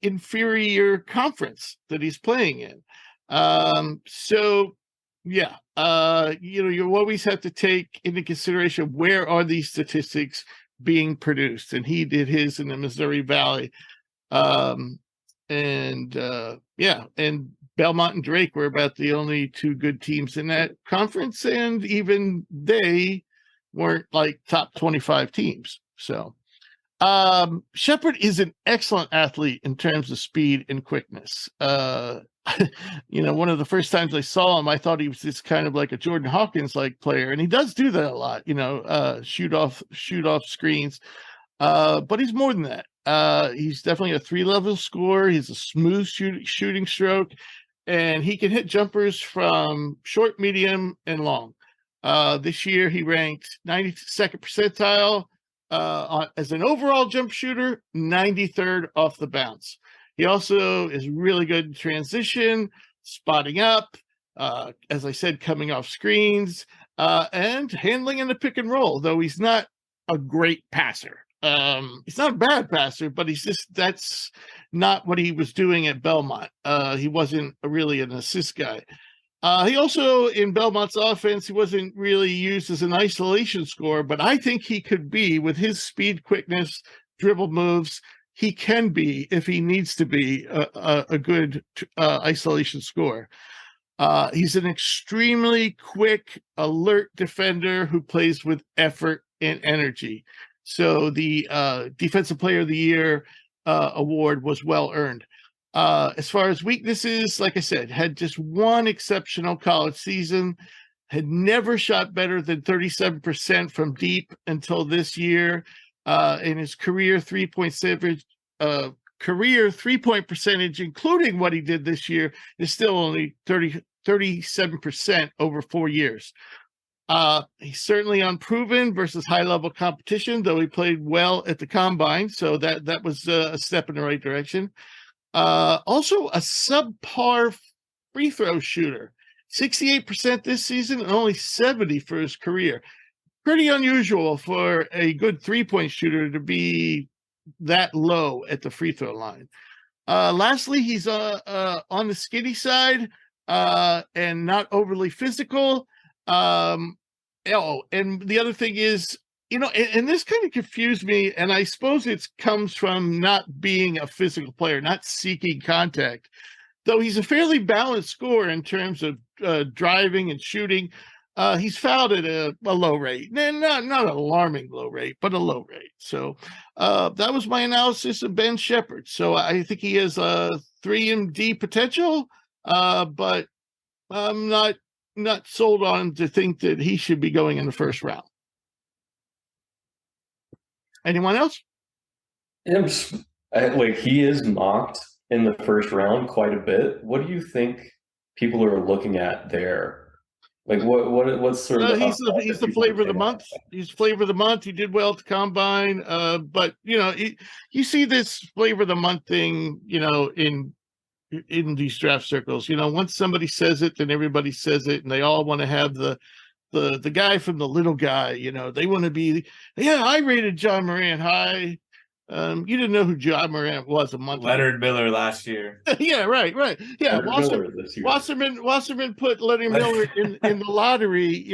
inferior conference that he's playing in. You always have to take into consideration where are these statistics being produced, and he did his in the Missouri Valley. And Belmont and Drake were about the only two good teams in that conference, and even they weren't like top 25 teams. So Shepherd is an excellent athlete in terms of speed and quickness. One of the first times I saw him, I thought he was just kind of like a Jordan Hawkins like player, and he does do that a lot. Shoot off screens, but he's more than that. He's definitely a 3-level scorer. He's a smooth shooting stroke, and he can hit jumpers from short, medium, and long. This year, he ranked 92nd percentile as an overall jump shooter, 93rd off the bounce. He also is really good in transition, spotting up, as I said, coming off screens, and handling in the pick and roll, though he's not a great passer. He's not a bad passer, but that's not what he was doing at Belmont. He wasn't really an assist guy. He also, in Belmont's offense, he wasn't really used as an isolation scorer, but I think he could be, with his speed, quickness, dribble moves, he can be, if he needs to be, a good isolation scorer. He's an extremely quick, alert defender who plays with effort and energy. So the Defensive Player of the Year award was well earned. As far as weaknesses, like I said, had just one exceptional college season, had never shot better than 37% from deep until this year. In his career three-point percentage, including what he did this year, is still only 37% over 4 years. He's certainly unproven versus high-level competition, though he played well at the combine, so that was a step in the right direction. Also a subpar free throw shooter, 68% this season and only 70 for his career. Pretty unusual for a good 3-point shooter to be that low at the free throw line. Lastly, he's on the skinny side and not overly physical. And the other thing is, and this kind of confused me, and I suppose it comes from not being a physical player, not seeking contact. Though he's a fairly balanced scorer in terms of driving and shooting, he's fouled at a low rate. Not an alarming low rate, but a low rate. So that was my analysis of Ben Shepherd. So I think he has a 3-and-D potential, but I'm not sold on to think that he should be going in the first round. Anyone else? He is mocked in the first round quite a bit. What do you think people are looking at there? What's sort of he's the flavor of the month. He's flavor of the month. He did well at the combine, but you see this flavor of the month thing, in these draft circles. Once somebody says it, then everybody says it, and they all want to have the guy from the little guy. They want to be. Yeah, I rated John Morant high. You didn't know who John Morant was a month Leonard ago. Miller last year. Yeah, right. Yeah, Wasserman put Leonard Miller in the lottery,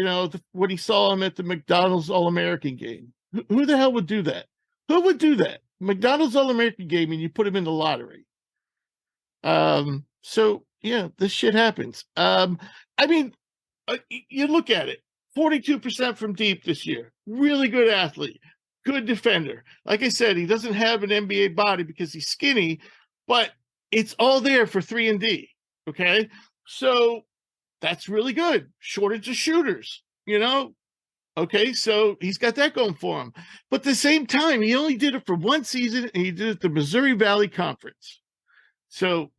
when he saw him at the McDonald's All-American game. Who the hell would do that? Who would do that? McDonald's All-American game, and you put him in the lottery. So, yeah, this shit happens. You look at it, 42% from deep this year. Really good athlete. Good defender. Like I said, he doesn't have an NBA body because he's skinny, but it's all there for 3-and-D. Okay. So that's really good. Shortage of shooters, Okay. So he's got that going for him. But at the same time, he only did it for one season, and he did it at the Missouri Valley Conference. So,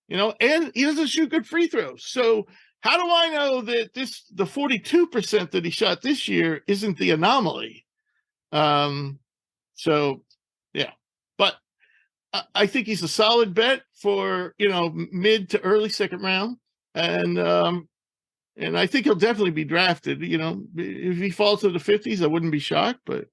and he doesn't shoot good free throws. So how do I know that the 42% that he shot this year isn't the anomaly? So yeah, but I think he's a solid bet for, mid to early second round. And I think he'll definitely be drafted. If he falls to the 50s, I wouldn't be shocked, but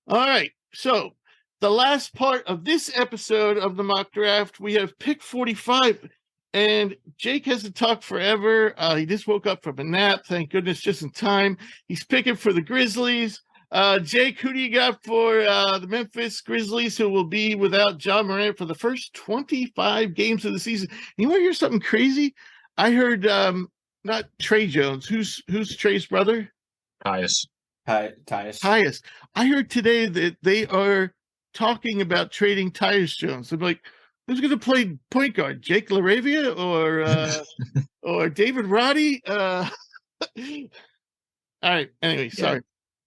All right. So the last part of this episode of the mock draft, we have pick 45. And Jake hasn't talked forever. He just woke up from a nap. Thank goodness, just in time. He's picking for the Grizzlies. Jake, who do you got for the Memphis Grizzlies, who will be without John Morant for the first 25 games of the season? You want to hear something crazy? I heard not Trey Jones. Who's Trey's brother? Tyus. Tyus. I heard today that they are talking about trading Tyus Jones. I'm like, who's going to play point guard? Jake LaRavia or David Roddy? All right. Anyway, sorry.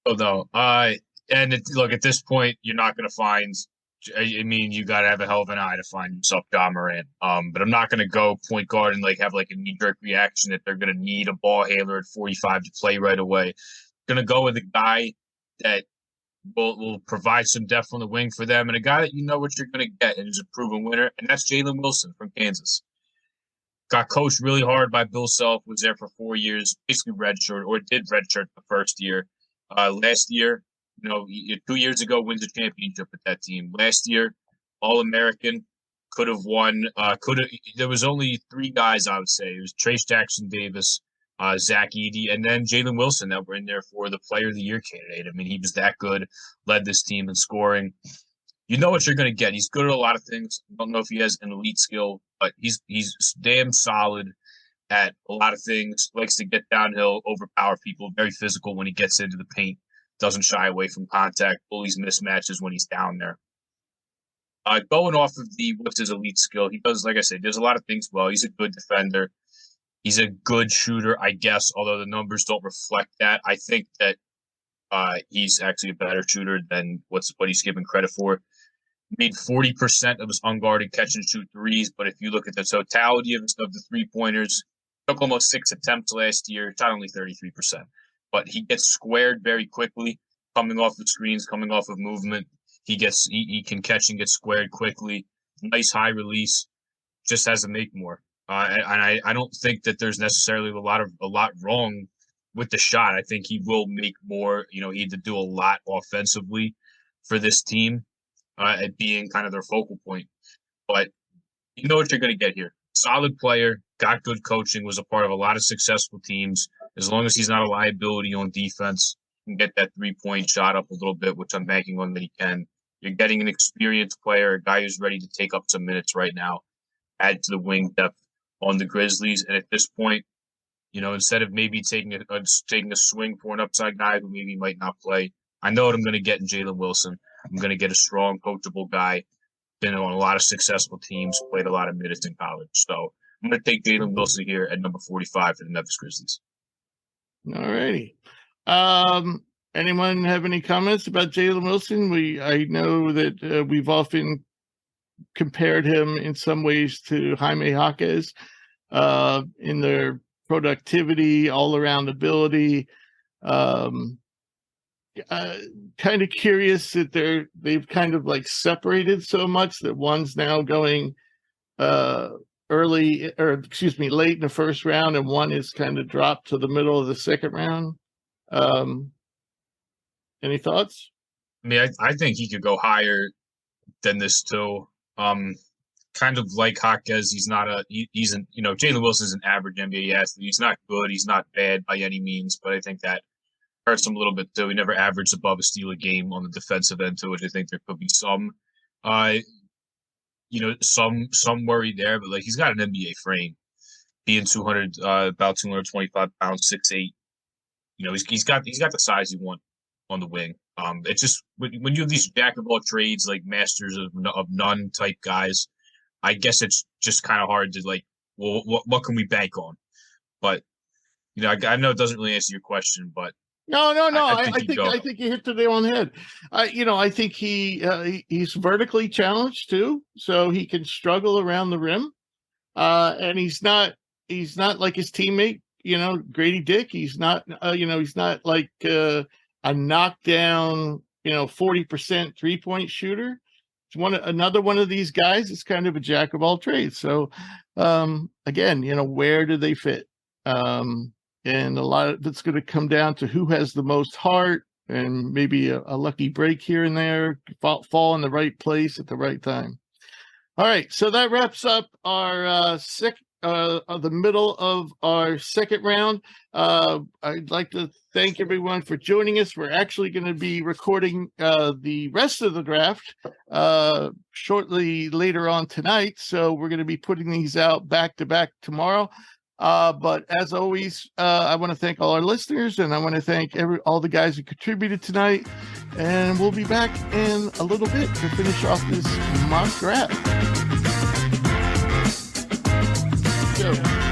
Look, at this point, you're not going to find. You got to have a hell of an eye to find yourself John Morant. But I'm not going to go point guard and have a knee-jerk reaction that they're going to need a ball handler at 45 to play right away. Going to go with a guy that will provide some depth on the wing for them, and a guy that you know what you're going to get and is a proven winner, and that's Jalen Wilson from Kansas. Got coached really hard by Bill Self, was there for 4 years, basically redshirt, or did redshirt the first year. Last year, 2 years ago, wins a championship with that team. Last year, All-American, could have won. There was only 3 guys, I would say. It was Trace Jackson Davis, Zach Edey, and then Jalen Wilson that were in there for the Player of the Year candidate. He was that good, led this team in scoring. You know what you're going to get. He's good at a lot of things. I don't know if he has an elite skill, but he's damn solid at a lot of things. Likes to get downhill, overpower people, very physical when he gets into the paint. Doesn't shy away from contact, bullies mismatches when he's down there. Going off of what's his elite skill, he does, like I said, there's a lot of things well. He's a good defender. He's a good shooter, I guess, although the numbers don't reflect that. I think that he's actually a better shooter than what he's given credit for. Made 40% of his unguarded catch and shoot threes, but if you look at the totality of the three-pointers, took almost 6 attempts last year, shot only 33%. But he gets squared very quickly, coming off of screens, coming off of movement. He can catch and get squared quickly. Nice high release. Just has to make more. And I don't think that there's necessarily a lot wrong with the shot. I think he will make more. He had to do a lot offensively for this team at being kind of their focal point. But you know what you're going to get here. Solid player, got good coaching, was a part of a lot of successful teams. As long as he's not a liability on defense, can get that 3-point shot up a little bit, which I'm banking on that he can. You're getting an experienced player, a guy who's ready to take up some minutes right now, add to the wing depth on the Grizzlies. And at this point, instead of maybe taking a swing for an upside guy who maybe might not play, I know what I'm going to get in Jalen Wilson. I'm going to get a strong, coachable guy, been on a lot of successful teams, played a lot of minutes in college. So I'm going to take Jalen Wilson here at number 45 for the Memphis Grizzlies. All righty. Anyone have any comments about Jalen Wilson? I know that we've often compared him in some ways to Jaime Jaquez in their productivity, all-around ability. Kind of curious that they've kind of like separated so much that one's now going late in the first round, and one is kind of dropped to the middle of the second round. Any thoughts? I mean, I think he could go higher than this too. Kind of like Jaquez, Jalen Wilson's an average NBA athlete. He's not good. He's not bad by any means, but I think that hurts him a little bit too. He never averaged above a steal a game on the defensive end too, which I think there could be some worry there, but like he's got an NBA frame, being about 225 pounds, 6'8". He's got the size you want on the wing. It's just when you have these jack of all trades, like masters of none type guys, I guess it's just kind of hard to like, well, what can we bank on? But I know it doesn't really answer your question, but no. I I think you hit the nail on the head. I think he's vertically challenged too, so he can struggle around the rim. And he's not like his teammate, Grady Dick. He's not like a knockdown, 40% 3-point shooter. It's another one of these guys. It's kind of a jack of all trades. So again, where do they fit? And a lot of that's going to come down to who has the most heart, and maybe a lucky break here and there, fall in the right place at the right time. All right, so that wraps up our the middle of our second round. I'd like to thank everyone for joining us. We're actually going to be recording the rest of the draft shortly later on tonight, so we're going to be putting these out back to back tomorrow. But as always, I want to thank all our listeners, and I want to thank all the guys who contributed tonight. And we'll be back in a little bit to finish off this mock draft. Go.